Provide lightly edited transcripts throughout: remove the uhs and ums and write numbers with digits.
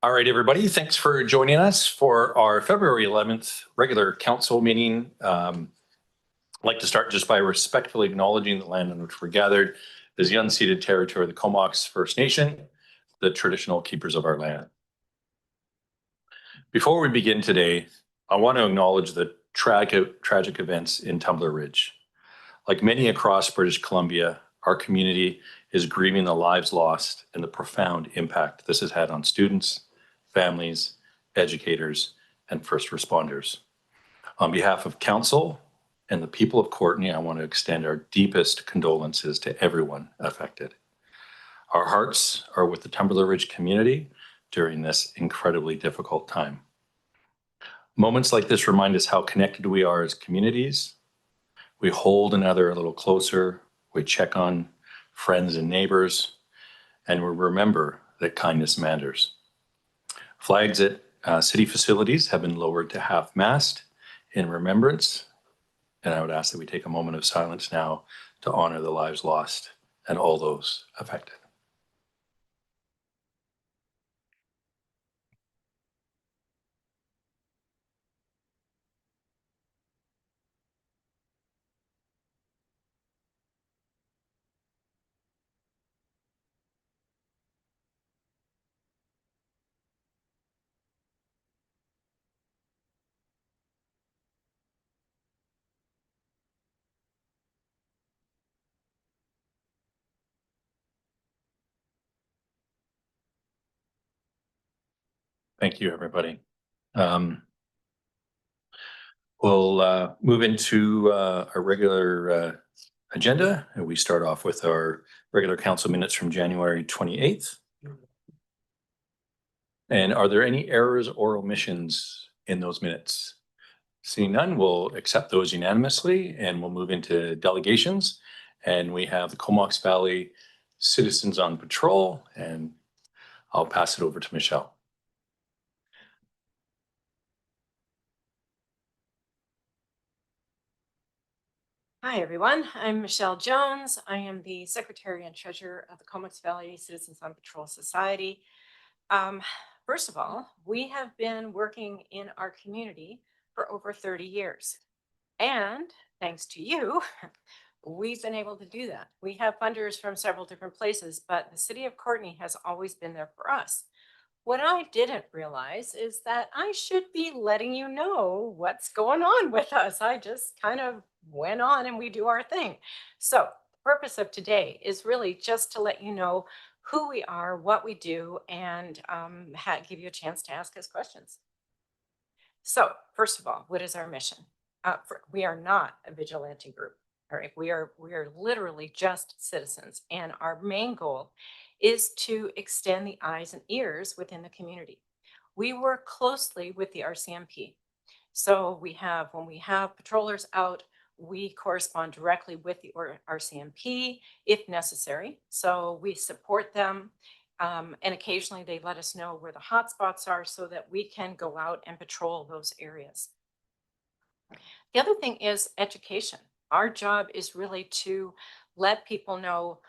All right, everybody, thanks for joining us for our February 11th regular council meeting. I'd like to start just by respectfully acknowledging the land on which we're gathered as the unceded territory of the Comox First Nation, the traditional keepers of our land. Before we begin today, I want to acknowledge the tragic events in Tumbler Ridge. Like many across British Columbia, our community is grieving the lives lost and the profound impact this has had on students, families, educators, and first responders. On behalf of council and the people of Courtenay, I want to extend our deepest condolences to everyone affected. Our hearts are with the Tumbler Ridge community during this incredibly difficult time. Moments like this remind us how connected we are as communities. We hold another a little closer, we check on friends and neighbors, and we remember that kindness matters. Flags at city facilities have been lowered to half-mast in remembrance, and I would ask that we take a moment of silence now to honor the lives lost and all those affected. Thank you, everybody. We'll move into our regular agenda, and we start off with our regular council minutes from January 28th. And are there any errors or omissions in those minutes? Seeing none, we'll accept those unanimously, and we'll move into delegations. And we have the Comox Valley Citizens on Patrol, and I'll pass it over to Michelle. Hi, everyone. I'm Michelle Jones. I am the Secretary and Treasurer of the Comox Valley Citizens on Patrol Society. First of all, we have been working in our community for over 30 years. And thanks to you, we've been able to do that. We have funders from several different places, but the city of Courtenay has always been there for us. What I didn't realize is that I should be letting you know what's going on with us. I just kind of went on and we do our thing. So the purpose of today is really just to let you know who we are, what we do, and give you a chance to ask us questions. So first of all, what is our mission? We are not a vigilante group. All right, we are literally just citizens, and our main goal is to extend the eyes and ears within the community. We work closely with the RCMP. So when we have patrollers out, we correspond directly with the RCMP if necessary. So we support them. And occasionally they let us know where the hot spots are so that we can go out and patrol those areas. The other thing is education. Our job is really to let people know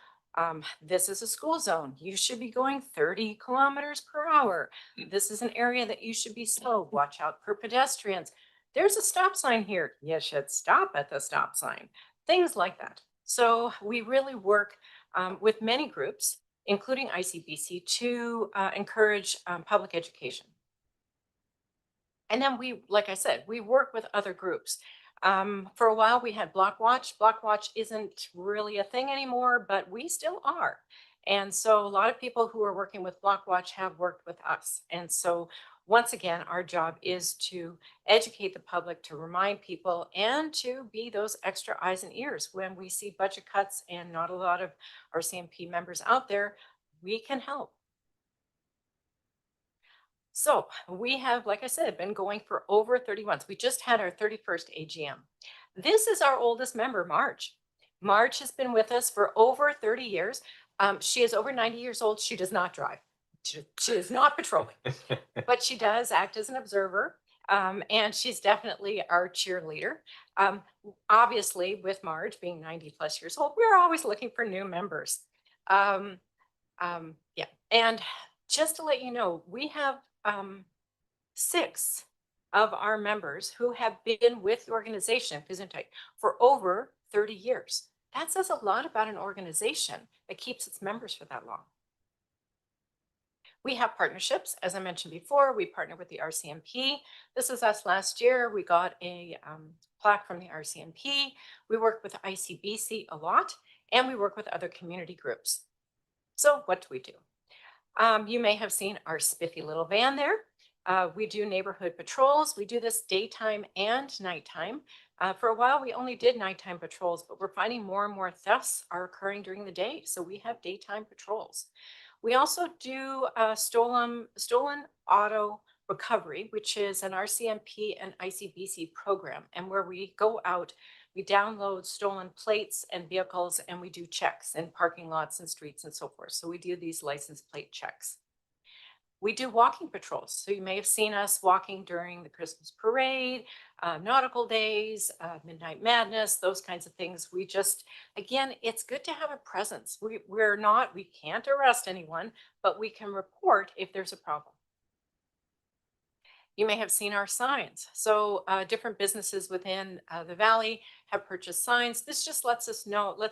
this is a school zone. You should be going 30 kilometers per hour. This is an area that you should be slow. Watch out for pedestrians. There's a stop sign here. You should stop at the stop sign. Things like that. So we really work with many groups, including ICBC, to encourage public education. And then like I said, we work with other groups. For a while we had Block Watch. Block Watch isn't really a thing anymore, but we still are. And so a lot of people who are working with Block Watch have worked with us. And so once again, our job is to educate the public, to remind people, and to be those extra eyes and ears when we see budget cuts and not a lot of RCMP members out there. We can help. So we have, like I said, been going for over 30 months. We just had our 31st AGM. This is our oldest member, Marge. Marge has been with us for over 30 years. She is over 90 years old. She does not drive. She is not patrolling, but she does act as an observer. And she's definitely our cheerleader. Obviously, with Marge being 90 plus years old, we're always looking for new members. Yeah, and Just to let you know, we have 6 of our members who have been with the organization, Gesundheit, for over 30 years. That says a lot about an organization that keeps its members for that long. We have partnerships, as I mentioned before. We partner with the RCMP. This is us last year. We got a plaque from the RCMP. We work with ICBC a lot, and we work with other community groups. So what do we do? You may have seen our spiffy little van there. We do neighborhood patrols. We do this daytime and nighttime. For a while, we only did nighttime patrols, but we're finding more and more thefts are occurring during the day. So we have daytime patrols. We also do stolen auto recovery, which is an RCMP and ICBC program, and where we go out, we download stolen plates and vehicles, and we do checks in parking lots and streets and so forth. So we do these license plate checks. We do walking patrols. So you may have seen us walking during the Christmas parade, nautical days, midnight madness, those kinds of things. We just, again, it's good to have a presence. We can't arrest anyone, but we can report if there's a problem. You may have seen our signs. So different businesses within the valley have purchased signs. This just lets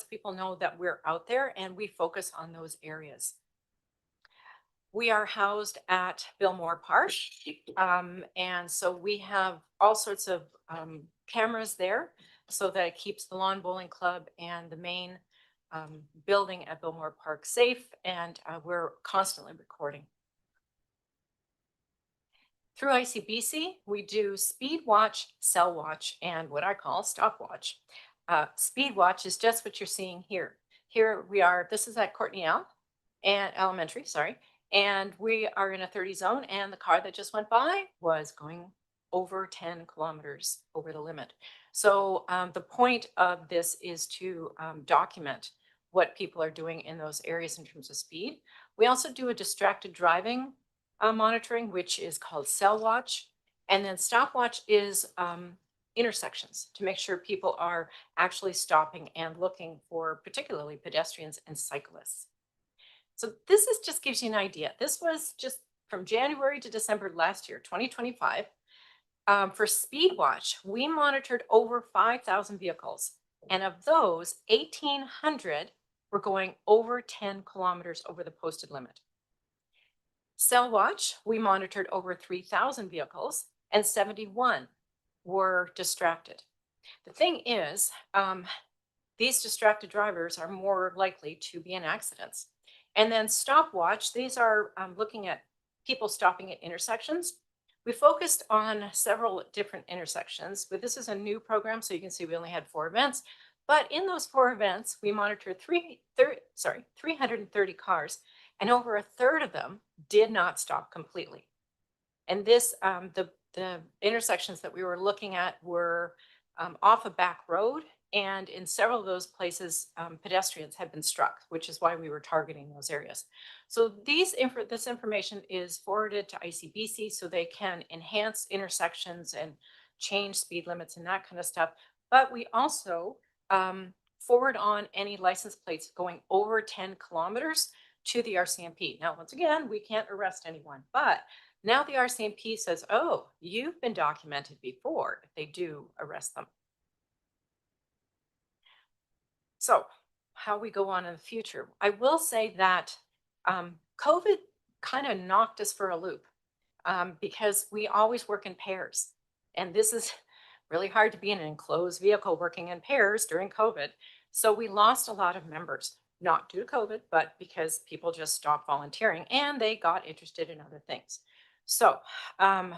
people know that we're out there and we focus on those areas. We are housed at Billmore Park. And so we have all sorts of cameras there so that it keeps the lawn bowling club and the main building at Billmore Park safe. And we're constantly recording. Through ICBC, we do Speed Watch, Cell Watch, and what I call Stopwatch. Speed Watch is just what you're seeing here. Here we are, this is at Courtney L. and Elementary, sorry. And we are in a 30 zone, and the car that just went by was going over 10 kilometers over the limit. So the point of this is to document what people are doing in those areas in terms of speed. We also do a distracted driving monitoring, which is called Cell Watch. And then Stopwatch is intersections to make sure people are actually stopping and looking for particularly pedestrians and cyclists. So this just gives you an idea. This was just from January to December last year, 2025. For Speed Watch, we monitored over 5,000 vehicles. And of those, 1,800 were going over 10 kilometers over the posted limit. Cell Watch, we monitored over 3,000 vehicles and 71 were distracted. The thing is, these distracted drivers are more likely to be in accidents. And then Stopwatch, these are looking at people stopping at intersections. We focused on several different intersections, but this is a new program, so you can see we only had 4 events. But in those 4 events, we monitored 330 cars, and over a third of them did not stop completely. And this, the intersections that we were looking at were off a back road, and in several of those places, pedestrians had been struck, which is why we were targeting those areas. So this information is forwarded to ICBC so they can enhance intersections and change speed limits and that kind of stuff. But we also forward on any license plates going over 10 kilometers to the RCMP. Now, once again, we can't arrest anyone, but now the RCMP says, oh, you've been documented before, if they do arrest them. So how we go on in the future, I will say that COVID kind of knocked us for a loop because we always work in pairs. And this is really hard to be in an enclosed vehicle working in pairs during COVID. So we lost a lot of members, not due to COVID, but because people just stopped volunteering and they got interested in other things. So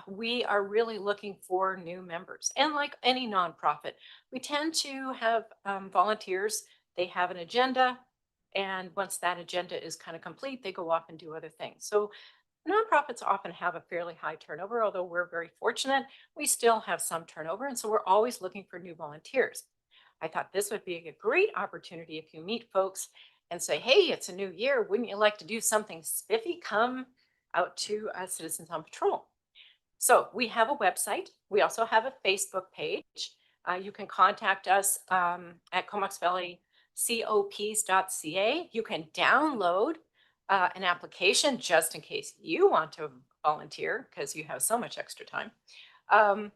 we are really looking for new members. And like any nonprofit, we tend to have volunteers. They have an agenda. And once that agenda is kind of complete, they go off and do other things. So nonprofits often have a fairly high turnover, although we're very fortunate. We still have some turnover. And so we're always looking for new volunteers. I thought this would be a great opportunity if you meet folks and say, hey, it's a new year. Wouldn't you like to do something spiffy? Come out to Citizens on Patrol. So we have a website. We also have a Facebook page. You can contact us at Comox Valley cops.ca. You can download an application just in case you want to volunteer because you have so much extra time. Um,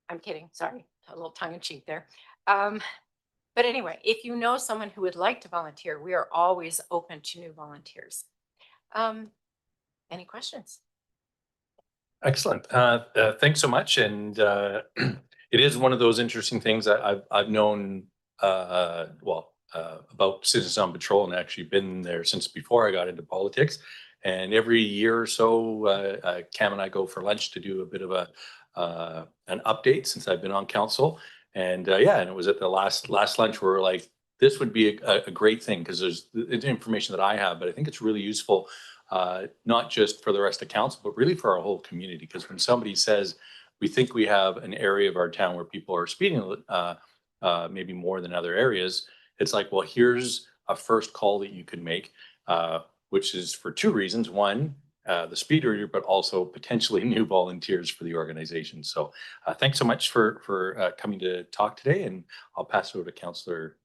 I'm kidding. Sorry, a little tongue in cheek there. Um, but anyway, if you know someone who would like to volunteer, we are always open to new volunteers. Um, any questions? Excellent. Thanks so much. And it is one of those interesting things that I've known about Citizens on Patrol, and actually been there since before I got into politics. And every year or so, Cam and I go for lunch to do a bit of an update since I've been on council. And yeah, and it was at the last lunch where we're like, this would be a great thing because there's the information that I have, but I think it's really useful, not just for the rest of council, but really for our whole community. Because when somebody says, we think we have an area of our town where people are speeding, maybe more than other areas, it's like, well, here's a first call that you can make, which is for two reasons. One, the speed reader, but also potentially new volunteers for the organization. So thanks so much for coming to talk today, and I'll pass it over to Councillor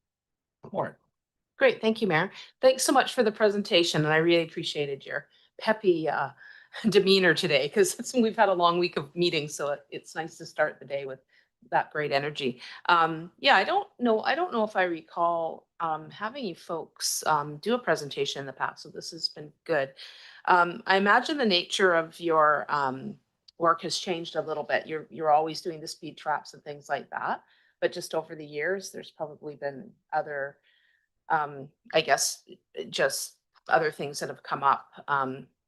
Warren. Great, thank you, Mayor. Thanks so much for the presentation, and I really appreciated your peppy demeanor today because we've had a long week of meetings, so it's nice to start the day with that great energy. Yeah, I don't know if I recall having you folks do a presentation in the past, so this has been good. I imagine the nature of your work has changed a little bit. You're always doing the speed traps and things like that, but just over the years, there's probably been other I guess just other things that have come up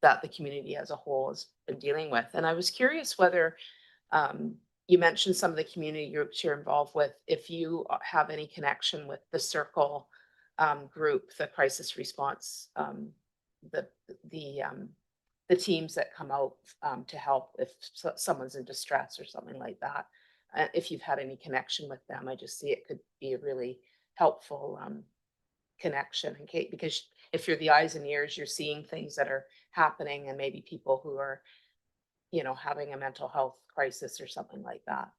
that the community as a whole has been dealing with. And I was curious whether you mentioned some of the community groups you're involved with, if you have any connection with the Circle group, the crisis response, the the um, the teams that come out to help if someone's in distress or something like that. If you've had any connection with them, I just see it could be a really helpful connection and Kate, because if you're the eyes and ears, you're seeing things that are happening and maybe people who are, having a mental health crisis or something like that.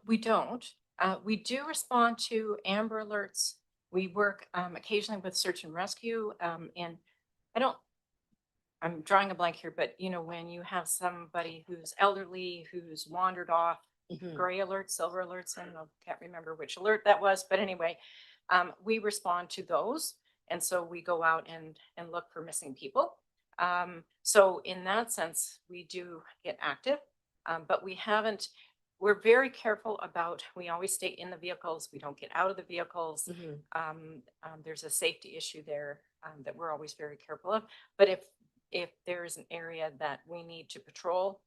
We don't. We do respond to Amber Alerts. We work occasionally with search and rescue. And I don't, I'm drawing a blank here, but when you have somebody who's elderly, who's wandered off, Mhm. gray alerts, silver alerts, and I can't remember which alert that was, but anyway, we respond to those. And so we go out and look for missing people. So in that sense, we do get active, but we're very careful about, we always stay in the vehicles. We don't get out of the vehicles. Mhm. There's a safety issue there that we're always very careful of. But if there's an area that we need to patrol,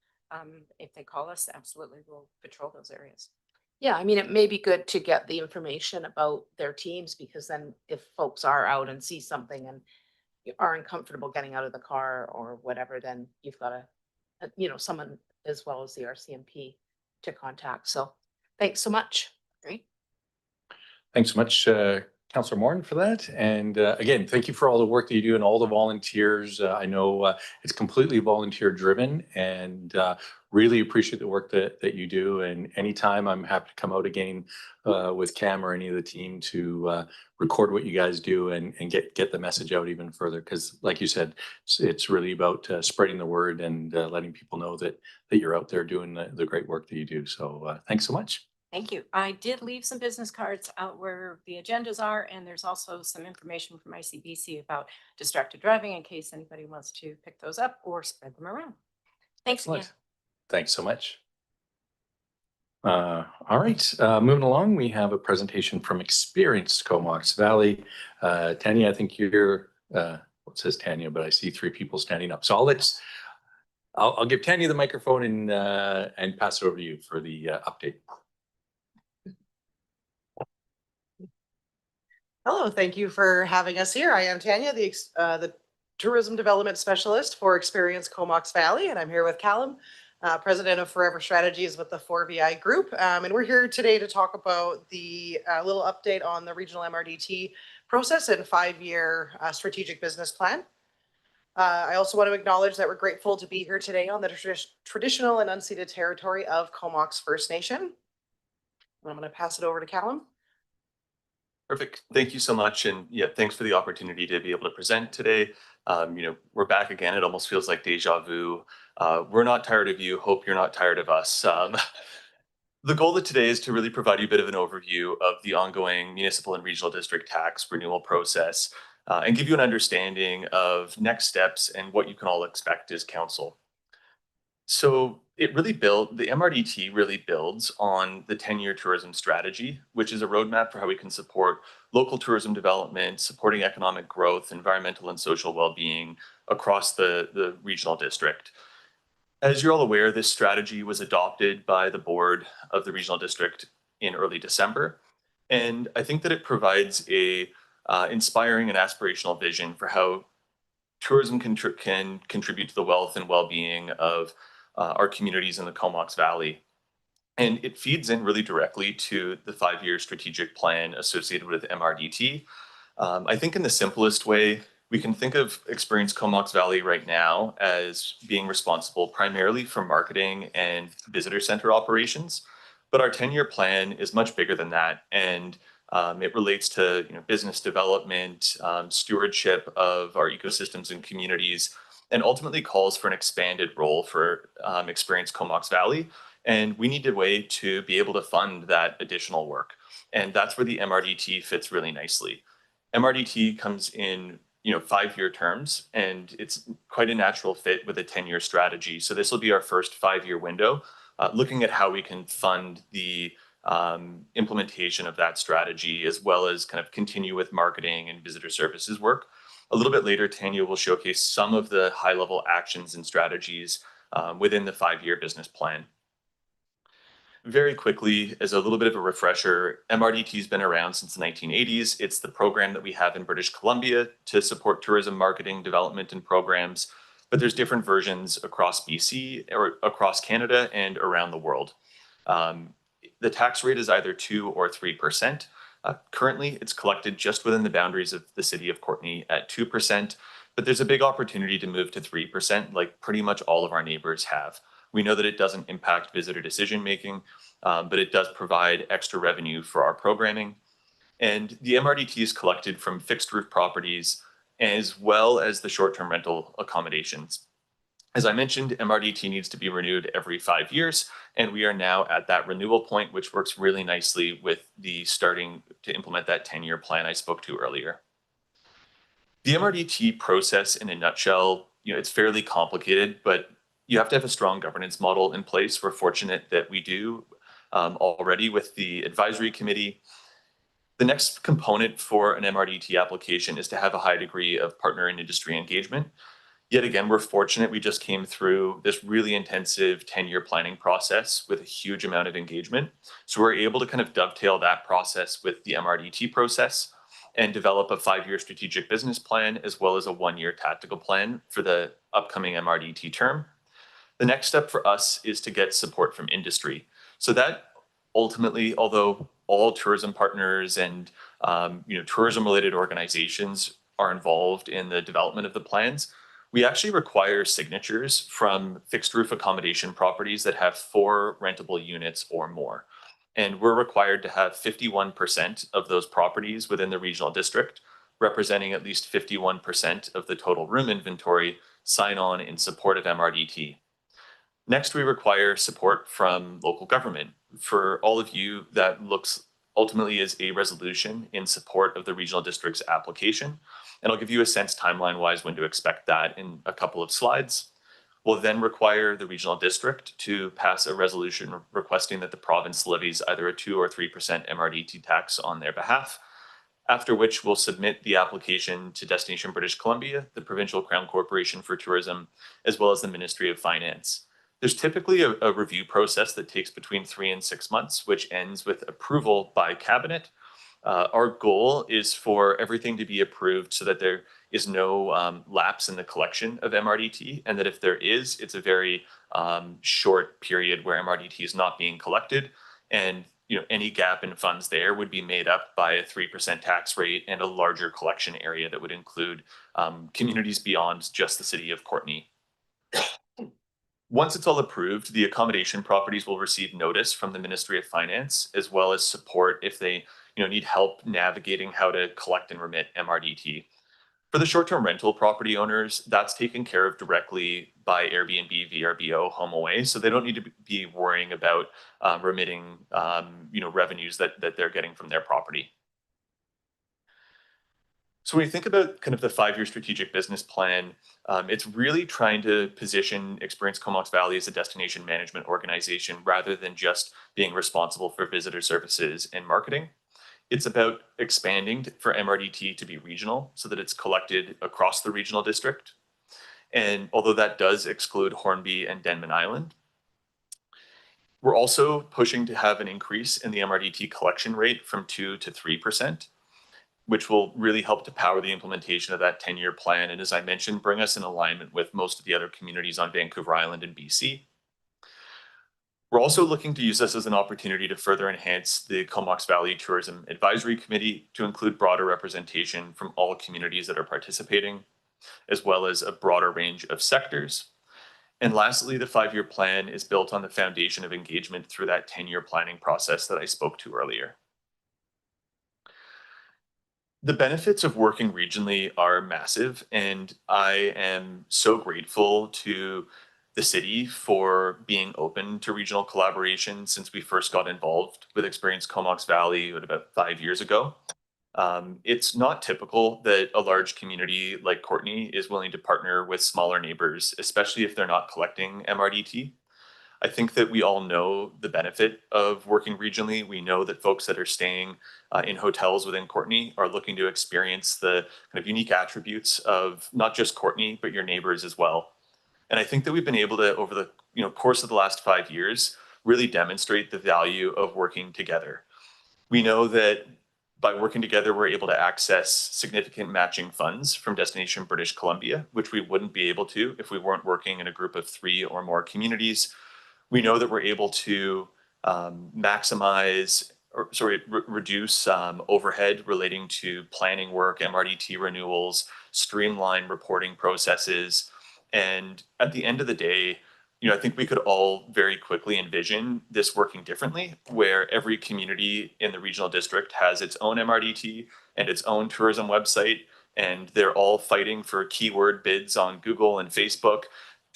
if they call us, absolutely we'll patrol those areas. Yeah, I mean, it may be good to get the information about their teams because then if folks are out and see something and you are uncomfortable getting out of the car or whatever, then you've got someone as well as the RCMP to contact. So thanks so much. Great. Thanks so much, Councillor Morton, for that. And again, thank you for all the work that you do and all the volunteers. I know it's completely volunteer driven, and really appreciate the work that you do. And anytime, I'm happy to come out again with Cam or any of the team to record what you guys do and get the message out even further. Because like you said, it's really about spreading the word and letting people know that you're out there doing the great work that you do. So thanks so much. Thank you. I did leave some business cards out where the agendas are, and there's also some information from ICBC about distracted driving in case anybody wants to pick those up or spread them around. Thanks again. Excellent. Thanks so much. All right, moving along, we have a presentation from Experienced Comox Valley. Tanya, I think you're, well, it says Tanya, but I see three people standing up. So I'll give Tanya the microphone and pass it over to you for the update. Hello, thank you for having us here. I am Tanya, the Tourism Development Specialist for Experience Comox Valley, and I'm here with Callum, President of Forever Strategies with the 4VI Group. And we're here today to talk about the little update on the regional MRDT process and 5-year strategic business plan. I also want to acknowledge that we're grateful to be here today on the traditional and unceded territory of Comox First Nation. And I'm going to pass it over to Callum. Perfect. Thank you so much. And yeah, thanks for the opportunity to be able to present today. We're back again. It almost feels like deja vu. We're not tired of you. Hope you're not tired of us. The goal of today is to really provide you a bit of an overview of the ongoing municipal and regional district tax renewal process and give you an understanding of next steps and what you can all expect as council. So the MRDT really builds on the 10-year tourism strategy, which is a roadmap for how we can support local tourism development, supporting economic growth, environmental and social well-being across the regional district. As you're all aware, this strategy was adopted by the board of the regional district in early December. And I think that it provides a inspiring and aspirational vision for how tourism can contribute to the wealth and well-being of our communities in the Comox Valley. And it feeds in really directly to the 5-year strategic plan associated with MRDT. I think in the simplest way, we can think of Experience Comox Valley right now as being responsible primarily for marketing and visitor center operations. But our 10-year plan is much bigger than that. And it relates to business development, stewardship of our ecosystems and communities, and ultimately calls for an expanded role for Experience Comox Valley. And we need a way to be able to fund that additional work. And that's where the MRDT fits really nicely. MRDT comes in 5-year terms, and it's quite a natural fit with a 10-year strategy. So this will be our first 5-year window, looking at how we can fund the implementation of that strategy, as well as kind of continue with marketing and visitor services work. A little bit later, Tanya will showcase some of the high-level actions and strategies within the 5-year business plan. Very quickly, as a little bit of a refresher, MRDT has been around since the 1980s. It's the program that we have in British Columbia to support tourism marketing, development, and programs. But there's different versions across BC or across Canada and around the world. The tax rate is either 2 or 3%. Currently, it's collected just within the boundaries of the city of Courtenay at 2%, but there's a big opportunity to move to 3%, like pretty much all of our neighbors have. We know that it doesn't impact visitor decision making, but it does provide extra revenue for our programming. And the MRDT is collected from fixed roof properties as well as the short-term rental accommodations. As I mentioned, MRDT needs to be renewed every 5 years, and we are now at that renewal point, which works really nicely with the starting to implement that 10-year plan I spoke to earlier. The MRDT process in a nutshell, it's fairly complicated, but you have to have a strong governance model in place. We're fortunate that we do already with the advisory committee. The next component for an MRDT application is to have a high degree of partner and industry engagement. Yet again, we're fortunate we just came through this really intensive 10-year planning process with a huge amount of engagement. So we're able to kind of dovetail that process with the MRDT process and develop a 5-year strategic business plan as well as a 1-year tactical plan for the upcoming MRDT term. The next step for us is to get support from industry. So that ultimately, although all tourism partners and tourism-related organizations are involved in the development of the plans, we actually require signatures from fixed roof accommodation properties that have 4 rentable units or more. And we're required to have 51% of those properties within the regional district, representing at least 51% of the total room inventory, sign on in support of MRDT. Next, we require support from local government. For all of you, that looks ultimately as a resolution in support of the regional district's application. And I'll give you a sense timeline-wise when to expect that in a couple of slides. We'll then require the regional district to pass a resolution requesting that the province levies either a 2 or 3% MRDT tax on their behalf, after which we'll submit the application to Destination British Columbia, the Provincial Crown Corporation for Tourism, as well as the Ministry of Finance. There's typically a review process that takes between 3 and 6 months, which ends with approval by cabinet. Our goal is for everything to be approved so that there is no lapse in the collection of MRDT, and that if there is, it's a very short period where MRDT is not being collected, and any gap in funds there would be made up by a 3% tax rate and a larger collection area that would include communities beyond just the city of Courtenay. Once it's all approved, the accommodation properties will receive notice from the Ministry of Finance, as well as support if they need help navigating how to collect and remit MRDT. For the short-term rental property owners, that's taken care of directly by Airbnb, VRBO, HomeAway, so they don't need to be worrying about remitting, revenues that they're getting from their property. So when you think about kind of the 5-year strategic business plan, it's really trying to position Experience Comox Valley as a destination management organization rather than just being responsible for visitor services and marketing. It's about expanding for MRDT to be regional so that it's collected across the regional district. And although that does exclude Hornby and Denman Island, we're also pushing to have an increase in the MRDT collection rate from 2 to 3%, which will really help to power the implementation of that 10-year plan. And as I mentioned, bring us in alignment with most of the other communities on Vancouver Island and BC. We're also looking to use this as an opportunity to further enhance the Comox Valley Tourism Advisory Committee to include broader representation from all communities that are participating, as well as a broader range of sectors. And lastly, the 5-year plan is built on the foundation of engagement through that 10-year planning process that I spoke to earlier. The benefits of working regionally are massive, and I am so grateful to the city for being open to regional collaboration since we first got involved with Experience Comox Valley about 5 years ago. It's not typical that a large community like Courtenay is willing to partner with smaller neighbors, especially if they're not collecting MRDT. I think that we all know the benefit of working regionally. We know that folks that are staying in hotels within Courtenay are looking to experience the kind of unique attributes of not just Courtenay, but your neighbors as well. And I think that we've been able to, over the course of the last 5 years, really demonstrate the value of working together. We know that by working together, we're able to access significant matching funds from Destination British Columbia, which we wouldn't be able to if we weren't working in a group of 3 or more communities. We know that we're able to reduce overhead relating to planning work, MRDT renewals, streamline reporting processes. And at the end of the day, I think we could all very quickly envision this working differently, where every community in the regional district has its own MRDT and its own tourism website, and they're all fighting for keyword bids on Google and Facebook,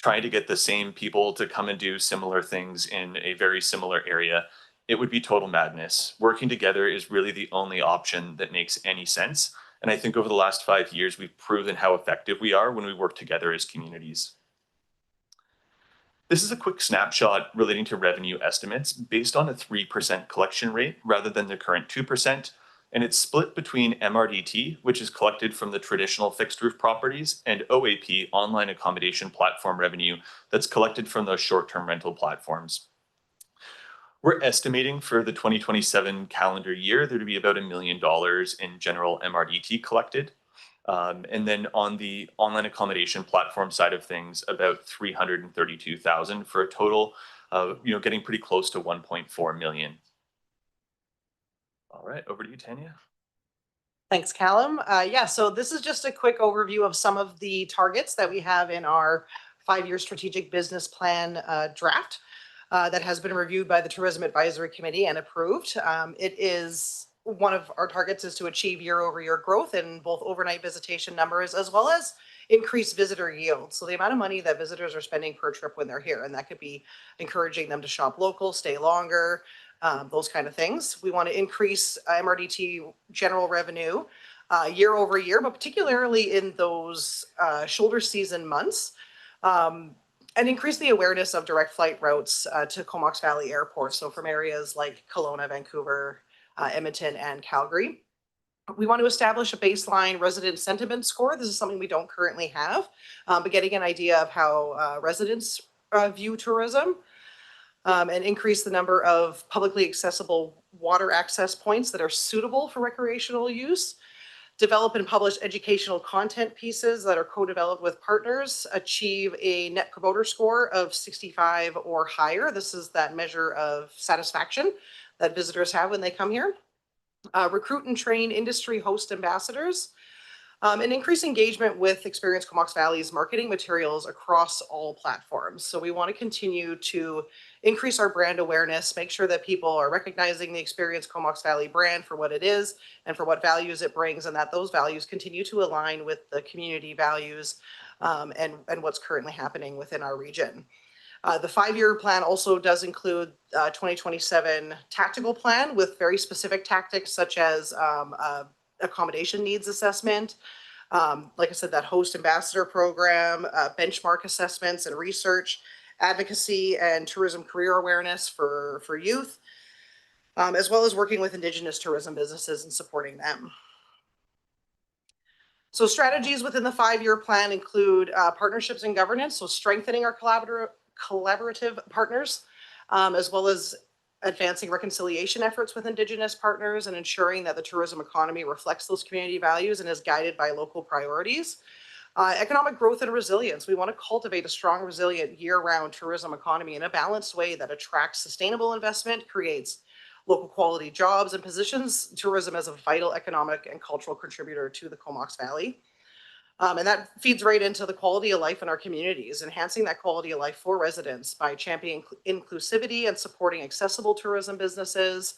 trying to get the same people to come and do similar things in a very similar area. It would be total madness. Working together is really the only option that makes any sense. And I think over the last 5 years, we've proven how effective we are when we work together as communities. This is a quick snapshot relating to revenue estimates based on a 3% collection rate rather than the current 2%. And it's split between MRDT, which is collected from the traditional fixed roof properties, and OAP, online accommodation platform revenue, that's collected from those short-term rental platforms. We're estimating for the 2027 calendar year there to be about $1 million in general MRDT collected. And then on the online accommodation platform side of things, about 332,000 for a total of, getting pretty close to 1.4 million. All right, over to you, Tanya. Thanks, Callum. So this is just a quick overview of some of the targets that we have in our 5-year strategic business plan draft that has been reviewed by the Tourism Advisory Committee and approved. It is one of our targets is to achieve year-over-year growth in both overnight visitation numbers as well as increase visitor yield. So the amount of money that visitors are spending per trip when they're here, and that could be encouraging them to shop local, stay longer, those kind of things. We want to increase MRDT general revenue year over year, but particularly in those shoulder season months, and increase the awareness of direct flight routes to Comox Valley Airport. So from areas like Kelowna, Vancouver, Edmonton, and Calgary. We want to establish a baseline resident sentiment score. This is something we don't currently have, but getting an idea of how residents view tourism. And increase the number of publicly accessible water access points that are suitable for recreational use. Develop and publish educational content pieces that are co-developed with partners. Achieve a net promoter score of 65 or higher. This is that measure of satisfaction that visitors have when they come here. Recruit and train industry host ambassadors. And increase engagement with Experience Comox Valley's marketing materials across all platforms. So we want to continue to increase our brand awareness, make sure that people are recognizing the Experience Comox Valley brand for what it is and for what values it brings, and that those values continue to align with the community values and what's currently happening within our region. The 5-year plan also does include 2027 tactical plan with very specific tactics such as accommodation needs assessment, like I said, that host ambassador program, benchmark assessments and research, advocacy and tourism career awareness for youth, as well as working with Indigenous tourism businesses and supporting them. So strategies within the 5-year plan include partnerships and governance, so strengthening our collaborative partners, as well as advancing reconciliation efforts with Indigenous partners and ensuring that the tourism economy reflects those community values and is guided by local priorities. Economic growth and resilience. We want to cultivate a strong, resilient year-round tourism economy in a balanced way that attracts sustainable investment, creates local quality jobs, and positions tourism as a vital economic and cultural contributor to the Comox Valley. And that feeds right into the quality of life in our communities, enhancing that quality of life for residents by championing inclusivity and supporting accessible tourism businesses,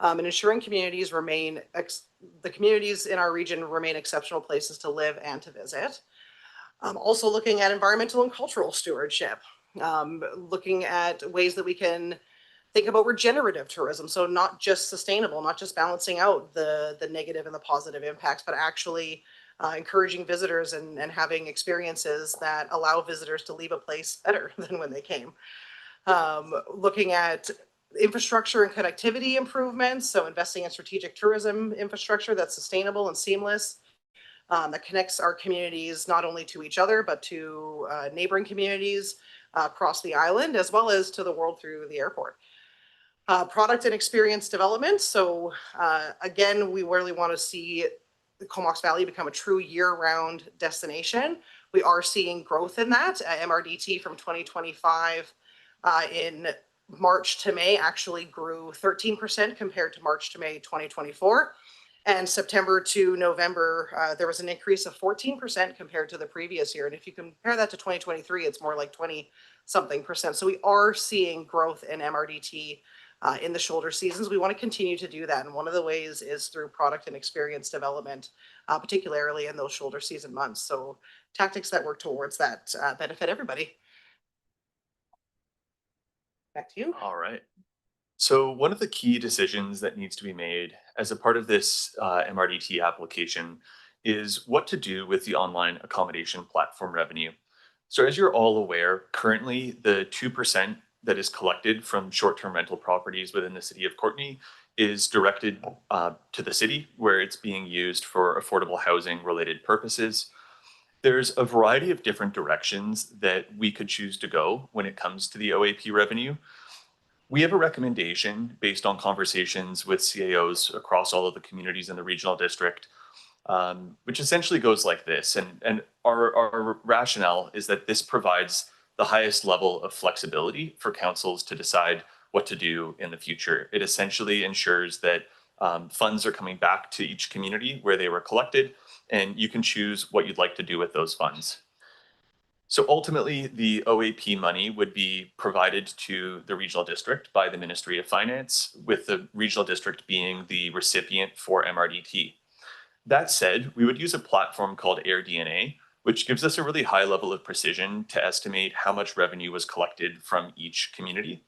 and ensuring communities the communities in our region remain exceptional places to live and to visit. Also looking at environmental and cultural stewardship, looking at ways that we can think about regenerative tourism. So not just sustainable, not just balancing out the negative and the positive impacts, but actually encouraging visitors and having experiences that allow visitors to leave a place better than when they came. Looking at infrastructure and connectivity improvements, so investing in strategic tourism infrastructure that's sustainable and seamless, that connects our communities not only to each other, but to neighboring communities across the island, as well as to the world through the airport. Product and experience development. So again, we really want to see the Comox Valley become a true year-round destination. We are seeing growth in that. MRDT from 2025 in March to May actually grew 13% compared to March to May 2024. And September to November, there was an increase of 14% compared to the previous year. And if you compare that to 2023, it's more like 20-something%. So we are seeing growth in MRDT in the shoulder seasons. We want to continue to do that. And one of the ways is through product and experience development, particularly in those shoulder season months. So tactics that work towards that benefit everybody. Back to you. All right. So one of the key decisions that needs to be made as a part of this MRDT application is what to do with the online accommodation platform revenue. So as you're all aware, currently the 2% that is collected from short-term rental properties within the city of Courtenay is directed to the city, where it's being used for affordable housing related purposes. There's a variety of different directions that we could choose to go when it comes to the OAP revenue. We have a recommendation based on conversations with CAOs across all of the communities in the regional district, which essentially goes like this. And our rationale is that this provides the highest level of flexibility for councils to decide what to do in the future. It essentially ensures that funds are coming back to each community where they were collected, and you can choose what you'd like to do with those funds. So ultimately, the OAP money would be provided to the regional district by the Ministry of Finance, with the regional district being the recipient for MRDT. That said, we would use a platform called AirDNA, which gives us a really high level of precision to estimate how much revenue was collected from each community.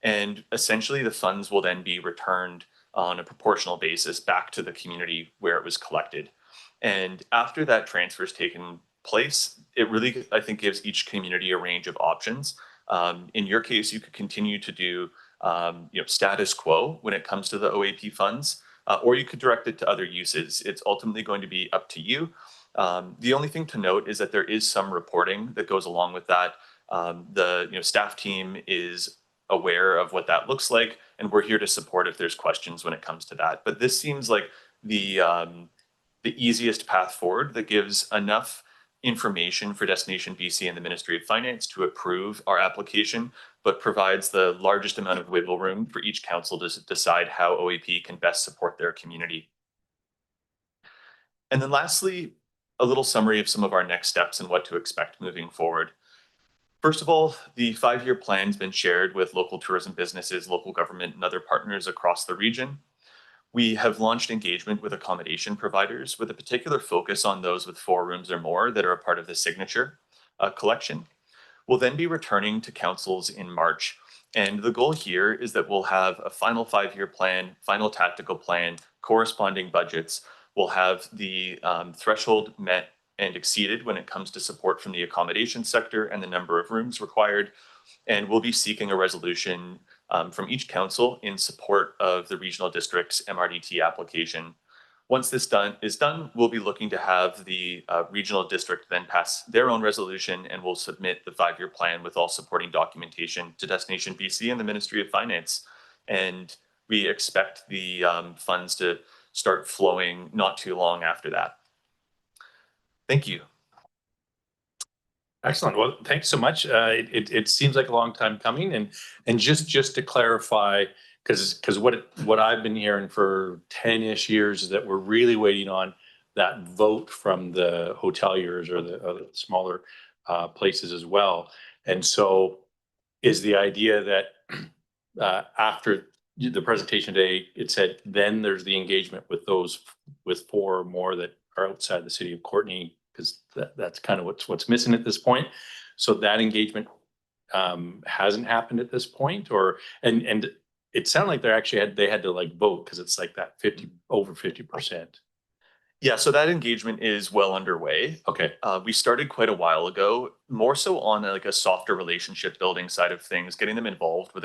And essentially, the funds will then be returned on a proportional basis back to the community where it was collected. And after that transfer is taken place, it really, I think, gives each community a range of options. In your case, you could continue to do status quo when it comes to the OAP funds, or you could direct it to other uses. It's ultimately going to be up to you. The only thing to note is that there is some reporting that goes along with that. The staff team is aware of what that looks like, and we're here to support if there's questions when it comes to that. But this seems like the easiest path forward that gives enough information for Destination BC and the Ministry of Finance to approve our application, but provides the largest amount of wiggle room for each council to decide how OAP can best support their community. And then lastly, a little summary of some of our next steps and what to expect moving forward. First of all, the 5-year plan has been shared with local tourism businesses, local government, and other partners across the region. We have launched engagement with accommodation providers with a particular focus on those with 4 rooms or more that are a part of the signature collection. We'll then be returning to councils in March. And the goal here is that we'll have a final 5-year plan, final tactical plan, corresponding budgets. We'll have the threshold met and exceeded when it comes to support from the accommodation sector and the number of rooms required. And we'll be seeking a resolution from each council in support of the regional district's MRDT application. Once this is done, we'll be looking to have the regional district then pass their own resolution, and we'll submit the 5-year plan with all supporting documentation to Destination BC and the Ministry of Finance. And we expect the funds to start flowing not too long after that. Thank you. Excellent. Well, thanks so much. It seems like a long time coming, and just to clarify, because what I've been hearing for 10-ish years is that we're really waiting on that vote from the hoteliers or the smaller places as well. And so is the idea that after the presentation today, it said then there's the engagement with those with 4 or more that are outside the city of Courtenay, because that's kind of what's missing at this point. So that engagement hasn't happened at this point, or and it sounded like they had to like vote, because it's like that over 50%. Yeah, so that engagement is well underway. Okay. We started quite a while ago, more so on like a softer relationship building side of things, getting them involved with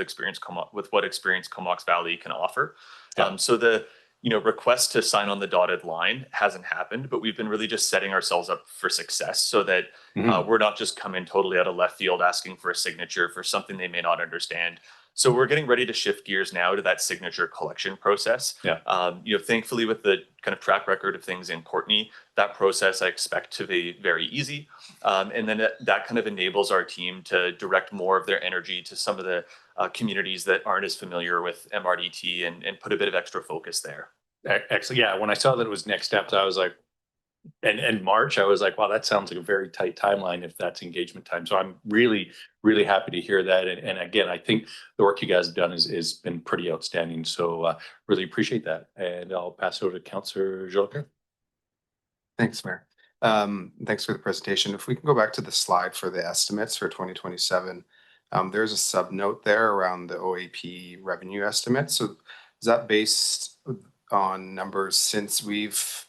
what experience Comox Valley can offer. Yeah. So the request to sign on the dotted line hasn't happened, but we've been really just setting ourselves up for success so that we're not just coming totally out of left field asking for a signature for something they may not understand. So we're getting ready to shift gears now to that signature collection process. Yeah. Thankfully, with the kind of track record of things in Courtenay, that process I expect to be very easy. And then that kind of enables our team to direct more of their energy to some of the communities that aren't as familiar with MRDT and put a bit of extra focus there. Excellent. Yeah. When I saw that it was next steps, I was like, and March, I was like, wow, that sounds like a very tight timeline if that's engagement time. So I'm really, really happy to hear that. And again, I think the work you guys have done is been pretty outstanding. So really appreciate that. And I'll pass it over to Councillor Jolicoeur. Thanks, Mayor. Thanks for the presentation. If we can go back to the slide for the estimates for 2027, there's a sub note there around the OAP revenue estimate. So is that based on numbers since we've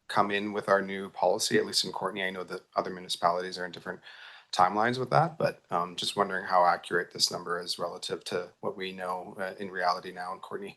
come in with our new policy, at least in Courtenay? I know that other municipalities are in different timelines with that, but just wondering how accurate this number is relative to what we know in reality now in Courtenay.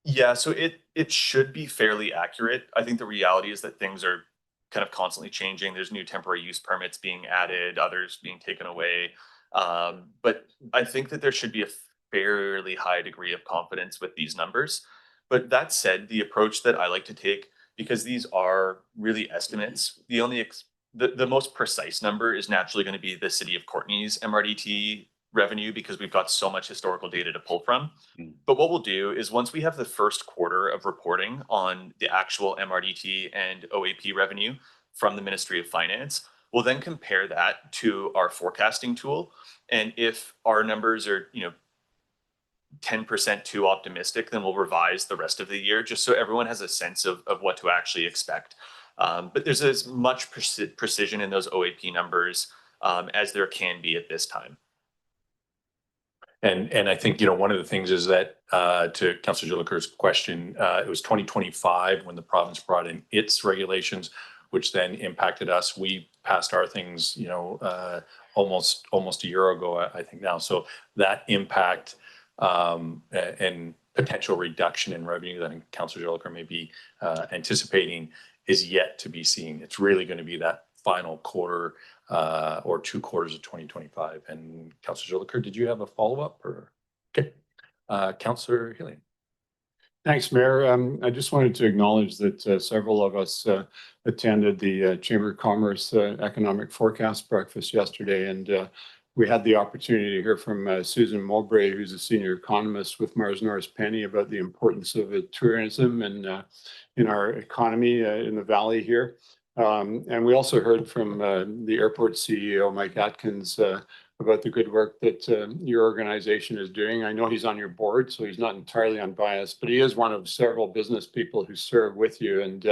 Yeah, so it should be fairly accurate. I think the reality is that things are kind of constantly changing. There's new temporary use permits being added, others being taken away. But I think that there should be a fairly high degree of confidence with these numbers. But that said, the approach that I like to take, because these are really estimates, the most precise number is naturally going to be the city of Courtenay's MRDT revenue, because we've got so much historical data to pull from. But what we'll do is once we have the first quarter of reporting on the actual MRDT and OAP revenue from the Ministry of Finance, we'll then compare that to our forecasting tool. And if our numbers are, 10% too optimistic, then we'll revise the rest of the year, just so everyone has a sense of what to actually expect. But there's as much precision in those OAP numbers as there can be at this time. And I think, one of the things is that to Councillor Jolicoeur's question, it was 2025 when the province brought in its regulations, which then impacted us. We passed our things, almost a year ago, I think now. So that impact and potential reduction in revenue that Councillor Jolicoeur may be anticipating is yet to be seen. It's really going to be that final quarter or 2 quarters of 2025. And Councillor Jolicoeur, did you have a follow-up? Or okay, Councillor Hillian. Thanks, Mayor. I just wanted to acknowledge that several of us attended the Chamber of Commerce Economic Forecast Breakfast yesterday, and we had the opportunity to hear from Susan Mowbray, who's a senior economist with Mars Norris Penny, about the importance of tourism and in our economy in the valley here. And we also heard from the airport CEO, Mike Atkins, about the good work that your organization is doing. I know he's on your board, so he's not entirely unbiased, but he is one of several business people who serve with you. And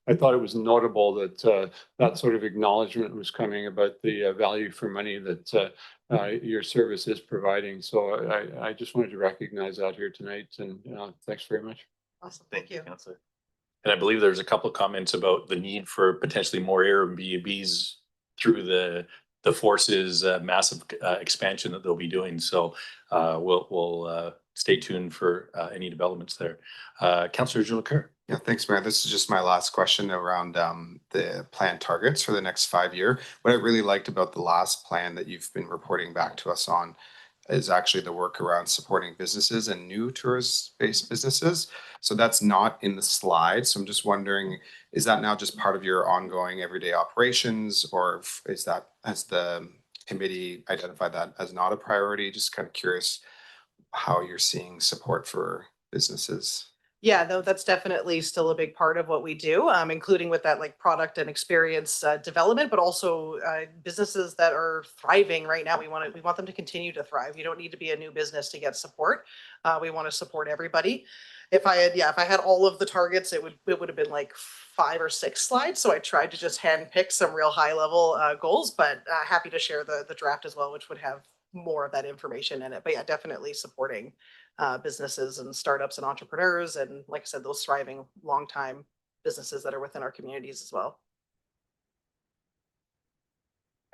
I thought it was notable that that sort of acknowledgement was coming about the value for money that your service is providing. So I just wanted to recognize that here tonight, and thanks very much. Awesome. Thank you, Councillor. And I believe there's a couple of comments about the need for potentially more Airbnbs through the Force's massive expansion that they'll be doing. So we'll stay tuned for any developments there. Councillor Jolicoeur. Yeah, thanks, Mayor. This is just my last question around the plan targets for the next 5 year. What I really liked about the last plan that you've been reporting back to us on is actually the work around supporting businesses and new tourist-based businesses. So that's not in the slide. So I'm just wondering, is that now just part of your ongoing everyday operations, or is that, has the committee identified that as not a priority? Just kind of curious how you're seeing support for businesses. Yeah, no, that's definitely still a big part of what we do, including with that like product and experience development, but also businesses that are thriving right now. We want them to continue to thrive. You don't need to be a new business to get support. We want to support everybody. If I had all of the targets, it would have been like 5 or 6 slides. So I tried to just hand pick some real high level goals, but happy to share the draft as well, which would have more of that information in it. But yeah, definitely supporting businesses and startups and entrepreneurs, and like I said, those thriving long time businesses that are within our communities as well.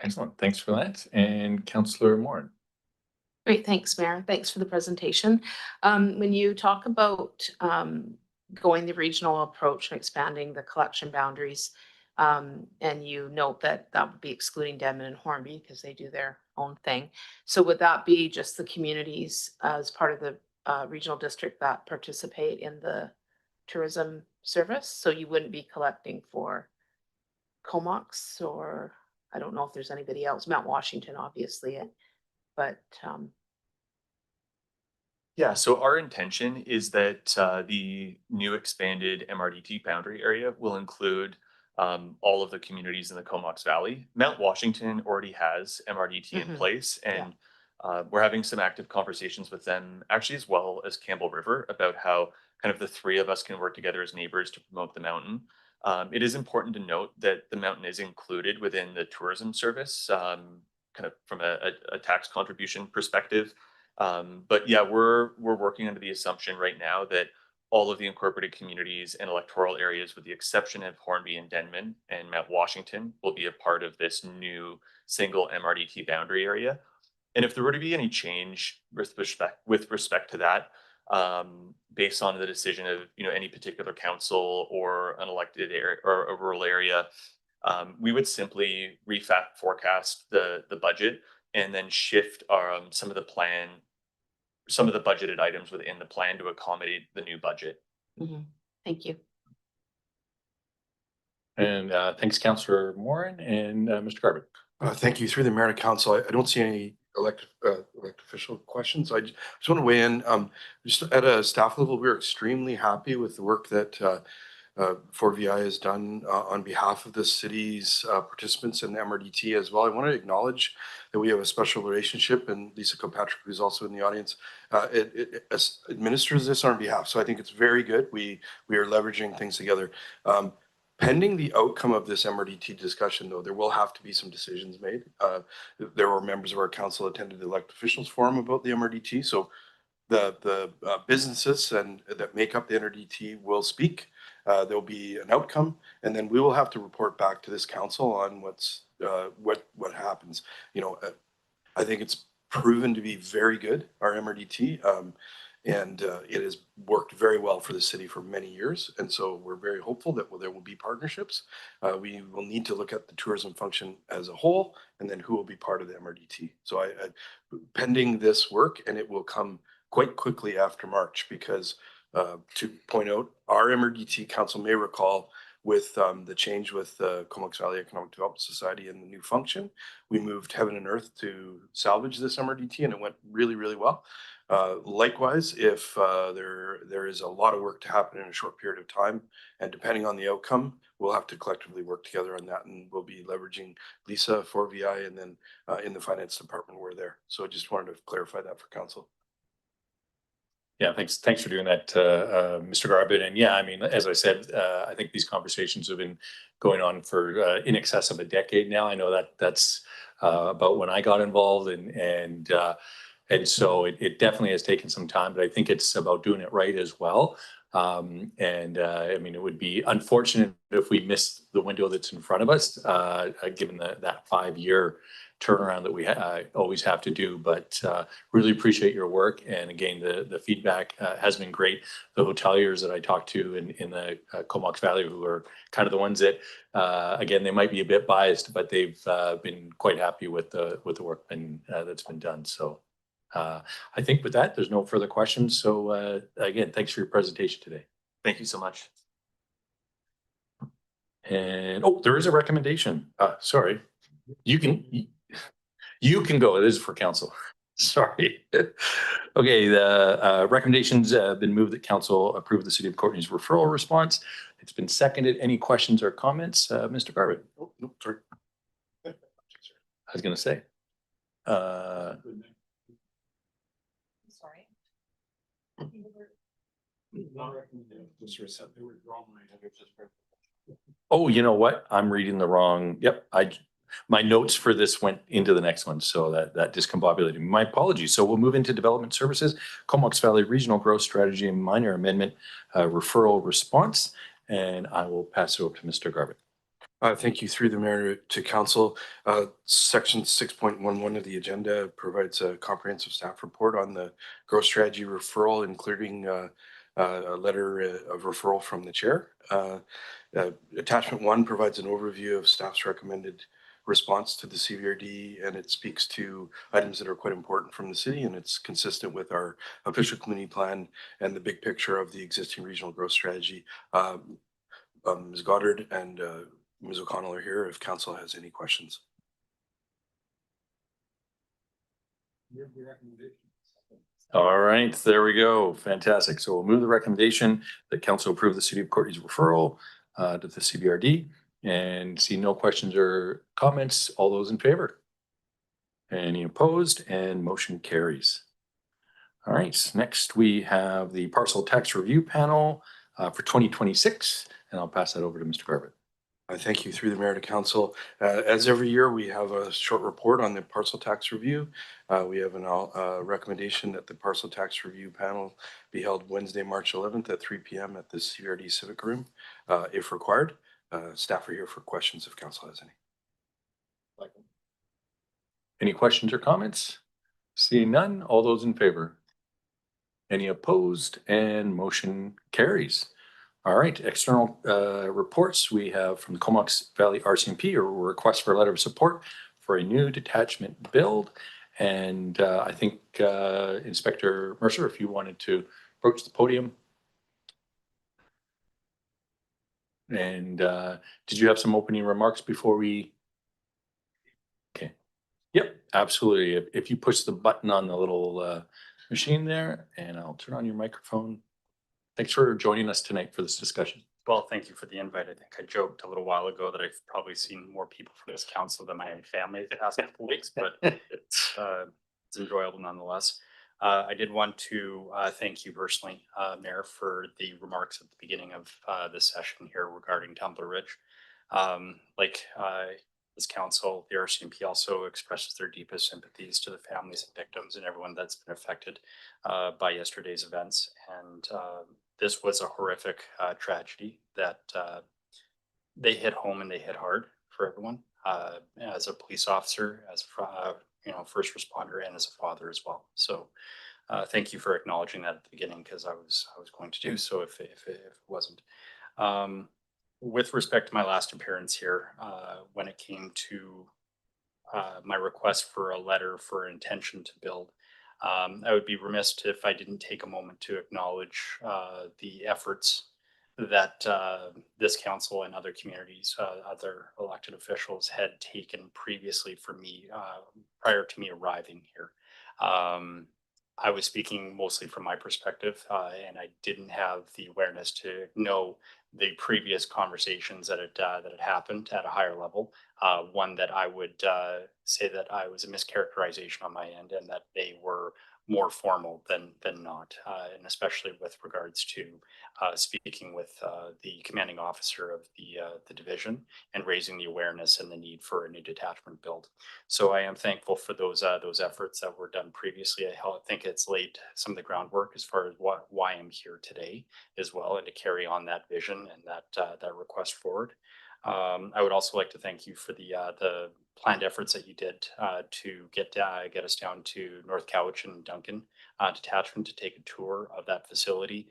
Excellent. Thanks for that. And Councillor Morin. Great, thanks, Mayor. Thanks for the presentation. When you talk about going the regional approach and expanding the collection boundaries, and you note that that would be excluding Denman and Hornby because they do their own thing. So would that be just the communities as part of the regional district that participate in the tourism service? So you wouldn't be collecting for Comox, or I don't know if there's anybody else, Mount Washington, obviously, but Yeah, so our intention is that the new expanded MRDT boundary area will include all of the communities in the Comox Valley. Mount Washington already has MRDT in place, and we're having some active conversations with them, actually, as well as Campbell River, about how kind of the 3 of us can work together as neighbors to promote the mountain. It is important to note that the mountain is included within the tourism service, kind of from a tax contribution perspective. But yeah, we're working under the assumption right now that all of the incorporated communities and electoral areas, with the exception of Hornby and Denman and Mount Washington, will be a part of this new single MRDT boundary area. And if there were to be any change with respect to that, based on the decision of any particular council or an elected area or a rural area, we would simply forecast the budget and then shift some of the budgeted items within the plan to accommodate the new budget. thank you. And thanks, Councillor Morin. And Mr. Garbutt. Thank you. Through the mayor to council, I don't see any elected official questions. I just want to weigh in. Just at a staff level, we're extremely happy with the work that 4VI has done on behalf of the city's participants in the MRDT as well. I want to acknowledge that we have a special relationship, and Lisa Kilpatrick, who's also in the audience, it administers this on our behalf. So I think it's very good. We are leveraging things together. Pending the outcome of this MRDT discussion, though, there will have to be some decisions made. There were members of our council attended the elected officials forum about the MRDT. So the businesses that make up the MRDT will speak. There'll be an outcome, and then we will have to report back to this council on what happens. I think it's proven to be very good, our MRDT, and it has worked very well for the city for many years. And so we're very hopeful that there will be partnerships. We will need to look at the tourism function as a whole, and then who will be part of the MRDT. So pending this work, and it will come quite quickly after March, because to point out, our MRDT council may recall with the change with the Comox Valley Economic Development Society and the new function. We moved Heaven and Earth to salvage this MRDT, and it went really, really well. Likewise, if there is a lot of work to happen in a short period of time, and depending on the outcome, we'll have to collectively work together on that, and we'll be leveraging Lisa for VI, and then in the finance department, we're there. So I just wanted to clarify that for council. Yeah, thanks for doing that, Mr. Garbutt. And yeah, I mean, as I said, I think these conversations have been going on for in excess of a decade now. I know that that's about when I got involved, and so it definitely has taken some time, but I think it's about doing it right as well. I mean, it would be unfortunate if we missed the window that's in front of us, given that 5-year turnaround that we always have to do. But really appreciate your work. And again, the feedback has been great. The hoteliers that I talked to in the Comox Valley, who are kind of the ones that, again, they might be a bit biased, but they've been quite happy with the work that's been done. So I think with that, there's no further questions. So again, thanks for your presentation today. Thank you so much. And there is a recommendation. Sorry, you can go. It is for council. Sorry. Okay, the recommendations have been moved that council approve the City of Courtenay's referral response. It's been seconded. Any questions or comments, Mr. Garbutt? Oh, no, sorry. I was going to say. Sorry. Oh, you know what? I'm reading the wrong. Yep, my notes for this went into the next one, so that discombobulated me. My apologies. So we'll move into development services, Comox Valley Regional Growth Strategy and Minor Amendment referral response, and I will pass it over to Mr. Garbutt. Thank you. Through the mayor to council. Section 6.11 of the agenda provides a comprehensive staff report on the growth strategy referral, including a letter of referral from the chair. Attachment 1 provides an overview of staff's recommended response to the CVRD, and it speaks to items that are quite important from the city, and it's consistent with our official community plan and the big picture of the existing regional growth strategy. Ms. Goddard and Ms. O'Connell are here if council has any questions. All right, there we go. Fantastic. So we'll move the recommendation that council approve the City of Courtenay's referral to the CVRD, and see no questions or comments. All those in favor? Any opposed? And motion carries. All right, next we have the parcel tax review panel for 2026, and I'll pass that over to Mr. Garbutt. Thank you. Through the mayor to council. As every year, we have a short report on the parcel tax review. We have a recommendation that the parcel tax review panel be held Wednesday, March 11th at 3 p.m. at the CVRD Civic Room, if required. Staff are here for questions if council has any. Any questions or comments? Seeing none, all those in favor? Any opposed? And motion carries. All right, external reports we have from the Comox Valley RCMP, a request for a letter of support for a new detachment build. And I think Inspector Mercer, if you wanted to approach the podium. And did you have some opening remarks before we? Okay. Yep, absolutely. If you push the button on the little machine there, and I'll turn on your microphone. Thanks for joining us tonight for this discussion. Well, thank you for the invite. I think I joked a little while ago that I've probably seen more people from this council than my family the past couple of weeks, but it's enjoyable nonetheless. I did want to thank you personally, Mayor, for the remarks at the beginning of this session here regarding Tumbler Ridge. This council, the RCMP also expresses their deepest sympathies to the families and victims and everyone that's been affected by yesterday's events. And this was a horrific tragedy that they hit home and they hit hard for everyone. As a police officer, as first responder, and as a father as well. So thank you for acknowledging that at the beginning, because I was going to do so if it wasn't. With respect to my last appearance here, when it came to my request for a letter for intention to build, I would be remiss if I didn't take a moment to acknowledge the efforts that this council and other communities, other elected officials had taken previously for me, prior to me arriving here. I was speaking mostly from my perspective, and I didn't have the awareness to know the previous conversations that had happened at a higher level. One that I would say that I was a mischaracterization on my end, and that they were more formal than not, and especially with regards to speaking with the commanding officer of the division and raising the awareness and the need for a new detachment build. So I am thankful for those efforts that were done previously. Think it's laid some of the groundwork as far as why I'm here today as well, and to carry on that vision and that request forward. I would also like to thank you for the planned efforts that you did to get us down to North Couch and Duncan detachment to take a tour of that facility,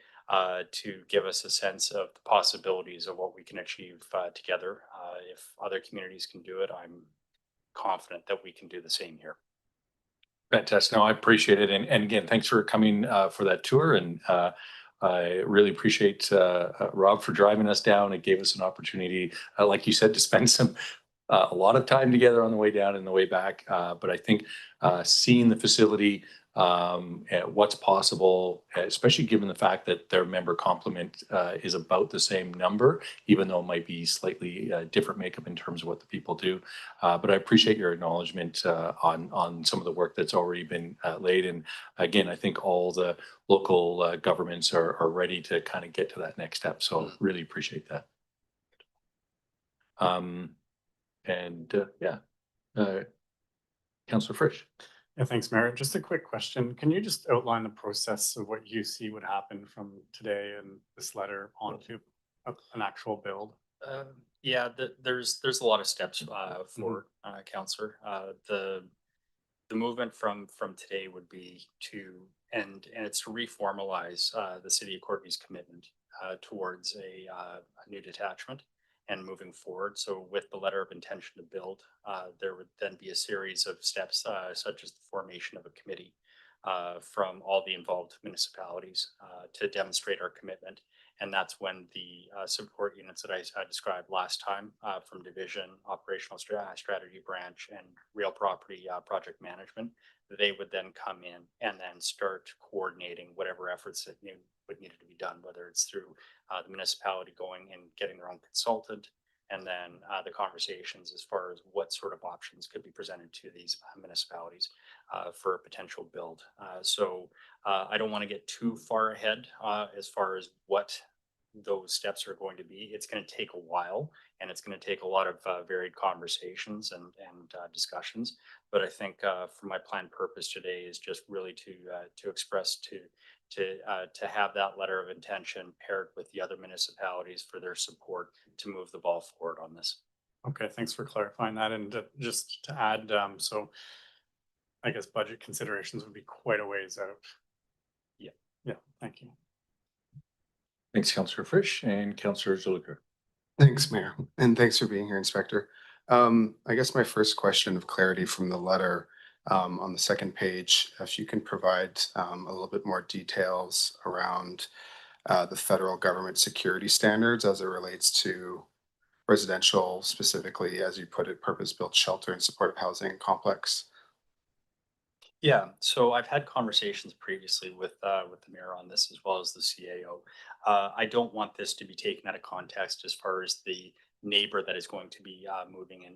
to give us a sense of the possibilities of what we can achieve together. If other communities can do it, I'm confident that we can do the same here. Fantastic. No, I appreciate it. And again, thanks for coming for that tour. And I really appreciate Rob for driving us down. It gave us an opportunity, like you said, to spend a lot of time together on the way down and the way back. But I think seeing the facility, and what's possible, especially given the fact that their member complement is about the same number, even though it might be slightly different makeup in terms of what the people do. But I appreciate your acknowledgement on some of the work that's already been laid. And again, I think all the local governments are ready to kind of get to that next step. So really appreciate that. Councillor Frisch. Yeah, thanks, Mayor. Just a quick question. Can you just outline the process of what you see would happen from today and this letter onto an actual build? Yeah, there's a lot of steps for Councillor. The movement from today would be to and it's to reformalize the City of Courtenay's commitment towards a new detachment and moving forward. So with the letter of intention to build, there would then be a series of steps such as the formation of a committee from all the involved municipalities to demonstrate our commitment. And that's when the support units that I described last time from division, operational strategy branch, and real property project management, they would then come in and then start coordinating whatever efforts that would need to be done, whether it's through the municipality going and getting their own consultant, and then the conversations as far as what sort of options could be presented to these municipalities for a potential build. So I don't want to get too far ahead as far as what those steps are going to be. It's going to take a while, and it's going to take a lot of varied conversations and discussions. But I think for my planned purpose today is just really to express to have that letter of intention paired with the other municipalities for their support to move the ball forward on this. Okay, thanks for clarifying that. And just to add, so I guess budget considerations would be quite a ways out. Yeah, thank you. Thanks, Councillor Frisch and Councillor Zuluker. Thanks, Mayor, and thanks for being here, Inspector. I guess my first question of clarity from the letter on the second page, if you can provide a little bit more details around the federal government security standards as it relates to residential, specifically, as you put it, purpose-built shelter and supportive housing complex. Yeah, so I've had conversations previously with the mayor on this as well as the CAO. I don't want this to be taken out of context as far as the neighbor that is going to be moving in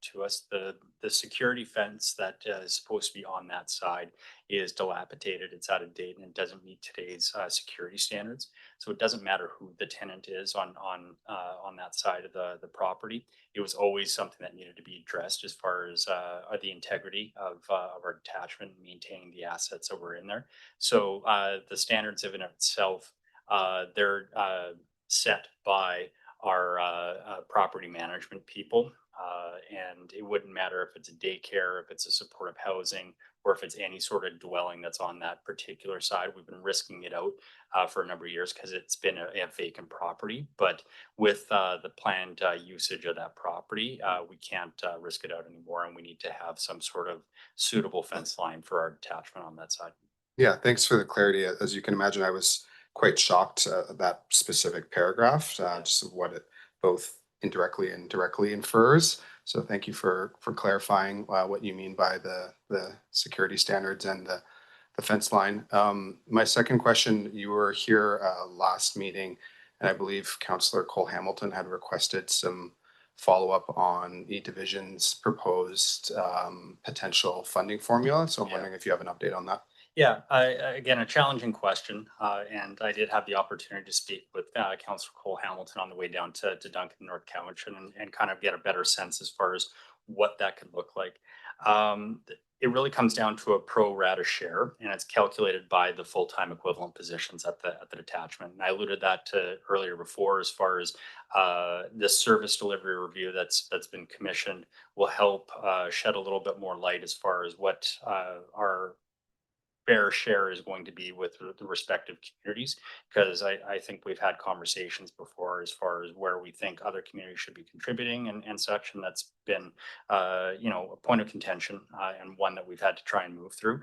to us. The security fence that is supposed to be on that side is dilapidated. It's out of date and it doesn't meet today's security standards. So it doesn't matter who the tenant is on that side of the property. It was always something that needed to be addressed as far as the integrity of our detachment, maintaining the assets that were in there. So the standards of in itself, they're set by our property management people. And it wouldn't matter if it's a daycare, if it's a supportive housing, or if it's any sort of dwelling that's on that particular side. We've been risking it out for a number of years because it's been a vacant property. But with the planned usage of that property, we can't risk it out anymore. And we need to have some sort of suitable fence line for our detachment on that side. Yeah, thanks for the clarity. As you can imagine, I was quite shocked at that specific paragraph, just of what it both indirectly and directly infers. So thank you for clarifying what you mean by the security standards and the fence line. My second question, you were here last meeting, and I believe Councillor Cole Hamilton had requested some follow-up on E-Division's proposed potential funding formula. So I'm Yeah. wondering if you have an update on that. Yeah, again, a challenging question, and I did have the opportunity to speak with Councillor Cole Hamilton on the way down to Duncan, North Cowichan, and kind of get a better sense as far as what that could look like. It really comes down to a pro rata share, and it's calculated by the full-time equivalent positions at the detachment. And I alluded that to earlier before, as far as the service delivery review that's been commissioned will help shed a little bit more light as far as what our fair share is going to be with the respective communities, because I think we've had conversations before as far as where we think other communities should be contributing and such, and that's been a point of contention and one that we've had to try and move through.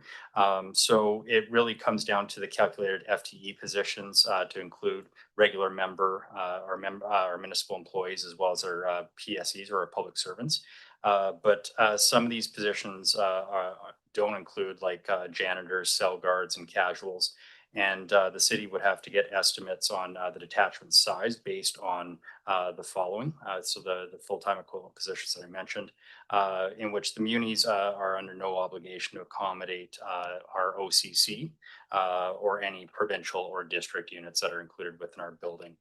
So it really comes down to the calculated FTE positions to include regular member, our municipal employees, as well as our PSEs or our public servants. But some of these positions don't include like janitors, cell guards, and casuals. And the city would have to get estimates on the detachment size based on the following. So the full-time equivalent positions that I mentioned, in which the munis are under no obligation to accommodate our OCC or any provincial or district units that are included within our building.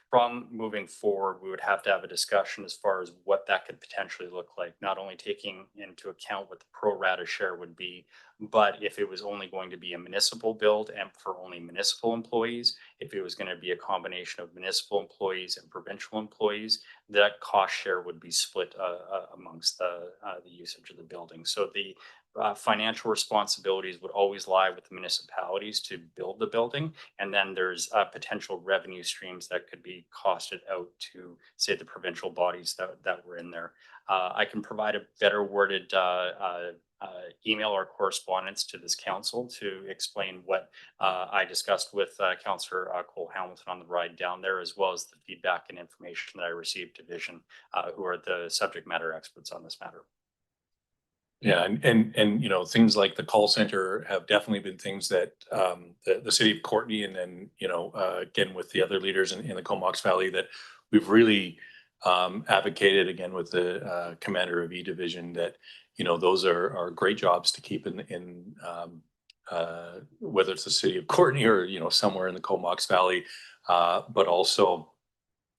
From moving forward, we would have to have a discussion as far as what that could potentially look like, not only taking into account what the pro rata share would be, but if it was only going to be a municipal build and for only municipal employees, if it was going to be a combination of municipal employees and provincial employees, that cost share would be split amongst the usage of the building. So the financial responsibilities would always lie with the municipalities to build the building. And then there's potential revenue streams that could be costed out to, say, the provincial bodies that were in there. I can provide a better worded email or correspondence to this council to explain what I discussed with Councillor Cole Hamilton on the ride down there, as well as the feedback and information that I received to Vision, who are the subject matter experts on this matter. Yeah, and things like the call center have definitely been things that the city of Courtenay, and then again with the other leaders in the Comox Valley, that we've really advocated again with the commander of E-Division, that those are great jobs to keep in whether it's the city of Courtenay or somewhere in the Comox Valley, but also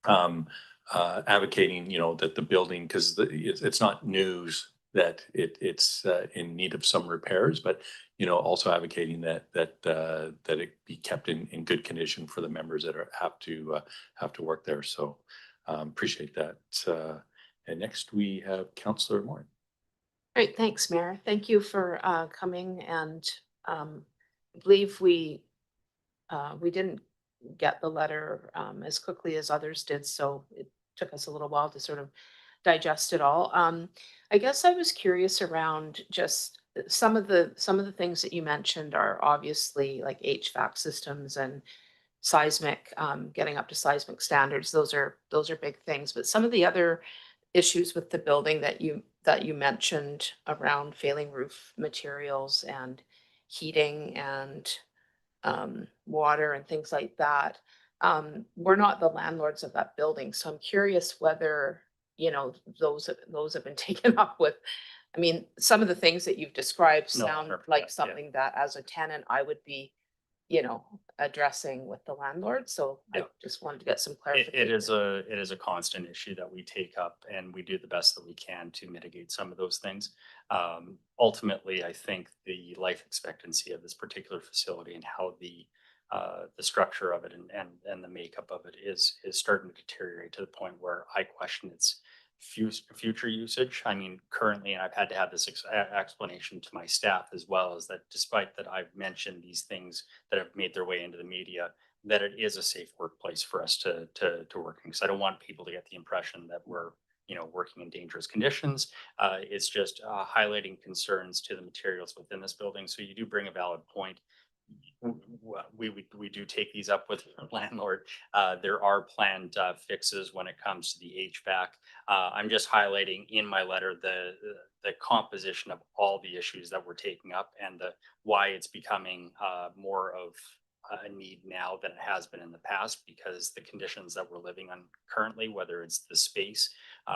advocating that the building, because it's not news that it's in need of some repairs, but also advocating that it be kept in good condition for the members that have to work there. So appreciate that. And next we have Councillor Moore. Great, thanks, Mayor. Thank you for coming, and I believe we didn't get the letter as quickly as others did, so it took us a little while to sort of digest it all. I guess I was curious around just some of the things that you mentioned are obviously like HVAC systems and seismic, getting up to seismic standards. Those are big things. But some of the other issues with the building that you mentioned around failing roof materials and heating and water and things like that. We're not the landlords of that building, so I'm curious whether those have been taken up with. I mean, some of the things that you've described No, sound perfect, like yeah. something that as a tenant I would be addressing with the landlord. So I Yeah. just wanted to get some It clarification. is a constant issue that we take up, and we do the best that we can to mitigate some of those things. Ultimately, I think the life expectancy of this particular facility and how the structure of it and the makeup of it is starting to deteriorate to the point where I question its future usage. I mean, currently, and I've had to have this explanation to my staff as well, is that despite that I've mentioned these things that have made their way into the media, that it is a safe workplace for us to work in. Because I don't want people to get the impression that we're working in dangerous conditions. It's just highlighting concerns to the materials within this building. So you do bring a valid point. we do take these up with the landlord. There are planned fixes when it comes to the HVAC. I'm just highlighting in my letter the composition of all the issues that we're taking up and the why it's becoming more of a need now than it has been in the past, because the conditions that we're living on currently, whether it's the space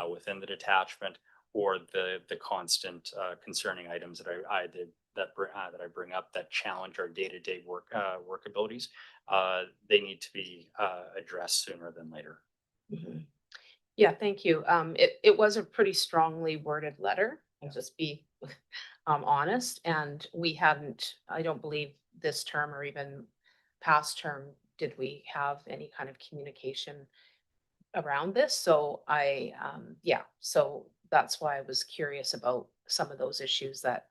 within the detachment or the constant concerning items that I bring up that challenge our day-to-day work abilities, they need to be addressed sooner than later. Mhm. Yeah, thank you. It was a pretty strongly worded letter. I'll just be honest. And we hadn't, I don't believe this term or even past term, did we have any kind of communication around this? So yeah, so that's why I was curious about some of those issues that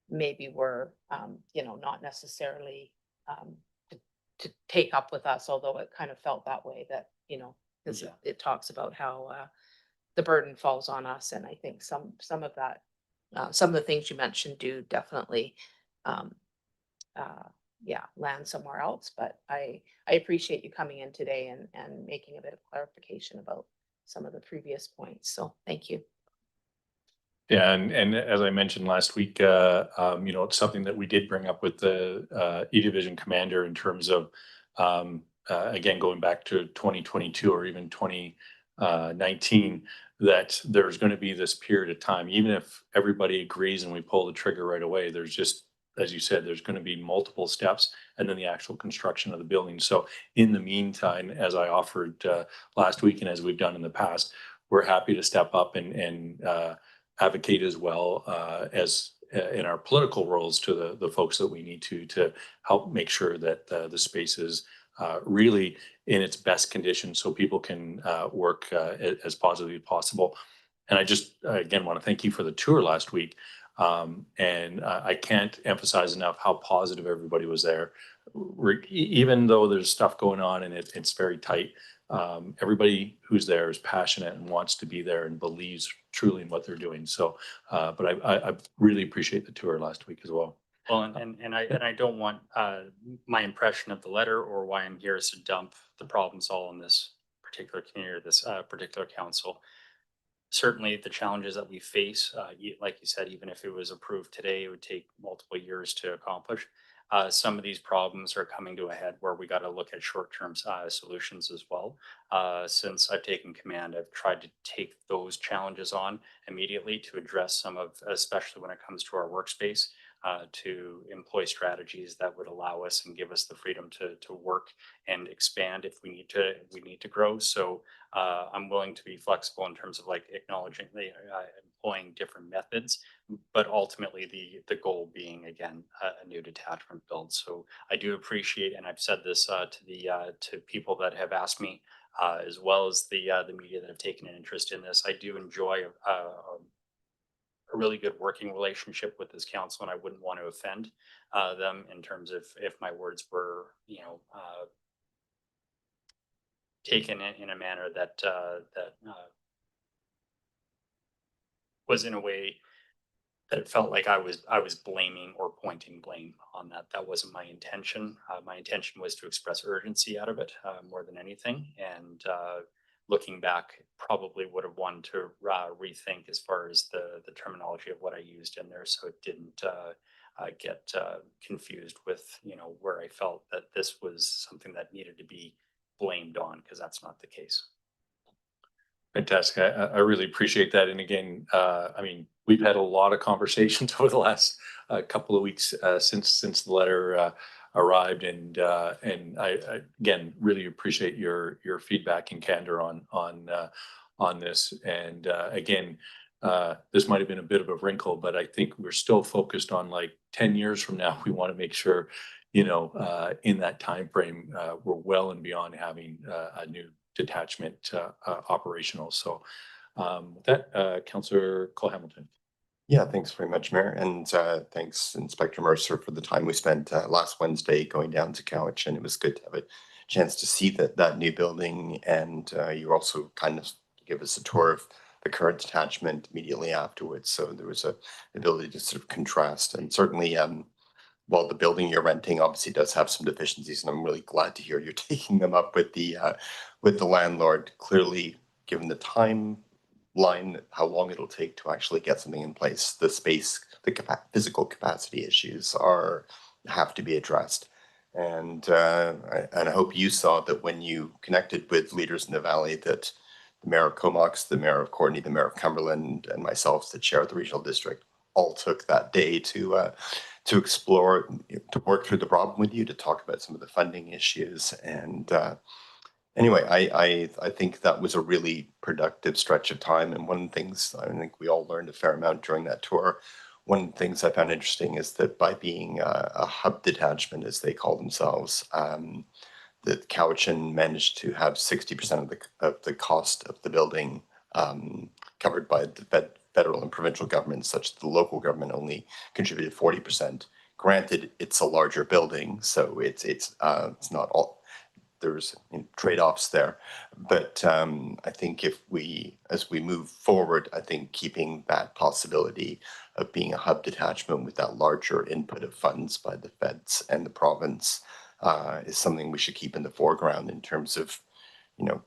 maybe were, not necessarily to, to take up with us, although it kind of felt that way that, because Yeah. it talks about how the burden falls on us. And I think some of that, some of the things you mentioned do definitely, um, yeah, land somewhere else. But I appreciate you coming in today and making a bit of clarification about some of the previous points. So thank you. Yeah, and as I mentioned last week, it's something that we did bring up with the E Division commander in terms of, again, going back to 2022 or even 2019, that there's going to be this period of time, even if everybody agrees and we pull the trigger right away, there's just, as you said, there's going to be multiple steps and then the actual construction of the building. So in the meantime, as I offered last week and as we've done in the past, we're happy to step up and advocate as well as in our political roles to the folks that we need to help make sure that the space is really in its best condition so people can work as positively as possible. And I just, again, want to thank you for the tour last week. And I can't emphasize enough how positive everybody was there. Even though there's stuff going on and it's very tight, everybody who's there is passionate and wants to be there and believes truly in what they're doing. So, but I really appreciate the tour last week as well. Well, and I don't want my impression of the letter or why I'm here is to dump the problems all on this particular community or this particular council. Certainly, the challenges that we face, like you said, even if it was approved today, it would take multiple years to accomplish. Some of these problems are coming to a head where we got to look at short-term solutions as well. Since I've taken command, I've tried to take those challenges on immediately to address some of, especially when it comes to our workspace, to employ strategies that would allow us and give us the freedom to work and expand if we need to grow. So I'm willing to be flexible in terms of like acknowledging employing different methods, but ultimately the goal being again a new detachment build. So I do appreciate, and I've said this to people that have asked me, as well as the media that have taken an interest in this. I do enjoy a really good working relationship with this council, and I wouldn't want to offend them in terms of if my words were, taken in a manner that was in a way that it felt like I was blaming or pointing blame on that. That wasn't my intention. My intention was to express urgency out of it more than anything. And looking back, probably would have wanted to rethink as far as the terminology of what I used in there, so it didn't get confused with where I felt that this was something that needed to be blamed on, because that's not the case. Fantastic. I really appreciate that. And again, we've had a lot of conversations over the last couple of weeks since the letter arrived, and I again really appreciate your feedback and candor on this. And again, this might have been a bit of a wrinkle, but I think we're still focused on like 10 years from now. We want to make sure, in that time frame, we're well and beyond having a new detachment operational. So with that, Councillor Cole Hamilton. Yeah, thanks very much, Mayor. And thanks, Inspector Mercer, for the time we spent last Wednesday going down to Cowichan. And it was good to have a chance to see that new building. And you also kind of give us a tour of the current detachment immediately afterwards. So there was a ability to sort of contrast. And certainly while the building you're renting obviously does have some deficiencies, and I'm really glad to hear you're taking them up with the landlord. Clearly, given the timeline, how long it'll take to actually get something in place, the space, the physical capacity issues have to be addressed. And I hope you saw that when you connected with leaders in the valley, that the mayor of Comox, the mayor of Courtenay, the mayor of Cumberland, and myself, the chair of the regional district, all took that day to explore, to work through the problem with you, to talk about some of the funding issues. And anyway, I think that was a really productive stretch of time. And one of the things I think we all learned a fair amount during that tour. One of the things I found interesting is that by being a hub detachment, as they call themselves, that Cowichan managed to have 60% of the cost of the building covered by the federal and provincial governments, such that the local government only contributed 40%. Granted, it's a larger building, so it's not all. There's trade-offs there, but I think as we move forward, I think keeping that possibility of being a hub detachment with that larger input of funds by the feds and the province is something we should keep in the foreground in terms of,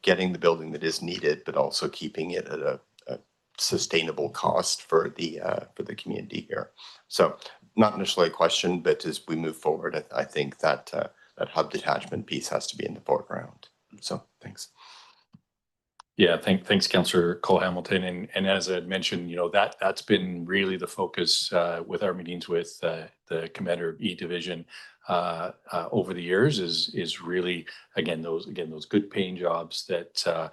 getting the building that is needed, but also keeping it at a sustainable cost for the community here. So not necessarily a question, but as we move forward, I think that that hub detachment piece has to be in the foreground. So thanks. Yeah, thanks, Councillor Cole Hamilton. And as I mentioned, that's been really the focus with our meetings with the commander of E Division over the years is really those good paying jobs that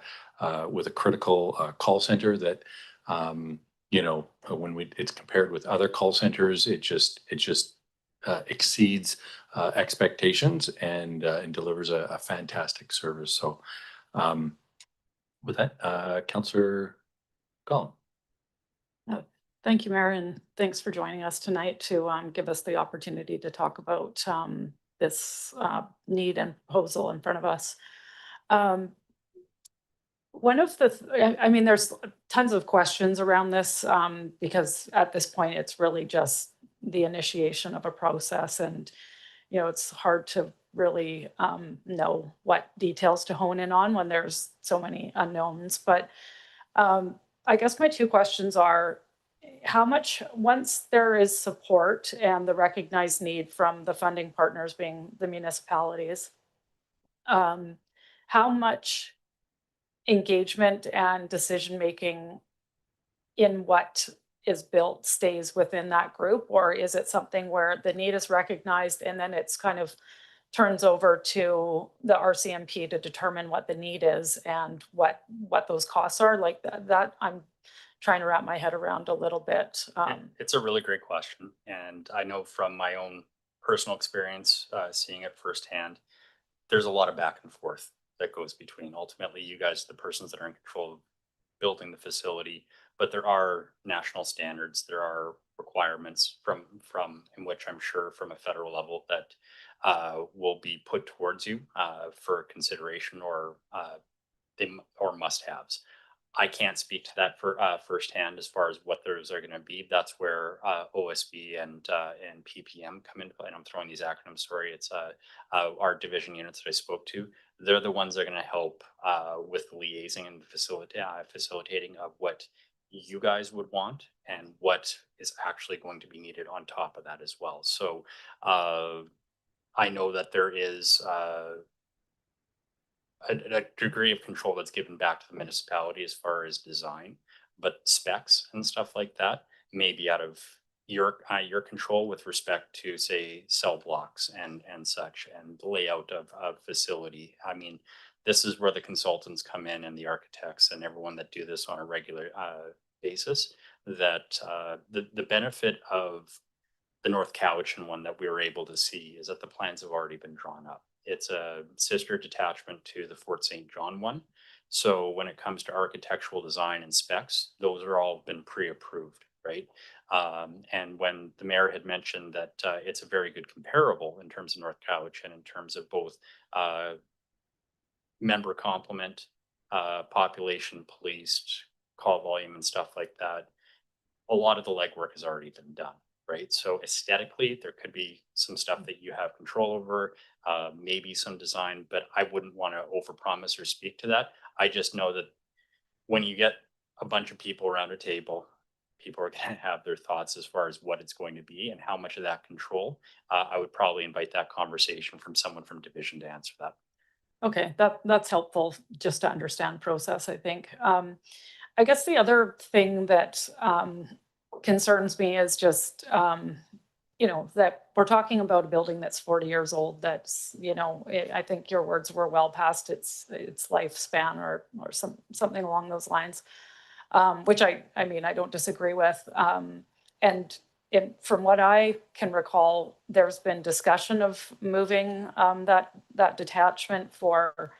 with a critical call center that when it's compared with other call centers, it just exceeds expectations and delivers a fantastic service. So with that, Councillor Collin. Thank you, Mayor, and thanks for joining us tonight to give us the opportunity to talk about this need and proposal in front of us. One of the, there's tons of questions around this because at this point, it's really just the initiation of a process, and it's hard to really know what details to hone in on when there's so many unknowns. But I guess my two questions are, how much, once there is support and the recognized need from the funding partners being the municipalities, how much engagement and decision-making in what is built stays within that group? Or is it something where the need is recognized and then it's kind of turns over to the RCMP to determine what the need is and what those costs are? Like that I'm trying to wrap my head around a little bit. It's a really great question. And I know from my own personal experience, seeing it firsthand, there's a lot of back and forth that goes between. Ultimately, you guys are the persons that are in control of building the facility, but there are national standards, there are requirements from in which I'm sure from a federal level that will be put towards you for consideration or must-haves. I can't speak to that for firsthand as far as what those are going to be. That's where OSB and PPM come into play. And I'm throwing these acronyms. Sorry, it's our division units that I spoke to. They're the ones that are going to help with liaising and facilitating of what you guys would want and what is actually going to be needed on top of that as well. So I know that there is a degree of control that's given back to the municipality as far as design, but specs and stuff like that may be out of your control with respect to, say, cell blocks and such, and layout of facility. I mean, this is where the consultants come in and the architects and everyone that do this on a regular basis. That the benefit of the North Cowichan one that we were able to see is that the plans have already been drawn up. It's a sister detachment to the Fort St. John one. So when it comes to architectural design and specs, those are all been pre-approved, right? And when the mayor had mentioned that it's a very good comparable in terms of North Cowichan, in terms of both member complement, population policed, call volume and stuff like that, a lot of the legwork has already been done. right? So aesthetically, there could be some stuff that you have control over, maybe some design, but I wouldn't want to overpromise or speak to that. I just know that when you get a bunch of people around a table, people are going to have their thoughts as far as what it's going to be and how much of that control. I would probably invite that conversation from someone from division to answer that. Okay, that's helpful just to understand process, I think. I guess the other thing that concerns me is just, that we're talking about a building that's 40 years old, that's, I think your words were well past its lifespan or something along those lines, which I mean, I don't disagree with. And from what I can recall, there's been discussion of moving that detachment for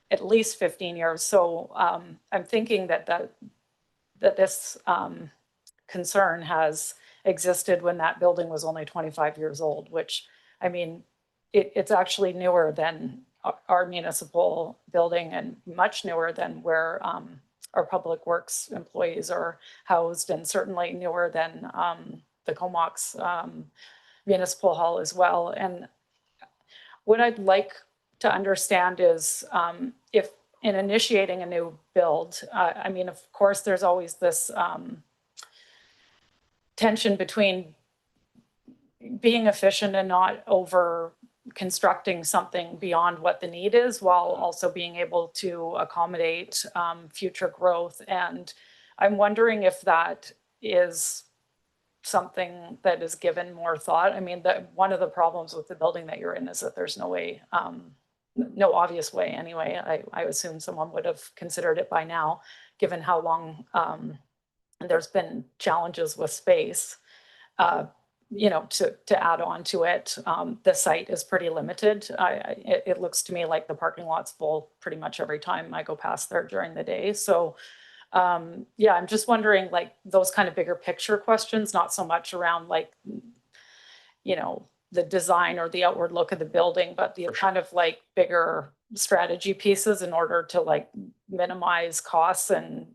at least 15 years. So I'm thinking that this concern has existed when that building was only 25 years old, which, I mean, it's actually newer than our municipal building and much newer than where our public works employees are housed, and certainly newer than the Comox Municipal Hall as well. And what I'd like to understand is if in initiating a new build, I mean, of course, there's always this tension between being efficient and not over constructing something beyond what the need is, while also being able to accommodate future growth. And I'm wondering if that is something that is given more thought. I mean, one of the problems with the building that you're in is that there's no way, no obvious way anyway. I assume someone would have considered it by now, given how long there's been challenges with space. To add on to it, the site is pretty limited. It looks to me like the parking lot's full pretty much every time I go past there during the day. So yeah, I'm just wondering, like, those kind of bigger picture questions, not so much around like, the design or the outward look of the building, but the kind of like bigger strategy pieces in order to like minimize costs. And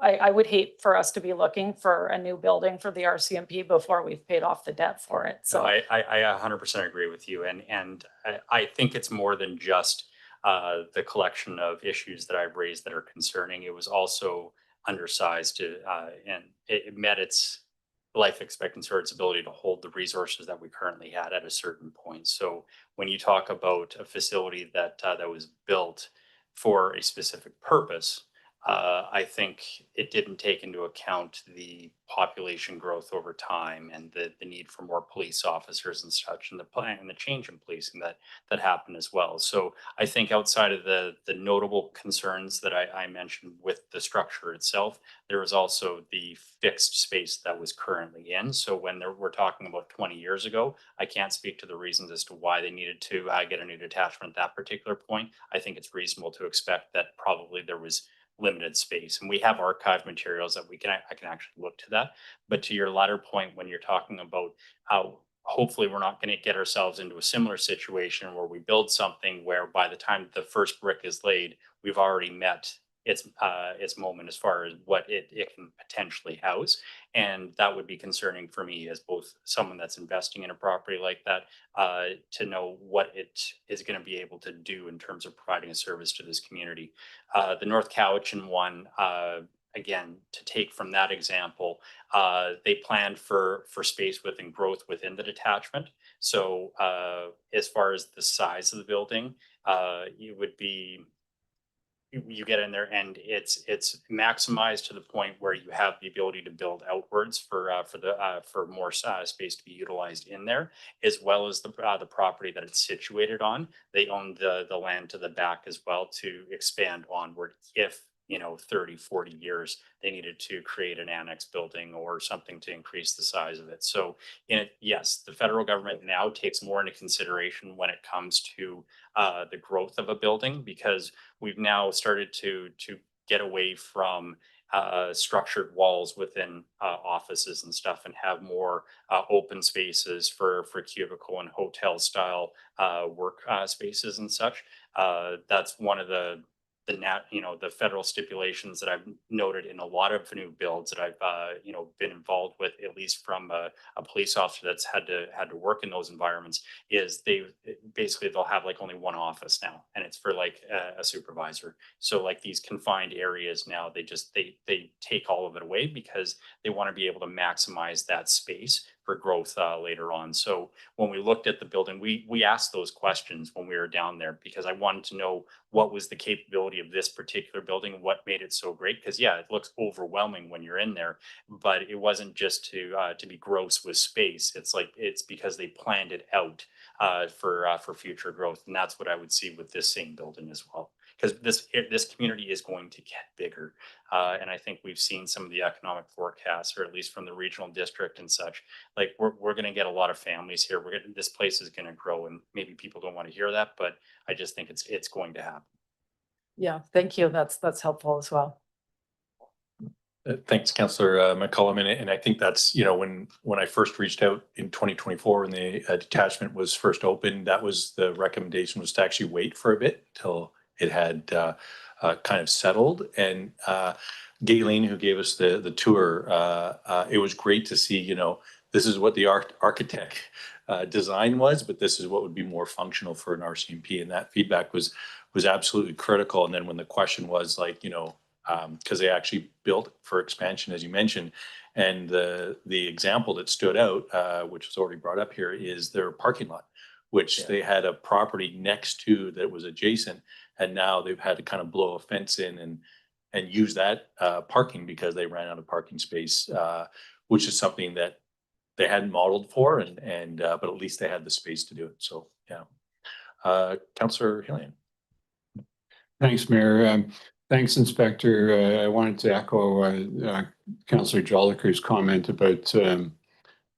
I would hate for us to be looking for a new building for the RCMP before we've paid off the debt for it. So So I 100% agree with you. And I think it's more than just the collection of issues that I've raised that are concerning. It was also undersized and it met its life expectancy or its ability to hold the resources that we currently had at a certain point. So when you talk about a facility that was built for a specific purpose, I think it didn't take into account the population growth over time and the need for more police officers and such, and the plan and the change in policing that happened as well. So I think outside of the notable concerns that I mentioned with the structure itself, there was also the fixed space that was currently in. So when we're talking about 20 years ago, I can't speak to the reasons as to why they needed to get a new detachment at that particular point. I think it's reasonable to expect that probably there was limited space, and we have archived materials that I can actually look to that. But to your latter point, when you're talking about how hopefully we're not going to get ourselves into a similar situation where we build something where by the time the first brick is laid, we've already met its moment as far as what it can potentially house. And that would be concerning for me as both someone that's investing in a property like that, to know what it is going to be able to do in terms of providing a service to this community. The North Cowichan one, again, to take from that example, they planned for space within growth within the detachment. So as far as the size of the building, you get in there and it's maximized to the point where you have the ability to build outwards for more space to be utilized in there, as well as the property that it's situated on. They own the land to the back as well to expand onward if 30, 40 years they needed to create an annex building or something to increase the size of it. So yes, the federal government now takes more into consideration when it comes to the growth of a building, because we've now started to get away from structured walls within offices and stuff and have more open spaces for cubicle and hotel style work spaces and such. That's one of the the federal stipulations that I've noted in a lot of new builds that I've, been involved with, at least from a police officer that's had to work in those environments, is they'll have like only one office now, and it's for like a supervisor. So like these confined areas now, they take all of it away because they want to be able to maximize that space for growth later on. So when we looked at the building, we asked those questions when we were down there, because I wanted to know what was the capability of this particular building, what made it so great. Because yeah, it looks overwhelming when you're in there, but it wasn't just to be gross with space. It's because they planned it out for future growth, and that's what I would see with this same building as well. Because this community is going to get bigger, and I think we've seen some of the economic forecasts, or at least from the regional district and such. Like we're going to get a lot of families here. This place is going to grow, and maybe people don't want to hear that, but I just think it's going to happen. Yeah, thank you. That's helpful as well. Thanks, Councillor McCollum. And I think that's, when I first reached out in 2024, when the detachment was first opened, that was the recommendation, was to actually wait for a bit till it had kind of settled. And Gayleen, who gave us the tour, it was great to see, this is what the architect design was, but this is what would be more functional for an RCMP. And that feedback was absolutely critical. And then when the question was like, because they actually built for expansion, as you mentioned, and the example that stood out, which was already brought up here, is their parking lot, which they had a property next to that was adjacent, and now they've had to kind of blow a fence in and use that parking because they ran out of parking space, which is something that they hadn't modeled for, and but at least they had the space to do it. So yeah, Councillor Hillian. Thanks, Mayor. Thanks, Inspector. I wanted to echo Councillor Jolicoeur's comment about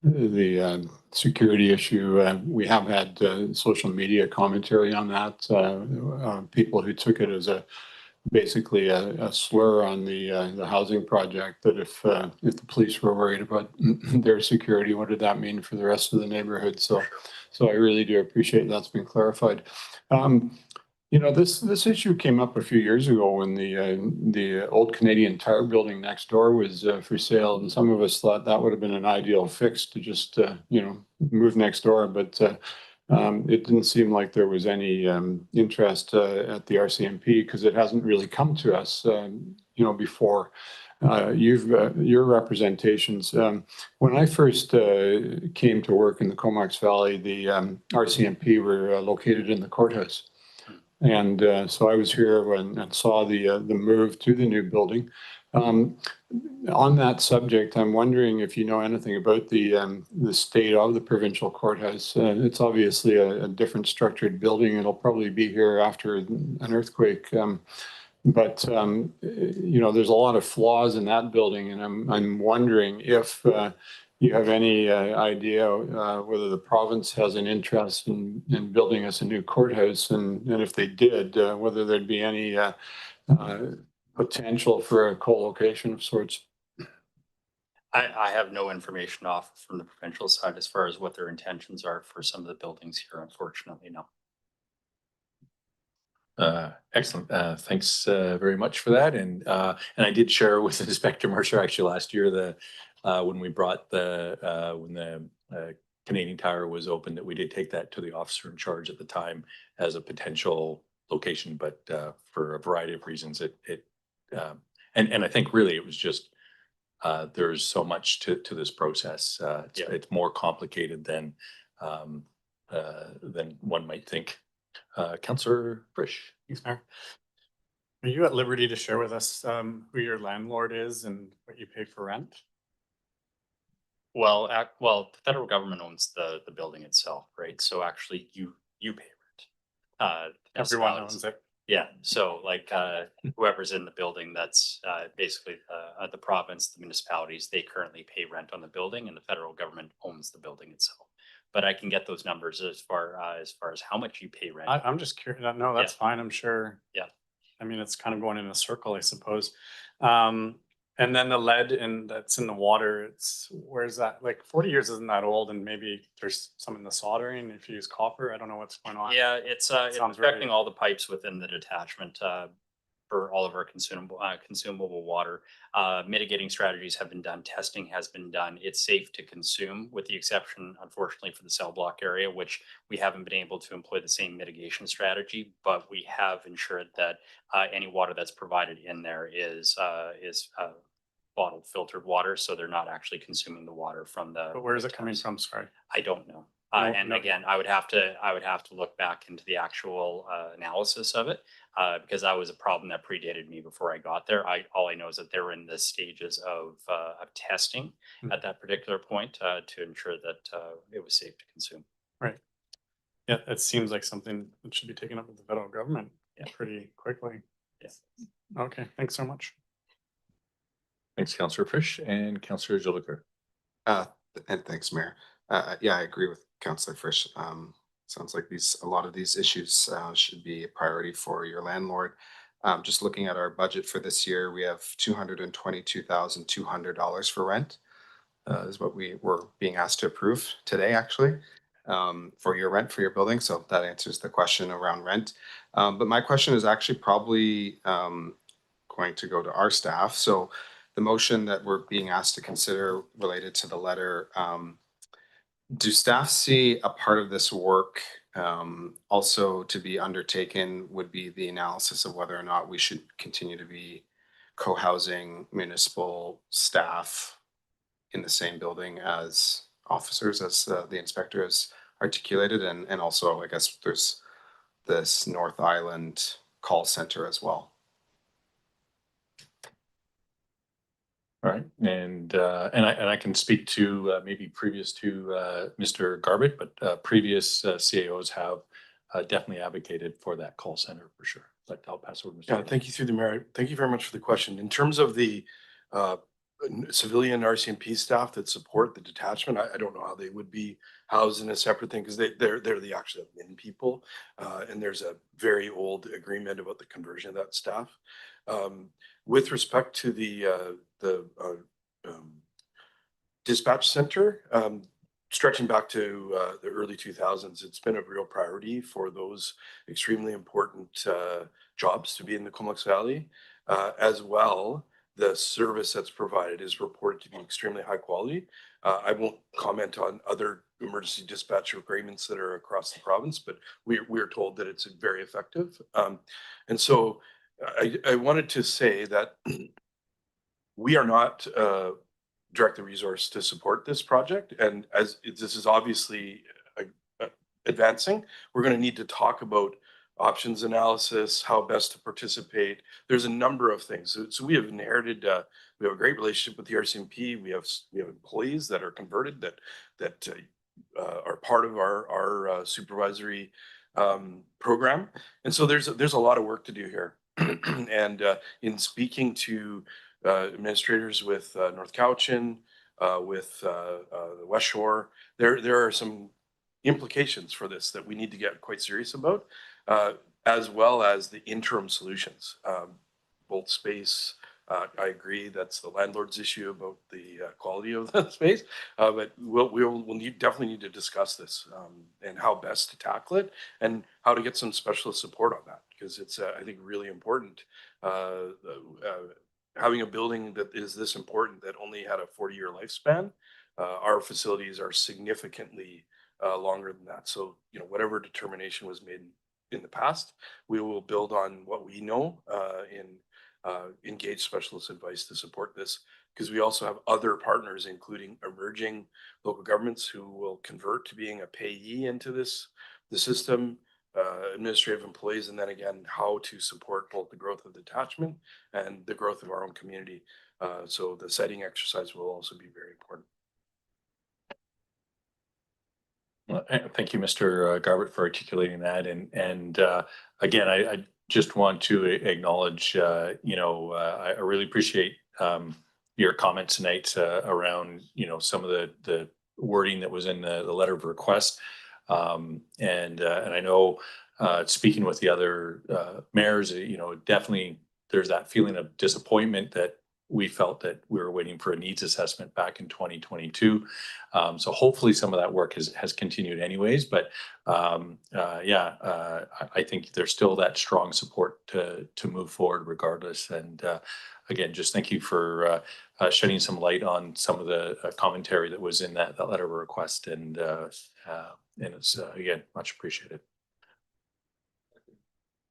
the security issue. We have had social media commentary on that. People who took it as basically a slur on the housing project, that if the police were worried about their security, what did that mean for the rest of the neighborhood? So I really do appreciate that's been clarified. This issue came up a few years ago when the old Canadian Tire building next door was for sale, and some of us thought that would have been an ideal fix to just move next door, but it didn't seem like there was any interest at the RCMP, because it hasn't really come to us before. Your representations. When I first came to work in the Comox Valley, the RCMP were located in the courthouse. And so I was here and saw the move to the new building. On that subject, I'm wondering if you know anything about the state of the provincial courthouse. It's obviously a different structured building. It'll probably be here after an earthquake. But there's a lot of flaws in that building, and I'm wondering if you have any idea whether the province has an interest in building us a new courthouse, and if they did, whether there'd be any potential for a co-location of sorts? I have no information off from the provincial side as far as what their intentions are for some of the buildings here, unfortunately, no. Excellent. Thanks very much for that. And I did share with Inspector Mercer actually last year when we brought when the Canadian Tire was open, that we did take that to the officer in charge at the time as a potential location, but for a variety of reasons, and I think really it was just there's so much to this process. It's more complicated than one might think. Councillor Frisch. Thanks, Mayor. Are you at liberty to share with us who your landlord is and what you pay for rent? Well, the federal government owns the building itself, right? So actually, you pay rent. Everyone owns it. Yeah. So like whoever's in the building, that's basically the province, the municipalities. They currently pay rent on the building, and the federal government owns the building itself. But I can get those numbers as far as how much you pay rent. I'm just curious. No, that's fine. I'm sure. Yeah. I mean, it's kind of going in a circle, I suppose. And then the lead that's in the water, where's that? Like 40 years isn't that old, and maybe there's some in the soldering. If you use copper, I don't know what's going on. Yeah, it's affecting all the pipes within the detachment. for all of our consumable water. Mitigating strategies have been done. Testing has been done. It's safe to consume, with the exception, unfortunately, for the cell block area, which we haven't been able to employ the same mitigation strategy, but we have ensured that any water that's provided in there is bottled filtered water, so they're not actually consuming the water from the. But where is the it coming taps. from? Sorry. I don't know. No, And no. again, I would have to look back into the actual analysis of it, because that was a problem that predated me before I got there. All I know is that they're in the stages of testing Hmm. at that particular point to ensure that it was safe to consume. Right. Yeah, it seems like something that should be taken up with the federal government Yeah. pretty quickly. Yes. Okay, thanks so much. Thanks, Councillor Frisch and Councillor Jolicoeur. And thanks, Mayor. Yeah, I agree with Councillor Frisch. Sounds like a lot of these issues should be a priority for your landlord. Just looking at our budget for this year, we have $222,200 for rent. Is what we were being asked to approve today, actually, for your rent for your building. So that answers the question around rent. But my question is actually probably going to go to our staff. So the motion that we're being asked to consider related to the letter, do staff see a part of this work also to be undertaken would be the analysis of whether or not we should continue to be co-housing municipal staff in the same building as officers, as the inspector has articulated, and also I guess there's this North Island call center as well. All right, and I can speak to maybe previous to Mr. Garbett, but previous CAOs have definitely advocated for that call center for sure. But I'll pass over to Mr. Yeah, thank you through the mayor. Thank you very much for the question. In terms of the civilian RCMP staff that support the detachment, I don't know how they would be housed in a separate thing because they're the actual admin people, and there's a very old agreement about the conversion of that staff. With respect to the dispatch center, stretching back to the early 2000s, it's been a real priority for those extremely important jobs to be in the Comox Valley. As well, the service that's provided is reported to be extremely high quality. I won't comment on other emergency dispatch agreements that are across the province, but we're told that it's very effective. And so I wanted to say that we are not directly resourced to support this project. And as this is obviously advancing, we're going to need to talk about options analysis, how best to participate. There's a number of things. So we have inherited, we have a great relationship with the RCMP. We have employees that are converted that are part of our supervisory program. And so there's a lot of work to do here. And in speaking to administrators with North Cowichan, with the West Shore, there are some implications for this that we need to get quite serious about, as well as the interim solutions. Both space, I agree that's the landlord's issue about the quality of the space, but we'll definitely need to discuss this and how best to tackle it and how to get some specialist support on that, because it's I think really important. Having a building that is this important that only had a 40-year lifespan, our facilities are significantly longer than that. So, whatever determination was made in the past, we will build on what we know and engage specialist advice to support this, because we also have other partners, including emerging local governments who will convert to being a payee into the system, administrative employees, and then again, how to support both the growth of the detachment and the growth of our own community. So the siting exercise will also be very important. Well, thank you, Mr. Garbett, for articulating that. And again, I just want to acknowledge, I really appreciate your comments tonight around, some of the wording that was in the letter of request. And I know speaking with the other mayors, definitely there's that feeling of disappointment that we felt that we were waiting for a needs assessment back in 2022. So hopefully some of that work has continued anyways, but I think there's still that strong support to move forward regardless. And again, just thank you for shedding some light on some of the commentary that was in that letter of request, and it's again much appreciated.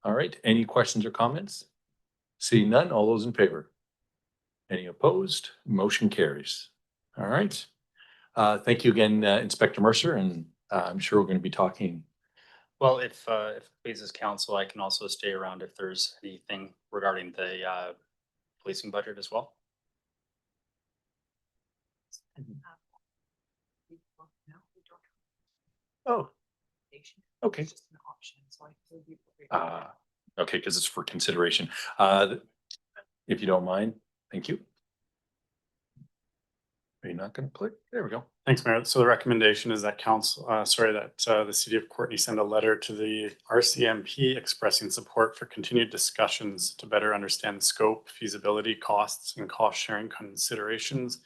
All right, any questions or comments? Seeing none, all those in favor? Any opposed? Motion carries. All right. Thank you again, Inspector Mercer, and I'm sure we're going to be talking. Well, if it pleases council, I can also stay around if there's anything regarding the policing budget as well. Oh, okay. Okay, because it's for consideration. If you don't mind, thank you. Are you not going to click? There we go. Thanks, Mayor. So the recommendation is that the city of Courtenay send a letter to the RCMP expressing support for continued discussions to better understand the scope, feasibility, costs, and cost sharing considerations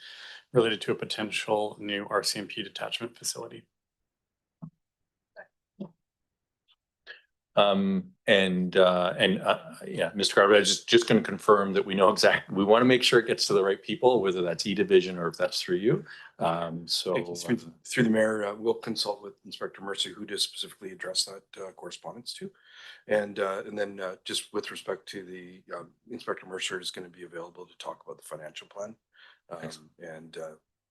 related to a potential new RCMP detachment facility. Yeah, Mr. Carver, I was just going to confirm that we know exactly, we want to make sure it gets to the right people, whether that's E-Division or if that's through you. Through the mayor, we'll consult with Inspector Mercer, who does specifically address that correspondence to. And then just with respect to the Inspector Mercer is going to be available to talk about the financial plan.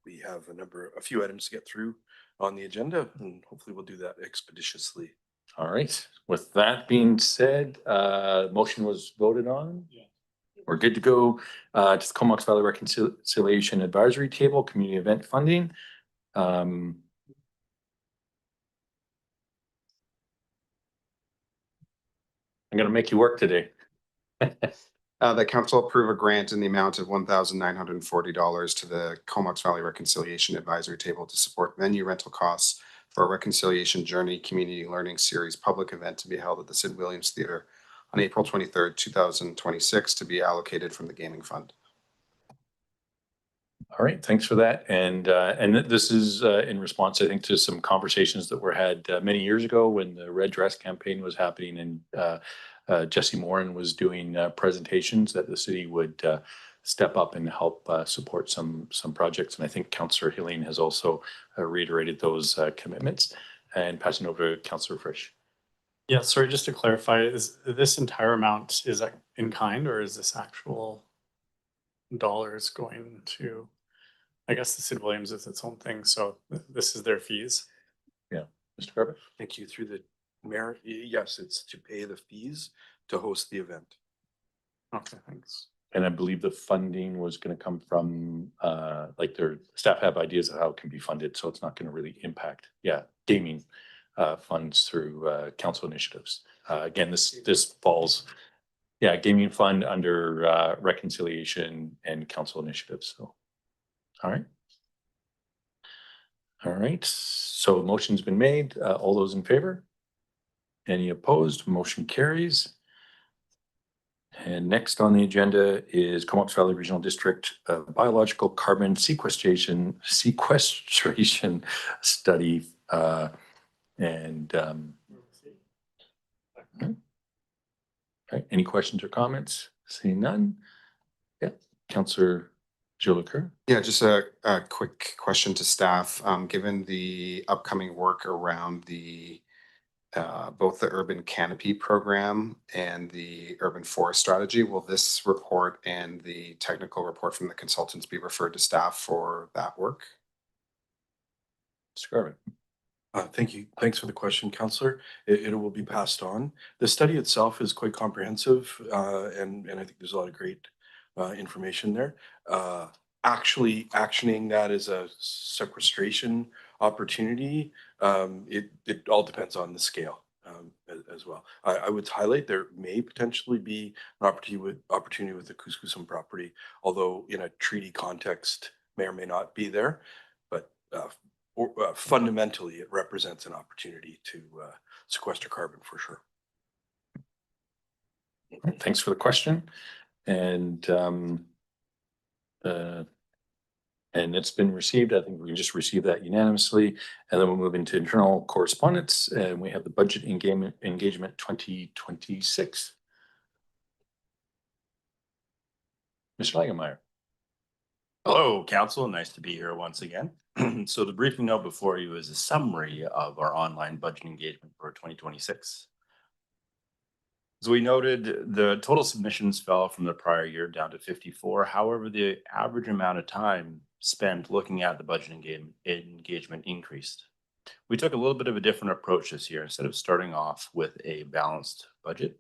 We have a few items to get through on the agenda, and hopefully we'll do that expeditiously. All right. With that being said, motion was voted on. Yeah. We're good to go to the Comox Valley Reconciliation Advisory Table, community event funding. I'm going to make you work today. The council approve a grant in the amount of $1,940 to the Comox Valley Reconciliation Advisory Table to support venue rental costs for a Reconciliation Journey Community Learning Series public event to be held at the Sid Williams Theatre on April 23rd, 2026, to be allocated from the gaming fund. All right, thanks for that. And this is in response, I think, to some conversations that were had many years ago when the Red Dress campaign was happening, and Jesse Morin was doing presentations that the city would step up and help support some projects. And I think Councillor Hilling has also reiterated those commitments. And passing over to Councillor Frisch. Yeah, sorry, just to clarify, is this entire amount, is that in kind, or is this actual dollars going to, I guess the Sid Williams is its own thing, so this is their fees? Yeah, Mr. Garber? Thank you. Through the mayor, yes, it's to pay the fees to host the event. Okay, thanks. And I believe the funding was going to come from, like their staff have ideas of how it can be funded, so it's not going to really impact, gaming funds through council initiatives. Again, this falls, gaming fund under reconciliation and council initiatives. So, all right. All right, so motion's been made. All those in favor? Any opposed? Motion carries. And next on the agenda is Comox Valley Regional District Biological Carbon Sequestration Study. Right, any questions or comments? Seeing none. Yeah, Councillor Jolicoeur. Yeah, just a quick question to staff. Given the upcoming work around the both the urban canopy program and the urban forest strategy, will this report and the technical report from the consultants be referred to staff for that work? Mr. Garvin. Thank you. Thanks for the question, Councillor. It will be passed on. The study itself is quite comprehensive, and I think there's a lot of great information there. Actually actioning that as a sequestration opportunity, it all depends on the scale as well. I would highlight there may potentially be an opportunity with the Couscoussum property, although in a treaty context may or may not be there. But fundamentally, it represents an opportunity to sequester carbon for sure. Thanks for the question. And And it's been received. I think we just received that unanimously. And then we'll move into internal correspondence, and we have the budget engagement 2026. Mr. Langenmeyer. Hello, council. Nice to be here once again. So the briefing note before you is a summary of our online budget engagement for 2026. As we noted, the total submissions fell from the prior year down to 54. However, the average amount of time spent looking at the budget engagement increased. We took a little bit of a different approach this year. Instead of starting off with a balanced budget,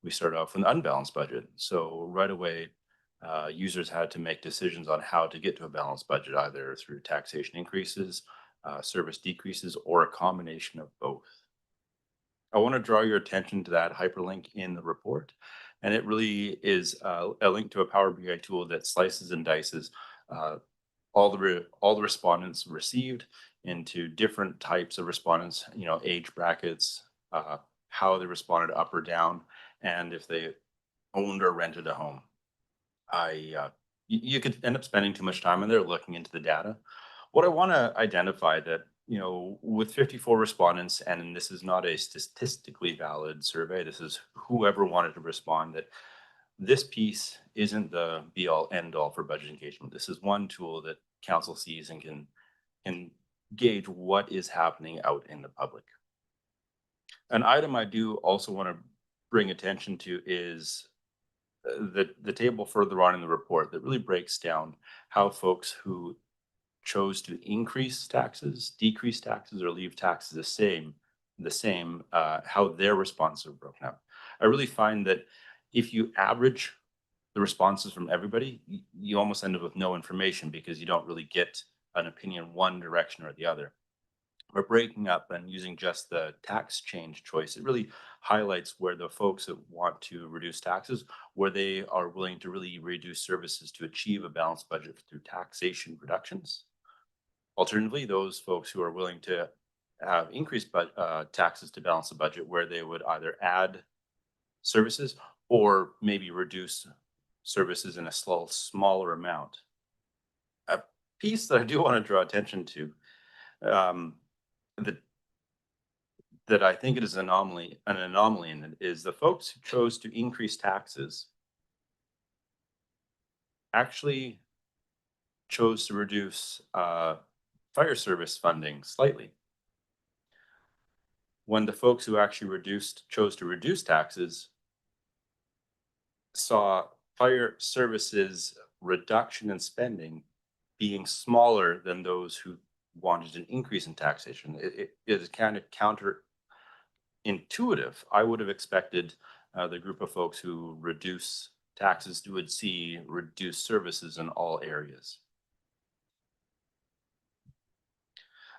we started off with an unbalanced budget. So right away, users had to make decisions on how to get to a balanced budget, either through taxation increases, service decreases, or a combination of both. I want to draw your attention to that hyperlink in the report. And it really is a link to a Power BI tool that slices and dices all the respondents received into different types of respondents, age brackets, how they responded up or down, and if they owned or rented a home. You could end up spending too much time in there looking into the data. What I want to identify that, with 54 respondents, and this is not a statistically valid survey, this is whoever wanted to respond, that this piece isn't the be all end all for budget engagement. This is one tool that council sees and can gauge what is happening out in the public. An item I do also want to bring attention to is the table further on in the report that really breaks down how folks who chose to increase taxes, decrease taxes, or leave taxes the same, how their responses are broken up. I really find that if you average the responses from everybody, you almost end up with no information because you don't really get an opinion one direction or the other. We're breaking up and using just the tax change choice. It really highlights where the folks that want to reduce taxes, where they are willing to really reduce services to achieve a balanced budget through taxation reductions. Alternatively, those folks who are willing to have increased taxes to balance the budget, where they would either add services or maybe reduce services in a smaller amount. A piece that I do want to draw attention to, that I think it is an anomaly in it, is the folks who chose to increase taxes actually chose to reduce fire service funding slightly. When the folks who actually chose to reduce taxes saw fire services reduction in spending being smaller than those who wanted an increase in taxation. It is kind of counterintuitive. I would have expected the group of folks who reduce taxes would see reduced services in all areas.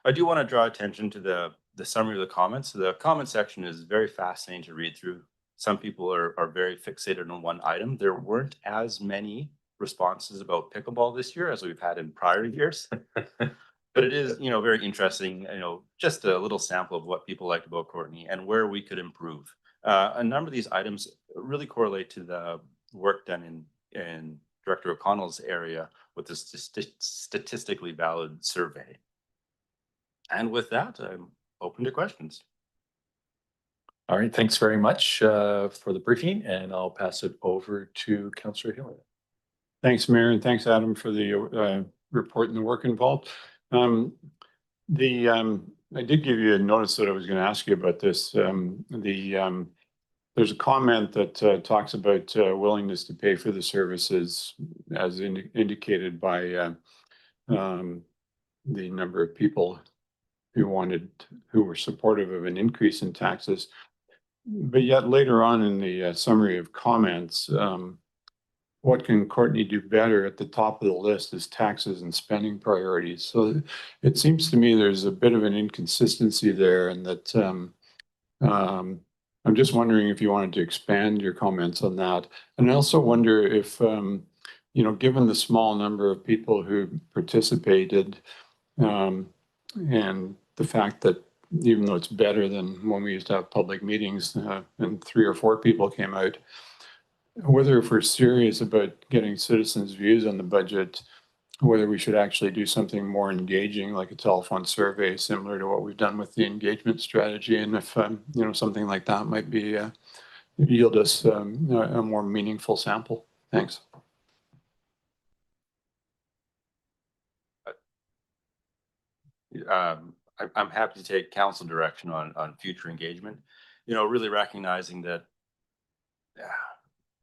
I do want to draw attention to the summary of the comments. The comment section is very fascinating to read through. Some people are very fixated on one item. There weren't as many responses about pickleball this year as we've had in prior years. But it is, very interesting, just a little sample of what people liked about Courtney and where we could improve. A number of these items really correlate to the work done in Director O'Connell's area with this statistically valid survey. And with that, I'm open to questions. All right, thanks very much for the briefing, and I'll pass it over to Councillor Hillier. Thanks, Mayor, and thanks, Adam, for the report and the work involved. I did give you a notice that I was going to ask you about this. There's a comment that talks about willingness to pay for the services as indicated by the number of people who were supportive of an increase in taxes. But yet later on in the summary of comments, what can Courtney do better? At the top of the list is taxes and spending priorities. So it seems to me there's a bit of an inconsistency there, and that I'm just wondering if you wanted to expand your comments on that. And I also wonder if, given the small number of people who participated, and the fact that even though it's better than when we used to have public meetings and 3 or 4 people came out, whether if we're serious about getting citizens' views on the budget, whether we should actually do something more engaging, like a telephone survey, similar to what we've done with the engagement strategy, and if something like that might be yield us a more meaningful sample. Thanks. I'm happy to take council direction on future engagement. Really recognizing that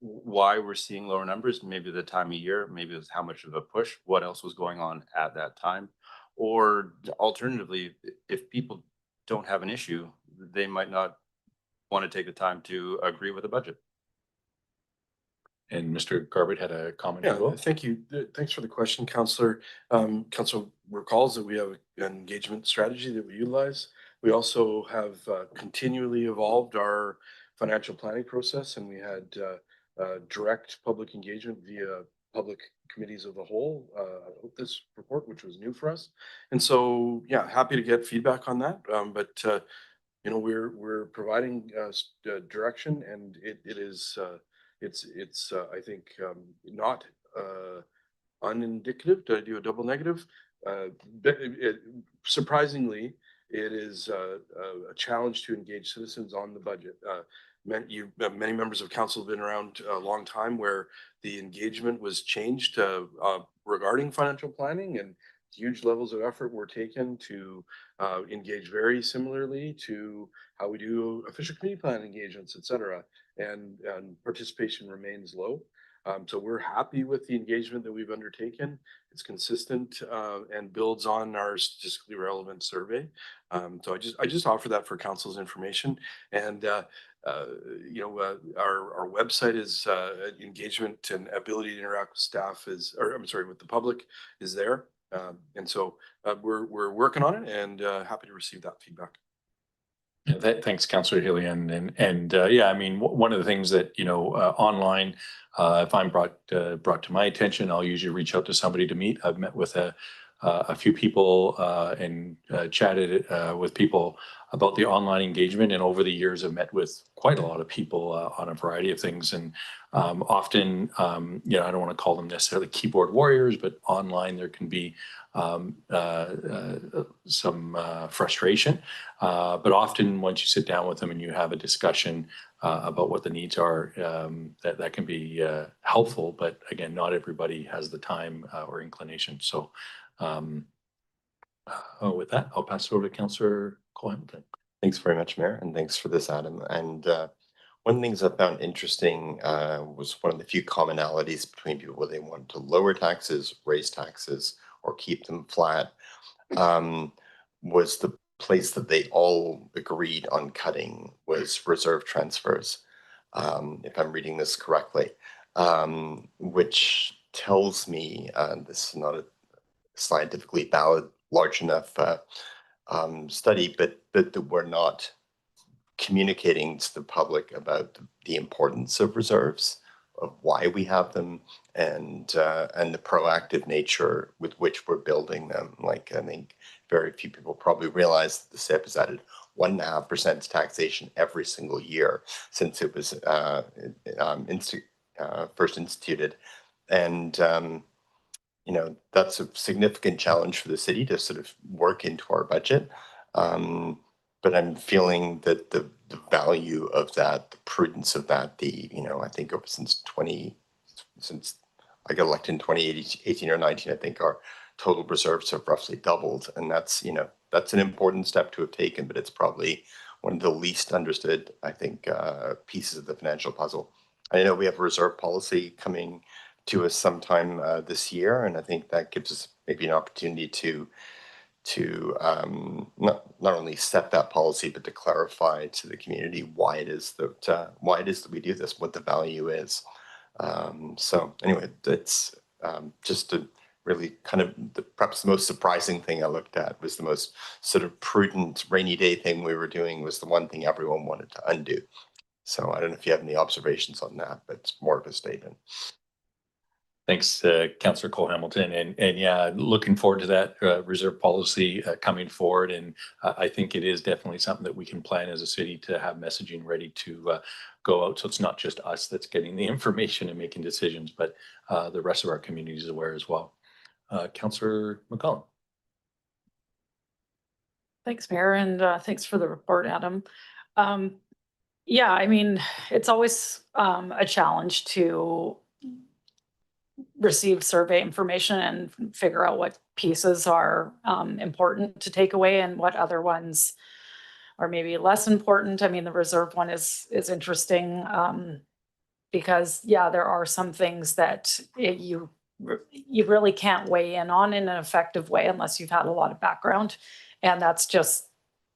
why we're seeing lower numbers, maybe the time of year, maybe it was how much of a push, what else was going on at that time. Or alternatively, if people don't have an issue, they might not want to take the time to agree with the budget. And Mr. Garbett had a comment as Yeah, well. thank you. Thanks for the question, Councillor. Council recalls that we have an engagement strategy that we utilize. We also have continually evolved our financial planning process, and we had direct public engagement via public committees of the whole this report, which was new for us. And so, yeah, happy to get feedback on that. But we're providing direction, and it is. It's I think not unindicative. Did I do a double negative? But surprisingly, it is a challenge to engage citizens on the budget. Many members of council have been around a long time where the engagement was changed regarding financial planning, and huge levels of effort were taken to engage very similarly to how we do official committee plan engagements, et cetera. And participation remains low. So we're happy with the engagement that we've undertaken. It's consistent and builds on our statistically relevant survey. So I just offer that for council's information. And our website is engagement and ability to interact with staff with the public is there. And so we're working on it, and happy to receive that feedback. Yeah, thanks, Councillor Hillian. And yeah, I mean, one of the things that, online, if I'm brought to my attention, I'll usually reach out to somebody to meet. I've met with a few people and chatted with people about the online engagement. And over the years, I've met with quite a lot of people on a variety of things. And often, I don't want to call them necessarily keyboard warriors, but online there can be some frustration. But often once you sit down with them and you have a discussion about what the needs are, that can be helpful. But again, not everybody has the time or inclination. So with that, I'll pass it over to Councillor Cole-Hamilton. Thanks very much, Mayor, and thanks for this, Adam. And one of the things I found interesting was one of the few commonalities between people where they want to lower taxes, raise taxes, or keep them flat, was the place that they all agreed on cutting was reserve transfers, if I'm reading this correctly, which tells me, this is not a scientifically valid, large enough study, but that we're not communicating to the public about the importance of reserves, of why we have them, and the proactive nature with which we're building them. Like, I think very few people probably realize that the SIP has added 1.5% taxation every single year since it was first instituted. And that's a significant challenge for the city to sort of work into our budget. But I'm feeling that the value of that, the prudence of that, I think since I got elected in 2018 or 19, I think our total reserves have roughly doubled. And that's an important step to have taken, but it's probably one of the least understood, I think, pieces of the financial puzzle. I know we have a reserve policy coming to us sometime this year, and I think that gives us maybe an opportunity to not only set that policy, but to clarify to the community why it is that we do this, what the value is. So anyway, that's just a really kind of perhaps the most surprising thing I looked at was the most sort of prudent rainy day thing we were doing was the one thing everyone wanted to undo. So I don't know if you have any observations on that, but it's more of a statement. Thanks, Councillor Cole Hamilton. And yeah, looking forward to that reserve policy coming forward. And I think it is definitely something that we can plan as a city to have messaging ready to go out. So it's not just us that's getting the information and making decisions, but the rest of our community is aware as well. Councillor McCollum. Thanks, Mayor, and thanks for the report, Adam. Yeah, I mean, it's always a challenge to receive survey information and figure out what pieces are important to take away and what other ones are maybe less important. I mean, the reserve one is interesting because, yeah, there are some things that you really can't weigh in on in an effective way unless you've had a lot of background. And that's just,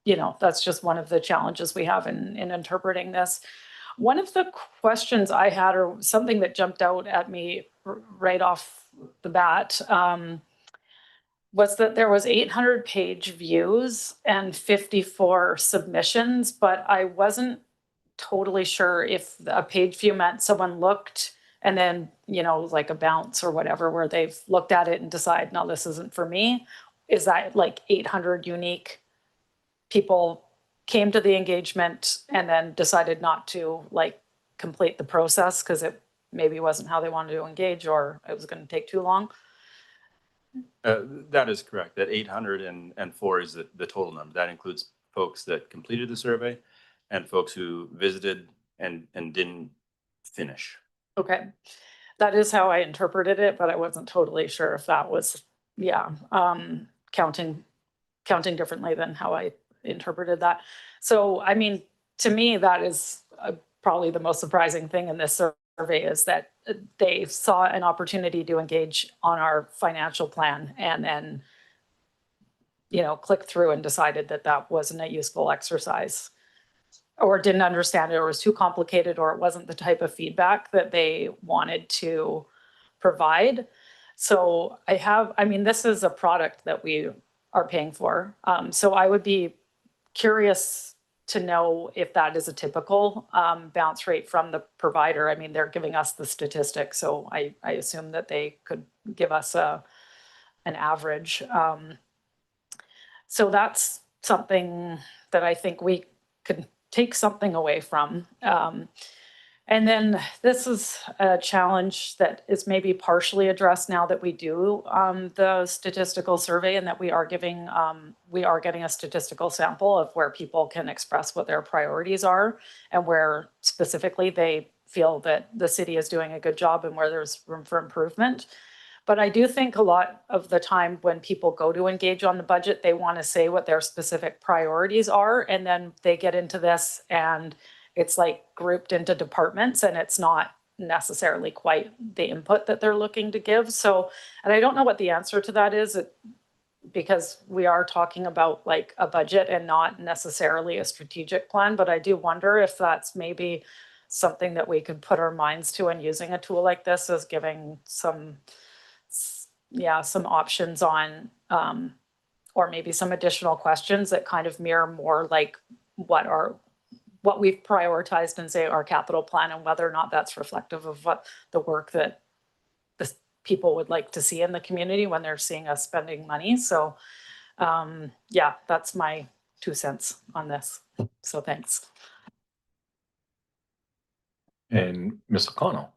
you know, that's just one of the challenges we have in interpreting this. One of the questions I had, or something that jumped out at me right off the bat, was that there was 800-page views and 54 submissions, but I wasn't totally sure if a page view meant someone looked and then, you know, like a bounce or whatever, where they've looked at it and decide, no, this isn't for me. Is that like 800 unique people came to the engagement and then decided not to like complete the process because it maybe wasn't how they wanted to engage, or it was going to take too long? That is correct. That 804 is the total number. That includes folks that completed the survey and folks who visited and didn't finish. Okay, that is how I interpreted it, but I wasn't totally sure if that was, yeah, counting differently than how I interpreted that. So, I mean, to me, that is probably the most surprising thing in this survey, is that they saw an opportunity to engage on our financial plan and then, you know, clicked through and decided that that wasn't a useful exercise, or didn't understand it, or was too complicated, or it wasn't the type of feedback that they wanted to provide. So I mean, this is a product that we are paying for. So I would be curious to know if that is a typical bounce rate from the provider. I mean, they're giving us the statistics, so I assume that they could give us an average. So that's something that I think we could take something away from. And then this is a challenge that is maybe partially addressed now that we do the statistical survey, and that we are getting a statistical sample of where people can express what their priorities are and where specifically they feel that the city is doing a good job and where there's room for improvement. But I do think a lot of the time when people go to engage on the budget, they want to say what their specific priorities are, and then they get into this and it's like grouped into departments, and it's not necessarily quite the input that they're looking to give. So, and I don't know what the answer to that is, because we are talking about like a budget and not necessarily a strategic plan, but I do wonder if that's maybe something that we could put our minds to in using a tool like this, is giving some options on, or maybe some additional questions that kind of mirror more like what we've prioritized in, say, our capital plan, and whether or not that's reflective of what the work that the people would like to see in the community when they're seeing us spending money. So yeah, that's my 2 cents on this. So thanks. And Ms. O'Connell.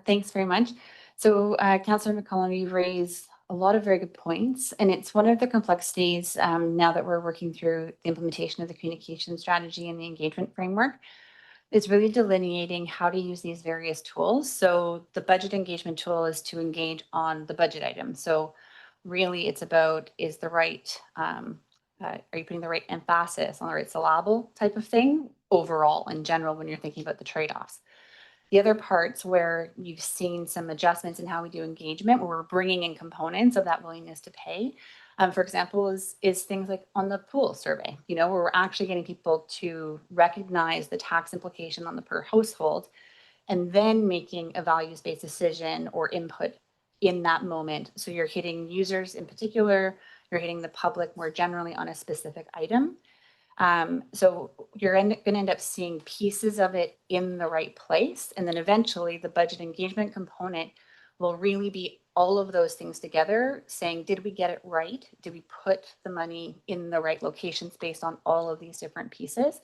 Thanks very much. So Councillor McCollum, you've raised a lot of very good points, and it's one of the complexities now that we're working through the implementation of the communication strategy and the engagement framework. It's really delineating how to use these various tools. So the budget engagement tool is to engage on the budget item. So really it's about, is the right, are you putting the right emphasis on the right syllable type of thing overall in general when you're thinking about the trade-offs. The other parts where you've seen some adjustments in how we do engagement, where we're bringing in components of that willingness to pay, for example, is things like on the pool survey, you know, where we're actually getting people to recognize the tax implication on the per household, and then making a values-based decision or input in that moment. So you're hitting users in particular, you're hitting the public more generally on a specific item. So you're going to end up seeing pieces of it in the right place. And then eventually the budget engagement component will really be all of those things together, saying, did we get it right? Did we put the money in the right locations based on all of these different pieces?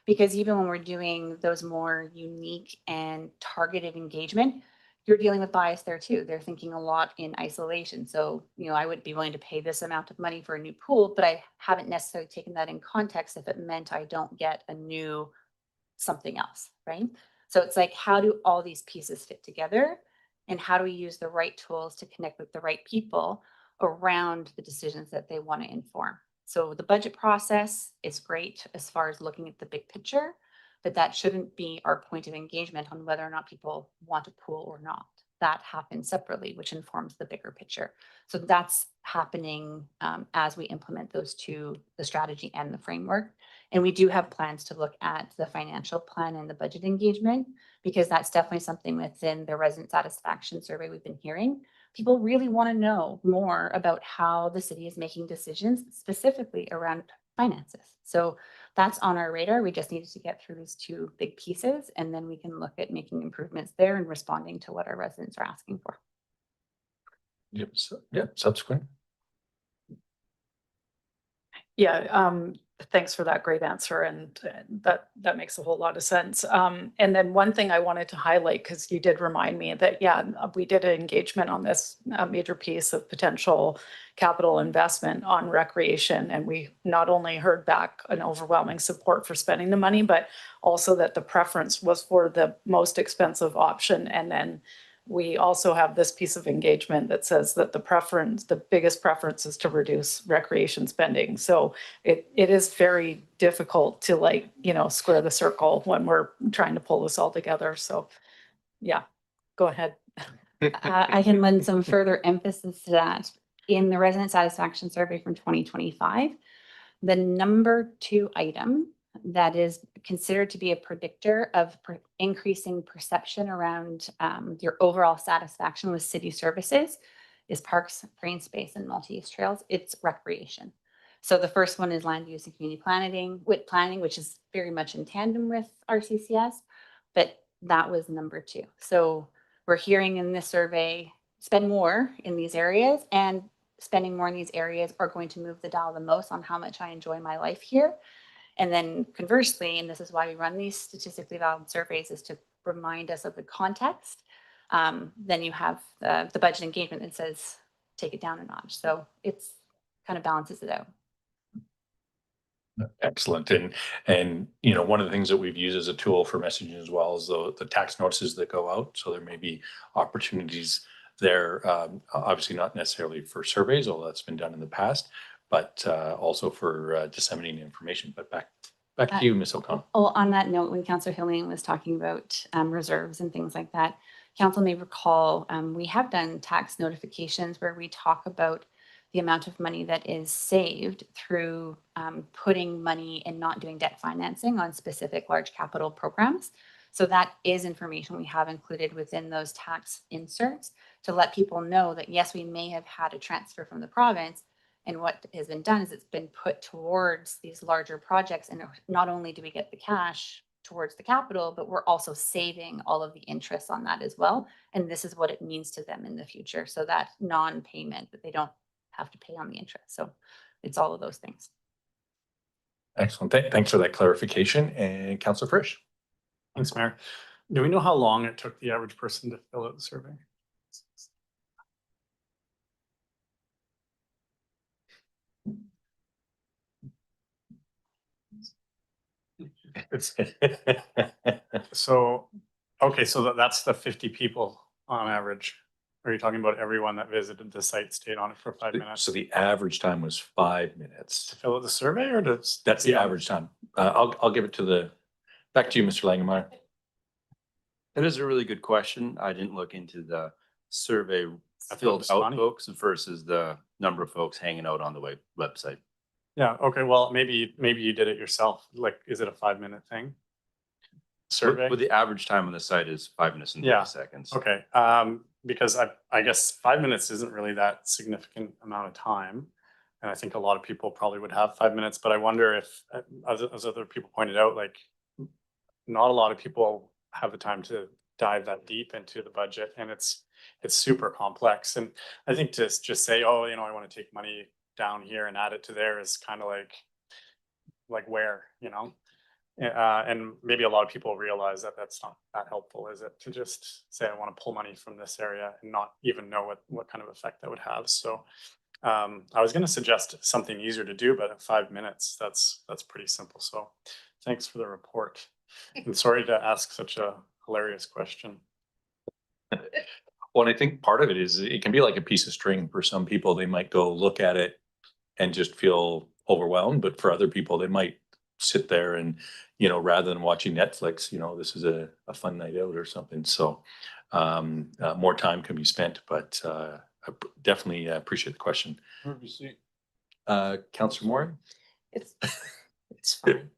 Because even when we're doing those more unique and targeted engagement, you're dealing with bias there too. They're thinking a lot in isolation. So, I would be willing to pay this amount of money for a new pool, but I haven't necessarily taken that in context if it meant I don't get a new something else, right? So it's like, how do all these pieces fit together? And how do we use the right tools to connect with the right people around the decisions that they want to inform? So the budget process is great as far as looking at the big picture, but that shouldn't be our point of engagement on whether or not people want a pool or not. That happens separately, which informs the bigger picture. So that's happening as we implement those two, the strategy and the framework. And we do have plans to look at the financial plan and the budget engagement, because that's definitely something within the resident satisfaction survey we've been hearing. People really want to know more about how the city is making decisions specifically around finances. So that's on our radar. We just needed to get through these two big pieces, and then we can look at making improvements there and responding to what our residents are asking for. Yep. Subsequent. Yeah, thanks for that great answer, and that makes a whole lot of sense. And then one thing I wanted to highlight, because you did remind me that, yeah, we did an engagement on this major piece of potential capital investment on recreation, and we not only heard back an overwhelming support for spending the money, but also that the preference was for the most expensive option. And then we also have this piece of engagement that says that the biggest preference is to reduce recreation spending. So it is very difficult to square the circle when we're trying to pull this all together. So yeah, go ahead. I can lend some further emphasis to that. In the resident satisfaction survey from 2025, the number 2 item that is considered to be a predictor of increasing perception around your overall satisfaction with city services is parks, green space, and multi-use trails. It's recreation. So the first one is land use and community planning, which is very much in tandem with RCCS, but that was number 2. So we're hearing in this survey, spend more in these areas, and spending more in these areas are going to move the dial the most on how much I enjoy my life here. And then conversely, and this is why we run these statistically valid surveys, is to remind us of the context. Then you have the budget engagement that says, take it down a notch. So it's kind of balances it out. Excellent. And one of the things that we've used as a tool for messaging as well is the tax notices that go out. So there may be opportunities there, obviously not necessarily for surveys, although that's been done in the past, but also for disseminating information. But back to you, Ms. O'Connell. On that note, when Councillor Hillian was talking about reserves and things like that, Council may recall we have done tax notifications where we talk about the amount of money that is saved through putting money and not doing debt financing on specific large capital programs. So that is information we have included within those tax inserts to let people know that, yes, we may have had a transfer from the province, and what has been done is it's been put towards these larger projects. And not only do we get the cash towards the capital, but we're also saving all of the interest on that as well. And this is what it means to them in the future. So that non-payment, that they don't have to pay on the interest. So it's all of those things. Excellent. Thanks for that clarification. And Councillor Frisch. Thanks, Mayor. Do we know how long it took the average person to fill out the survey? So, okay, so that's the 50 people on average. Are you talking about everyone that visited the site stayed on it for 5 minutes? So the average time was 5 minutes. To fill out the survey, or That's the average time. I'll give it to back to you, Mr. Langemeyer. That is a really good question. I didn't look into the survey I thought it filled was out funny. folks versus the number of folks hanging out on the website. Yeah, okay, well, maybe you did it yourself. Like, is it a 5-minute thing? Survey? But the average time on the site is 5 minutes and 30 Yeah. seconds. Okay, because I guess 5 minutes isn't really that significant amount of time. And I think a lot of people probably would have 5 minutes, but I wonder if, as other people pointed out, like, not a lot of people have the time to dive that deep into the budget, and it's super complex. And I think to just say, oh, you know, I want to take money down here and add it to there is kind of like where, you know? And maybe a lot of people realize that that's not that helpful, is it? To just say, I want to pull money from this area and not even know what kind of effect that would have. So I was going to suggest something easier to do, but in 5 minutes, that's pretty simple. So thanks for the report. And sorry to ask such a hilarious question. Well, and I think part of it is it can be like a piece of string. For some people, they might go look at it and just feel overwhelmed, but for other people, they might sit there and, you know, rather than watching Netflix, you know, this is a fun night out or something. So more time can be spent, but I definitely appreciate the question. Councillor Moore? It's fine.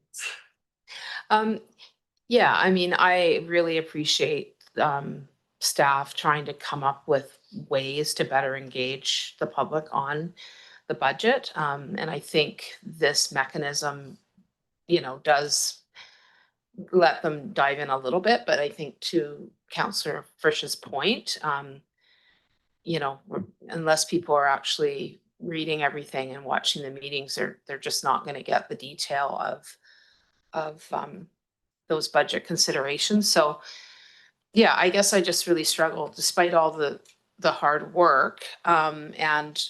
Yeah, I mean, I really appreciate staff trying to come up with ways to better engage the public on the budget. And I think this mechanism, you know, does let them dive in a little bit. But I think to Councillor Frisch's point, you know, unless people are actually reading everything and watching the meetings, they're just not going to get the detail of those budget considerations. So yeah, I guess I just really struggled despite all the hard work and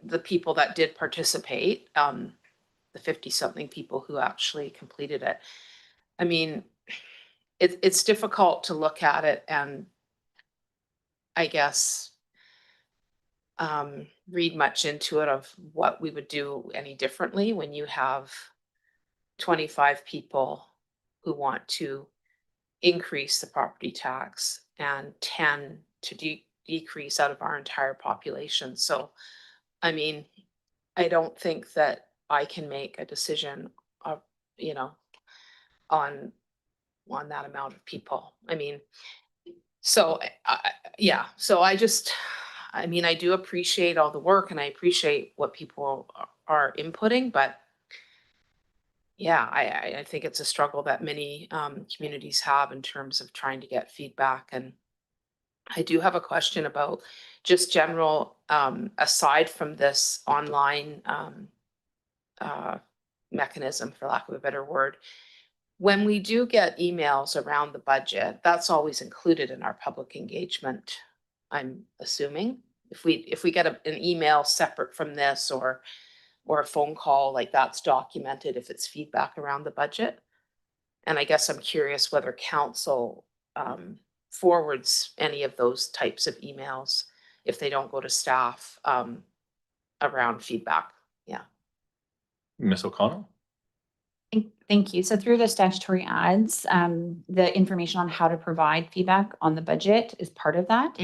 the people that did participate, the 50-something people who actually completed it. I mean, it's difficult to look at it and I guess read much into it of what we would do any differently when you have 25 people who want to increase the property tax and 10 to decrease out of our entire population. So, I mean, I don't think that I can make a decision of, you know, on that amount of people. I mean, so yeah, so I mean, I do appreciate all the work and I appreciate what people are inputting, but yeah, I think it's a struggle that many communities have in terms of trying to get feedback. And I do have a question about just general, aside from this online mechanism, for lack of a better word, when we do get emails around the budget, that's always included in our public engagement, I'm assuming. If we get an email separate from this or a phone call, like that's documented if it's feedback around the budget. And I guess I'm curious whether council forwards any of those types of emails if they don't go to staff around feedback. Yeah. Ms. O'Connell? Thank you. So through the statutory ads, the information on how to provide feedback on the budget is part of that.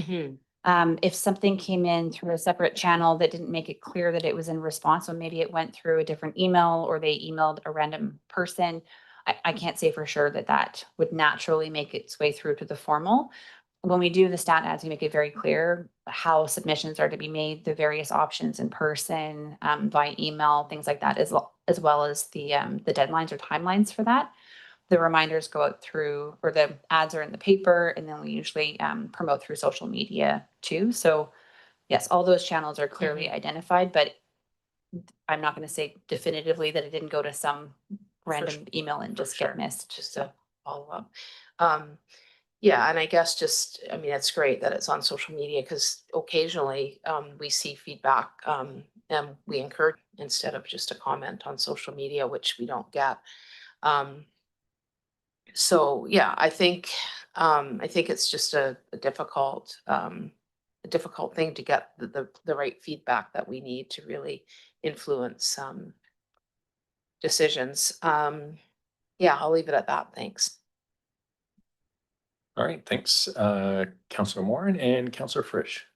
If something came in through a separate channel that didn't make it clear that it was in response, so maybe it went through a different email or they emailed a random person, I can't say for sure that would naturally make its way through to the formal. When we do the stat ads, we make it very clear how submissions are to be made, the various options in person, by email, things like that, as well as the deadlines or timelines for that. The reminders go out through, or the ads are in the paper, and then we usually promote through social media too. So yes, all those channels are clearly identified, but I'm not going to say definitively that it didn't go to some random email and just get missed. Just to follow up. Yeah, and I guess I mean, it's great that it's on social media because occasionally we see feedback and we encourage instead of just a comment on social media, which we don't get. So yeah, I think it's just a difficult thing to get the right feedback that we need to really influence decisions. Yeah, I'll leave it at that. Thanks. All right, thanks, Councillor Moore and Councillor Frisch.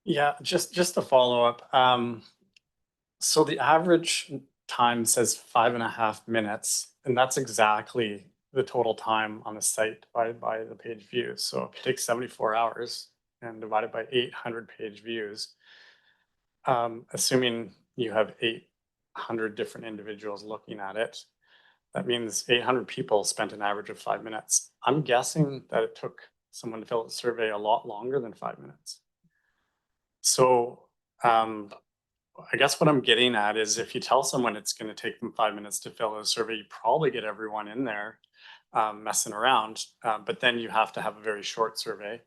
Yeah, just to follow up. So the average time says 5.5 minutes, and that's exactly the total time on the site divided by the page views. So if you take 74 hours and divide it by 800 page views, assuming you have 800 different individuals looking at it, that means 800 people spent an average of 5 minutes. I'm guessing that it took someone to fill out the survey a lot longer than 5 minutes. So I guess what I'm getting at is if you tell someone it's going to take them 5 minutes to fill out a survey, you probably get everyone in there messing around, but then you have to have a very short survey.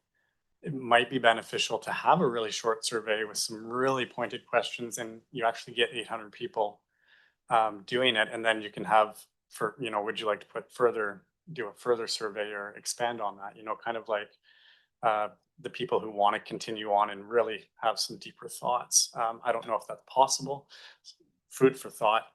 It might be beneficial to have a really short survey with some really pointed questions, and you actually get 800 people doing it. And then you can have for, would you like to do a further survey or expand on that, kind of like the people who want to continue on and really have some deeper thoughts. I don't know if that's possible. Food for thought.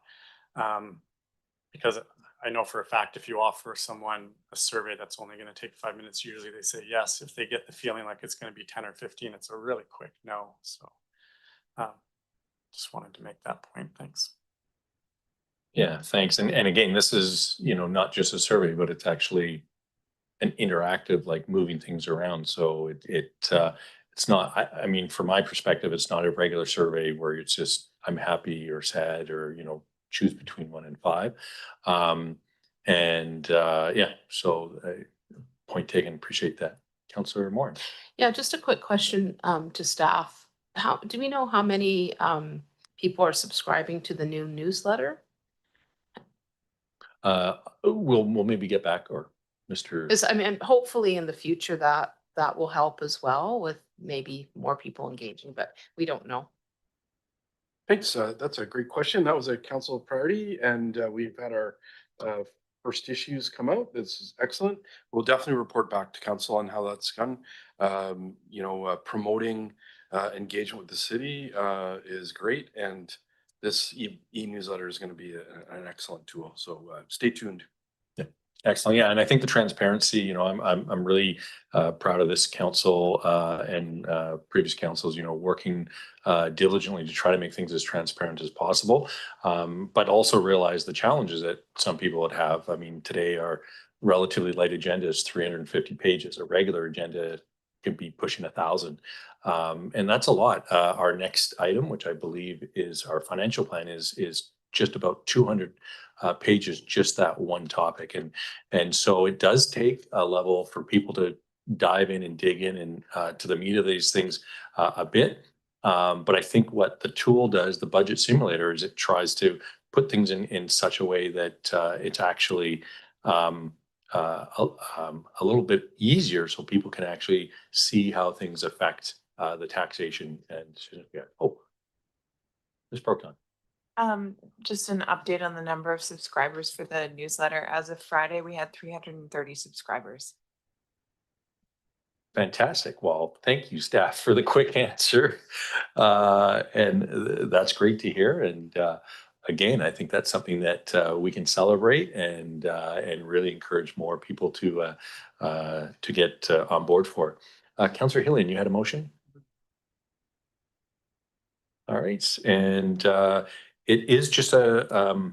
Because I know for a fact, if you offer someone a survey that's only going to take 5 minutes, usually they say yes. If they get the feeling like it's going to be 10 or 15, it's a really quick no. So just wanted to make that point. Thanks. Yeah, thanks. And again, this is, not just a survey, but it's actually an interactive, like moving things around. So it's not, I mean, from my perspective, it's not a regular survey where it's just, I'm happy or sad or, choose between 1 and 5. Yeah, so point taken, appreciate that. Councillor Moore. Yeah, just a quick question to staff. Do we know how many people are subscribing to the new newsletter? We'll maybe get back, or Mr. Because I mean, hopefully in the future that will help as well with maybe more people engaging, but we don't know. Thanks. That's a great question. That was a council priority, and we've had our first issues come out. This is excellent. We'll definitely report back to council on how that's gone. Promoting engagement with the city is great, and this e-newsletter is going to be an excellent tool. So stay tuned. Excellent. Yeah. And I think the transparency, I'm really proud of this council and previous councils, working diligently to try to make things as transparent as possible, but also realize the challenges that some people would have. I mean, today our relatively light agenda is 350 pages. A regular agenda can be pushing 1,000. And that's a lot. Our next item, which I believe is our financial plan, is just about 200 pages, just that one topic. And so it does take a level for people to dive in and dig in and to the meat of these things a bit. But I think what the tool does, the budget simulator, is it tries to put things in such a way that it's actually a little bit easier so people can actually see how things affect the taxation. And Ms. Proton. Just an update on the number of subscribers for the newsletter. As of Friday, we had 330 subscribers. Fantastic. Well, thank you, staff, for the quick answer. And that's great to hear. And again, I think that's something that we can celebrate and really encourage more people to get on board for. Councillor Hillian, you had a motion? All right. And it is just a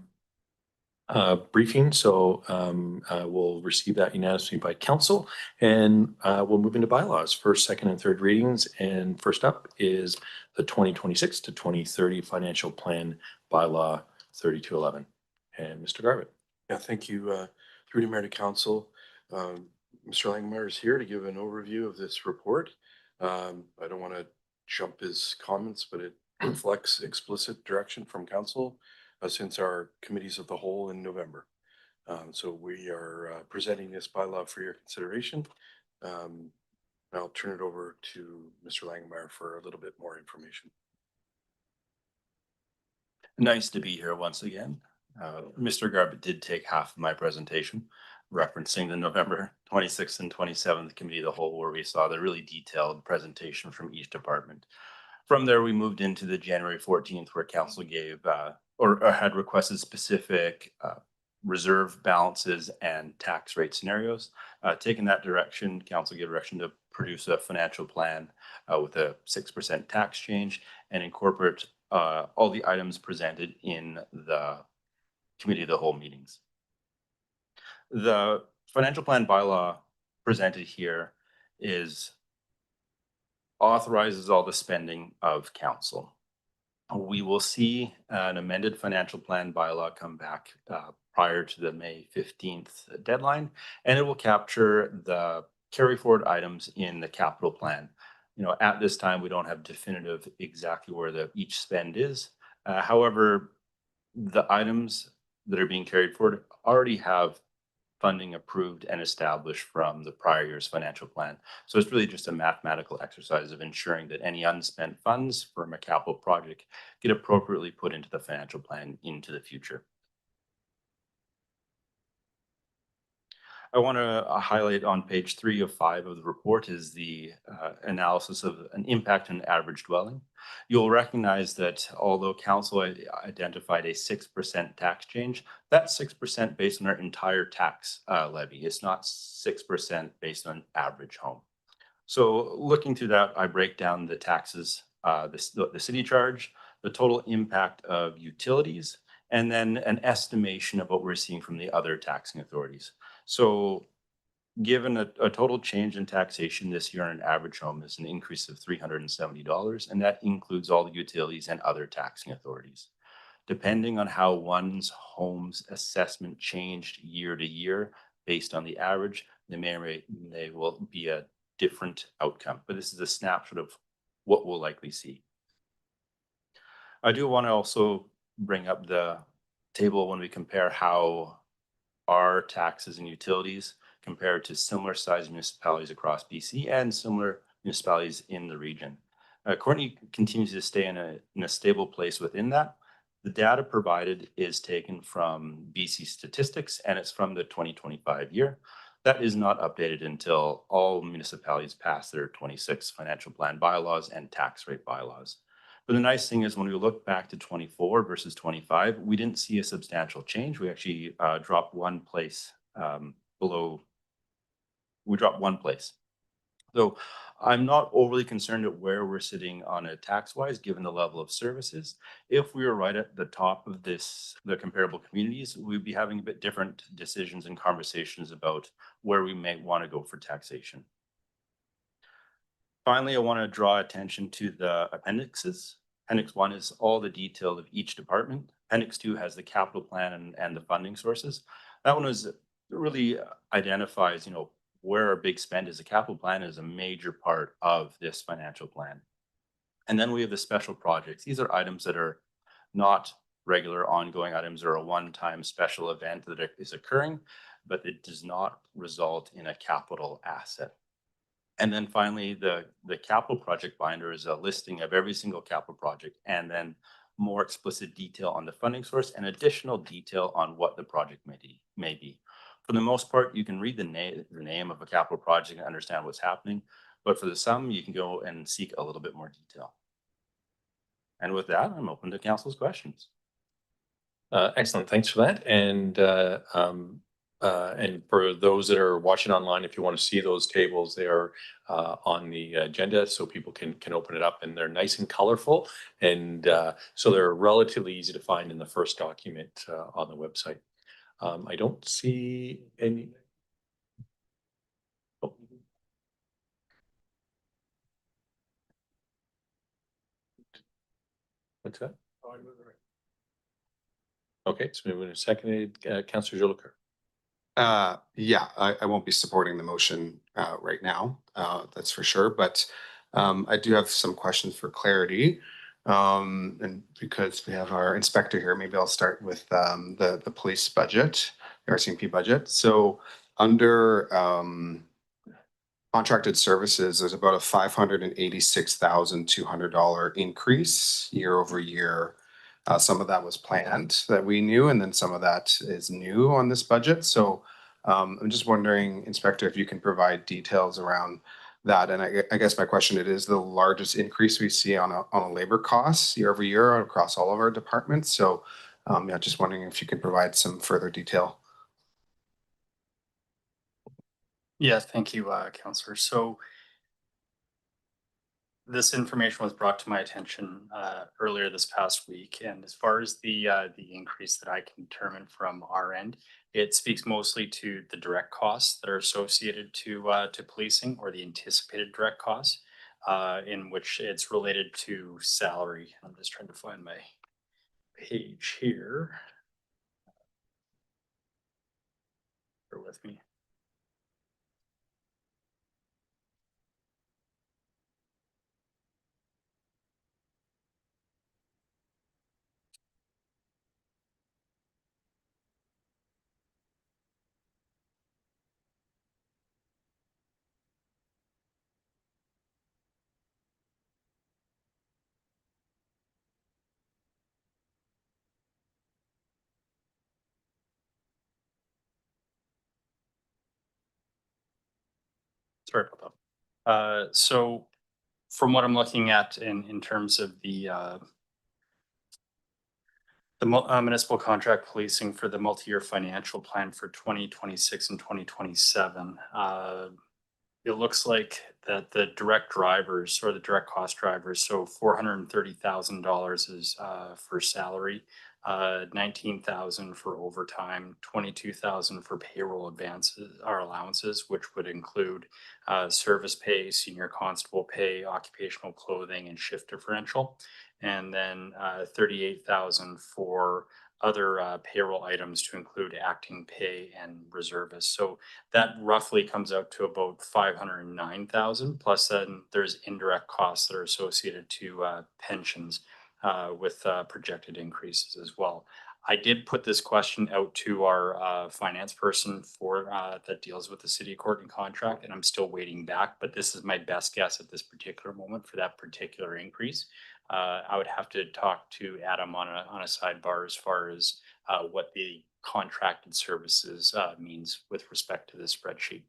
briefing, so we'll receive that unanimously by council, and we'll move into bylaws, first, second, and third readings. And first up is the 2026 to 2030 financial plan bylaw 3211. And Mr. Garbutt. Yeah, thank you. Through to Mayor to Council, Mr. Langemeier is here to give an overview of this report. I don't want to jump his comments, but it reflects explicit direction from council since our committees of the whole in November. So we are presenting this bylaw for your consideration. I'll turn it over to Mr. Langemeier for a little bit more information. Nice to be here once again. Mr. Garbutt did take half of my presentation, referencing the November 26th and 27th Committee of the Whole, where we saw the really detailed presentation from each department. From there, we moved into the January 14th, where council gave or had requested specific reserve balances and tax rate scenarios. Taking that direction, council gave direction to produce a financial plan with a 6% tax change and incorporate all the items presented in the Committee of the Whole meetings. The financial plan bylaw presented here authorizes all the spending of council. We will see an amended financial plan bylaw come back prior to the May 15th deadline, and it will capture the carry forward items in the capital plan. You know, at this time, we don't have definitive exactly where each spend is. However, the items that are being carried forward already have funding approved and established from the prior year's financial plan. So it's really just a mathematical exercise of ensuring that any unspent funds from a capital project get appropriately put into the financial plan into the future. I want to highlight on page 3 of 5 of the report is the analysis of an impact on average dwelling. You'll recognize that although council identified a 6% tax change, that's 6% based on our entire tax levy. It's not 6% based on average home. So looking through that, I break down the taxes, the city charge, the total impact of utilities, and then an estimation of what we're seeing from the other taxing authorities. So given a total change in taxation this year on an average home is an increase of $370, and that includes all the utilities and other taxing authorities. Depending on how one's home's assessment changed year to year based on the average, they will be a different outcome. But this is a snapshot of what we'll likely see. I do want to also bring up the table when we compare how our taxes and utilities compared to similar sized municipalities across BC and similar municipalities in the region. Courtenay continues to stay in a stable place within that. The data provided is taken from BC Statistics and it's from the 2025 year. That is not updated until all municipalities pass their 26 financial plan bylaws and tax rate bylaws. But the nice thing is when we look back to 24 versus 25, we didn't see a substantial change. We actually dropped one place we dropped one place. So I'm not overly concerned at where we're sitting on a tax-wise, given the level of services. If we were right at the top of the comparable communities, we'd be having a bit different decisions and conversations about where we may want to go for taxation. Finally, I want to draw attention to the appendixes. Appendix 1 is all the detail of each department. Appendix 2 has the capital plan and the funding sources. That one really identifies, where our big spend is. The capital plan is a major part of this financial plan. And then we have the special projects. These are items that are not regular ongoing items or a one-time special event that is occurring, but it does not result in a capital asset. And then finally, the capital project binder is a listing of every single capital project and then more explicit detail on the funding source and additional detail on what the project may be. For the most part, you can read the name of a capital project and understand what's happening. But for the sum, you can go and seek a little bit more detail. And with that, I'm open to council's questions. Excellent. Thanks for that. And for those that are watching online, if you want to see those tables, they are on the agenda so people can open it up, and they're nice and colorful. And so they're relatively easy to find in the first document on the website. I don't see any. Oh. What's that? Okay, so we have seconded, Councillor Jolicoeur. Yeah, I won't be supporting the motion right now, that's for sure. But I do have some questions for clarity. And because we have our inspector here, maybe I'll start with the police budget, the RCMP budget. So under contracted services, there's about a $586,200 increase year over year. Some of that was planned that we knew, and then some of that is new on this budget. So I'm just wondering, Inspector, if you can provide details around that. And I guess my question, it is the largest increase we see on a labor costs year over year across all of our departments. So yeah, just wondering if you could provide some further detail. Yes, thank you, Councillor. So this information was brought to my attention earlier this past week, and as far as the increase that I can determine from our end, it speaks mostly to the direct costs that are associated to policing, or the anticipated direct costs, in which it's related to salary. I'm just trying to find my page here. Bear with me. Sorry about that. So from what I'm looking at in terms of the municipal contract policing for the multi-year financial plan for 2026 and 2027, it looks like that the direct drivers or the direct cost drivers, so $430,000 is for salary, 19,000 for overtime, 22,000 for payroll advances or allowances, which would include service pay, senior constable pay, occupational clothing, and shift differential, and then 38,000 for other payroll items to include acting pay and reservists. So that roughly comes out to about 509,000. Plus, then there's indirect costs that are associated to pensions with projected increases as well. I did put this question out to our finance person for that deals with the city of Courtenay contract, and I'm still waiting back. But this is my best guess at this particular moment for that particular increase. I would have to talk to Adam on a sidebar as far as what the contracted services means with respect to this spreadsheet.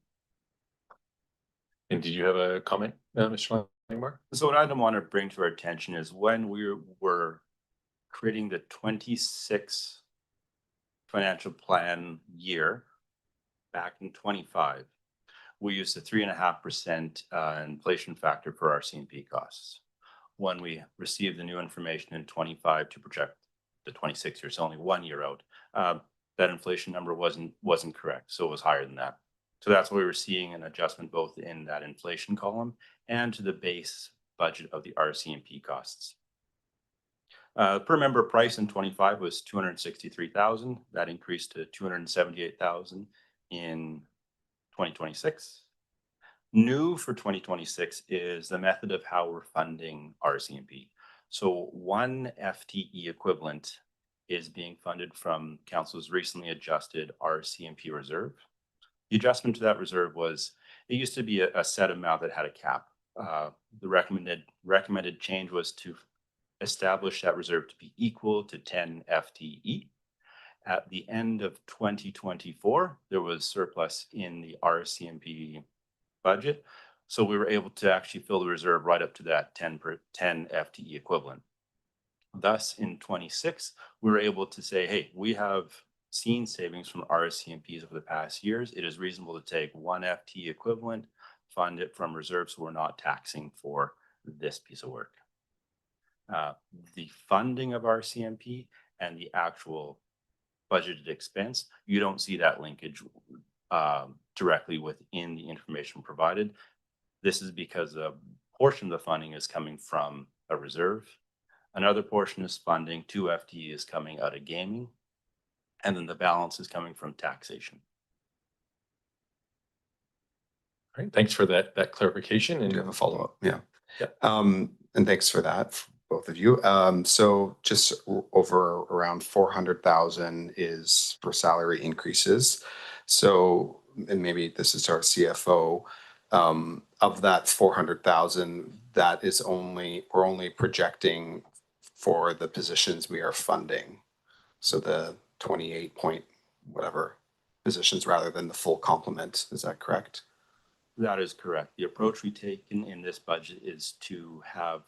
And did you have a comment, Mr. Langmore? So what I don't want to bring to our attention is when we were creating the 26 financial plan year back in 25, we used a 3.5% inflation factor for our CMP costs. When we received the new information in 25 to project the 26 years, only 1 year out, that inflation number wasn't correct. So it was higher than that. So that's why we were seeing an adjustment both in that inflation column and to the base budget of the RCMP costs. Per member price in 25 was 263,000. That increased to 278,000 in 2026. New for 2026 is the method of how we're funding RCMP. So 1 FTE equivalent is being funded from Council's recently adjusted RCMP reserve. The adjustment to that reserve was, it used to be a set amount that had a cap. The recommended change was to establish that reserve to be equal to 10 FTE. At the end of 2024, there was surplus in the RCMP budget. So we were able to actually fill the reserve right up to that 10 FTE equivalent. Thus, in 26, we were able to say, hey, we have seen savings from RCMPs over the past years. It is reasonable to take 1 FTE equivalent, fund it from reserves, so we're not taxing for this piece of work. The funding of RCMP and the actual budgeted expense, you don't see that linkage directly within the information provided. This is because a portion of the funding is coming from a reserve. Another portion is funding, 2 FTE is coming out of gaming, and then the balance is coming from taxation. All right, thanks for that clarification. And Do you have a follow-up? Yeah. Yeah. And thanks for that, both of you. So just over around 400,000 is for salary increases. So, and maybe this is our CFO, of that 400,000, that is we're only projecting for the positions we are funding. So the 28 point whatever positions rather than the full complement. Is that correct? That is correct. The approach we take in this budget is to have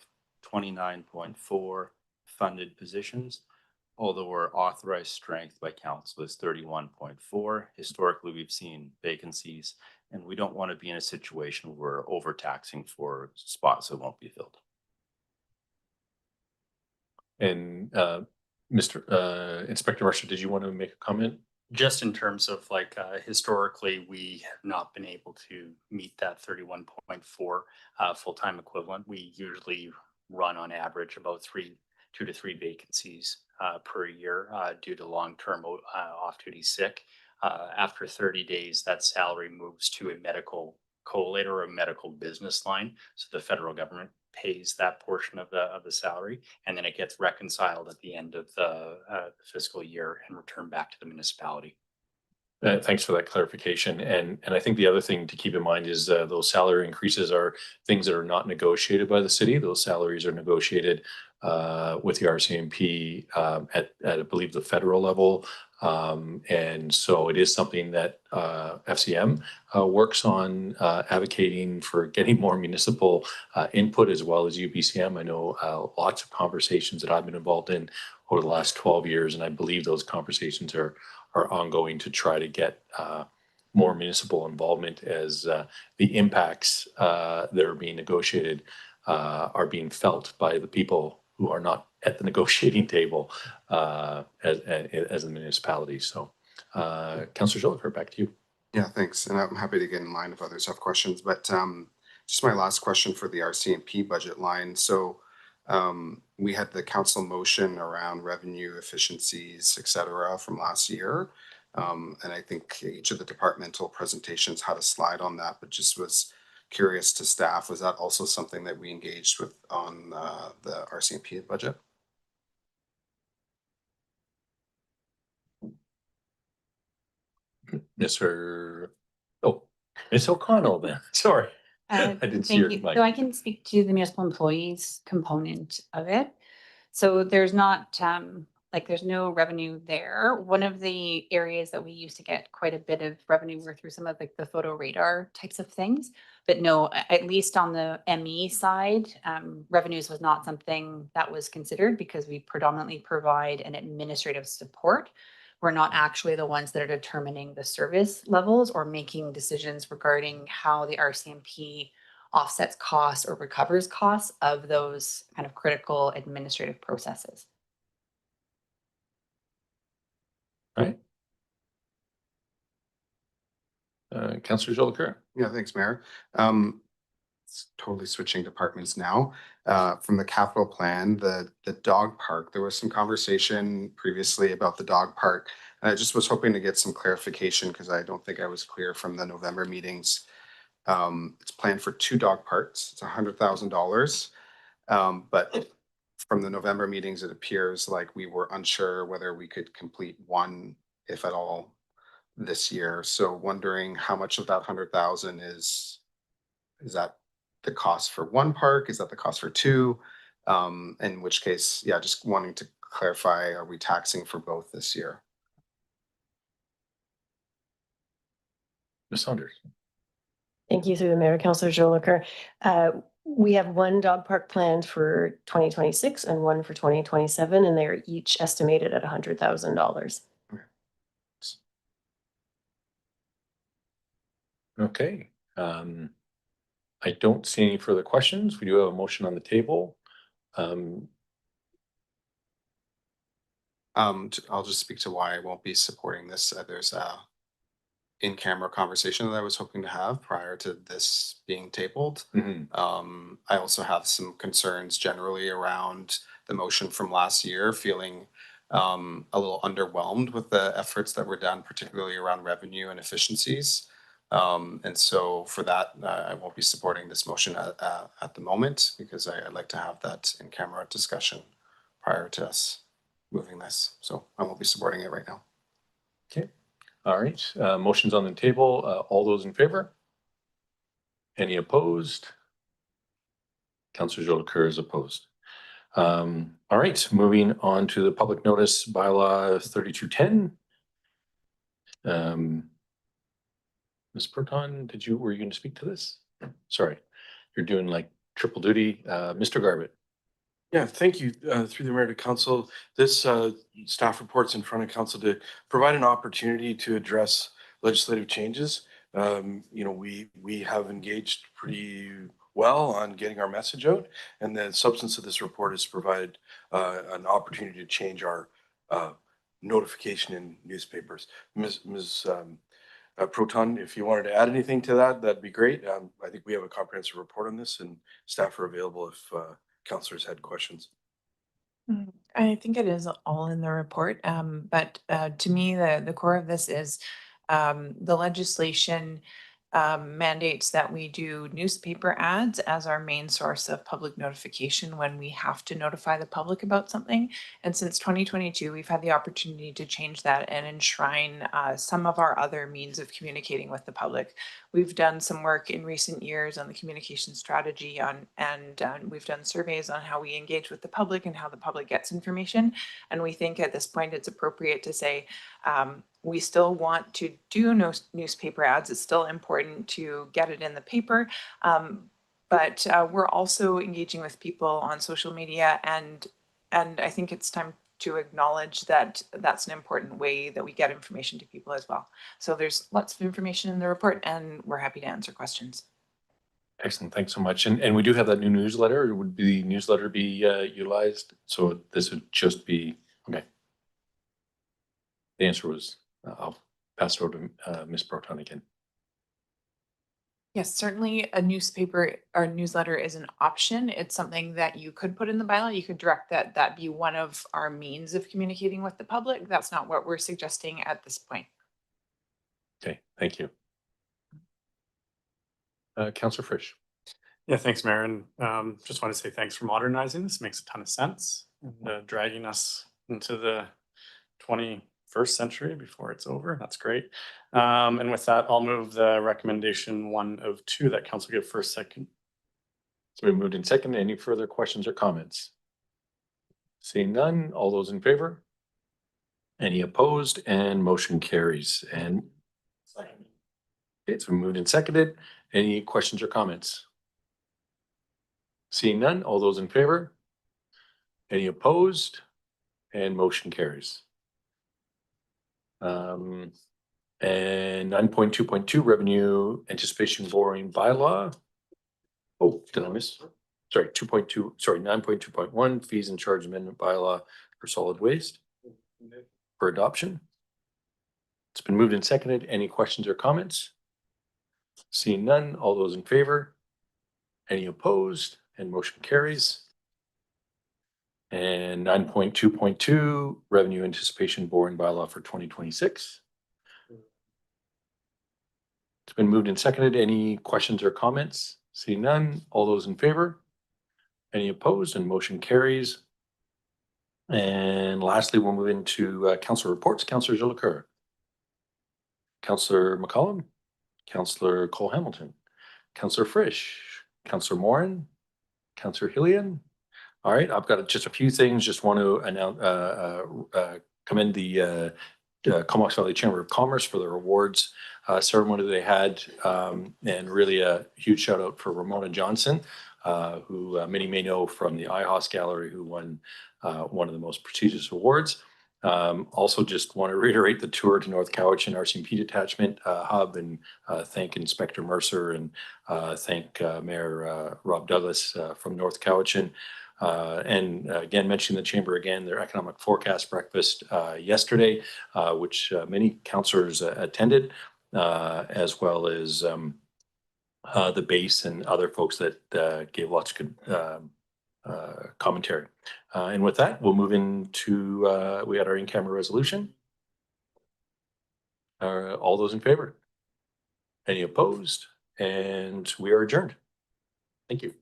29.4 funded positions, although our authorized strength by council is 31.4. Historically, we've seen vacancies, and we don't want to be in a situation where we're overtaxing for spots that won't be filled. And Mr. Inspector Marshall, did you want to make a comment? Just in terms of like historically, we have not been able to meet that 31.4 full-time equivalent. We usually run on average about 2 to 3 vacancies per year due to long-term off-duty sick. After 30 days, that salary moves to a medical collator or a medical business line. So the federal government pays that portion of the salary, and then it gets reconciled at the end of the fiscal year and returned back to the municipality. Thanks for that clarification. And I think the other thing to keep in mind is those salary increases are things that are not negotiated by the city. Those salaries are negotiated with the RCMP at I believe the federal level And so it is something that FCM works on advocating for getting more municipal input as well as UBCM. I know lots of conversations that I've been involved in over the last 12 years, and I believe those conversations are ongoing to try to get more municipal involvement as the impacts that are being negotiated are being felt by the people who are not at the negotiating table as the municipality. So, Councillor Jolicoeur, back to you. Yeah, thanks. And I'm happy to get in line if others have questions, but just my last question for the RCMP budget line. So we had the council motion around revenue efficiencies, et cetera, from last year. And I think each of the departmental presentations had a slide on that, but just was curious to staff, was that also something that we engaged with on the RCMP budget? Mr. Oh, Ms. O'Connell then. Sorry. I didn't see your Thank you. mic. So I can speak to the municipal employees component of it. So there's not, there's no revenue there. One of the areas that we used to get quite a bit of revenue were through some of the photo radar types of things. But no, at least on the ME side, revenues was not something that was considered because we predominantly provide an administrative support. We're not actually the ones that are determining the service levels or making decisions regarding how the RCMP offsets costs or recovers costs of those kind of critical administrative processes. Right. Councillor Jolicoeur. Yeah, thanks, Mayor. Totally switching departments now. From the capital plan, the dog park, there was some conversation previously about the dog park. And I just was hoping to get some clarification because I don't think I was clear from the November meetings. It's planned for 2 dog parks. It's $100,000. But from the November meetings, it appears like we were unsure whether we could complete one, if at all, this year. So wondering how much of that 100,000 is that the cost for one park? Is that the cost for 2? In which case, yeah, just wanting to clarify, are we taxing for both this year? Ms. Saunders. Thank you through the mayor, Councillor Jolicoeur. We have one dog park planned for 2026 and one for 2027, and they're each estimated at $100,000. Okay. I don't see any further questions. We do have a motion on the table. I'll just speak to why I won't be supporting this. There's a in-camera conversation that I was hoping to have prior to this being tabled. I also have some concerns generally around the motion from last year, feeling a little underwhelmed with the efforts that were done, particularly around revenue and efficiencies. And so for that, I won't be supporting this motion at the moment because I'd like to have that in-camera discussion prior to us moving this. So I won't be supporting it right now. Okay. All right. Motion's on the table. All those in favor? Any opposed? Councillor Jolicoeur is opposed. All right. Moving on to the public notice bylaw 3210. Ms. Proton, were you going to speak to this? Sorry, you're doing like triple duty. Mr. Garbett. Yeah, thank you. Through the mayor to council, this staff report's in front of council to provide an opportunity to address legislative changes. We have engaged pretty well on getting our message out, and the substance of this report has provided an opportunity to change our notification in newspapers. Ms. Proton, if you wanted to add anything to that, that'd be great. I think we have a comprehensive report on this, and staff are available if councilors had questions. I think it is all in the report, but to me, the core of this is the legislation mandates that we do newspaper ads as our main source of public notification when we have to notify the public about something. And since 2022, we've had the opportunity to change that and enshrine some of our other means of communicating with the public. We've done some work in recent years on the communication strategy and we've done surveys on how we engage with the public and how the public gets information. And we think at this point it's appropriate to say, we still want to do newspaper ads. It's still important to get it in the paper. But we're also engaging with people on social media, and I think it's time to acknowledge that that's an important way that we get information to people as well. So there's lots of information in the report, and we're happy to answer questions. Excellent. Thanks so much. And we do have that new newsletter. Would the newsletter be utilized? So this would just be, okay. The answer was, I'll pass it over to Ms. Proton again. Yes, certainly a newspaper or newsletter is an option. It's something that you could put in the bylaw. You could direct that be one of our means of communicating with the public. That's not what we're suggesting at this point. Okay, thank you. Councillor Frisch. Yeah, thanks, Mayor. And just want to say thanks for modernizing this. Makes a ton of sense. And dragging us into the 21st century before it's over. That's great. And with that, I'll move the recommendation 1 of 2 that council give first, second. It's been moved in second. Any further questions or comments? Seeing none, all those in favor? Any opposed? And motion carries. And it's been moved and seconded. Any questions or comments? Seeing none, all those in favor? Any opposed? And motion carries. And 9.2.2 revenue anticipation borrowing bylaw. Oh, did I miss? Sorry, 2.2, sorry, 9.2.1 fees and charge amendment bylaw for solid waste for adoption. It's been moved and seconded. Any questions or comments? Seeing none, all those in favor? Any opposed? And motion carries. And 9.2.2 revenue anticipation borrowing bylaw for 2026. It's been moved and seconded. Any questions or comments? Seeing none, all those in favor? Any opposed? And motion carries. And lastly, we'll move into council reports. Councillor Jolicoeur. Councillor McCollum. Councillor Cole Hamilton. Councillor Frisch. Councillor Morin. Councillor Hillian. All right, I've got just a few things. Just want to announce, commend the Comox Valley Chamber of Commerce for their awards ceremony they had, and really a huge shout out for Ramona Johnson, who many may know from the IHOS Gallery, who won one of the most prestigious awards. Also just want to reiterate the tour to North Cowichan RCMP Detachment Hub, and thank Inspector Mercer, and thank Mayor Rob Douglas from North Cowichan. And again, mentioning the Chamber again, their economic forecast breakfast yesterday, which many councillors attended, as well as the base and other folks that gave lots of good commentary. And with that, we'll move into, we had our in-camera resolution. All those in favor? Any opposed? And we are adjourned. Thank you.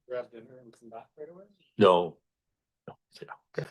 Grab dinner and come back right away? No. No. Yeah. Okay.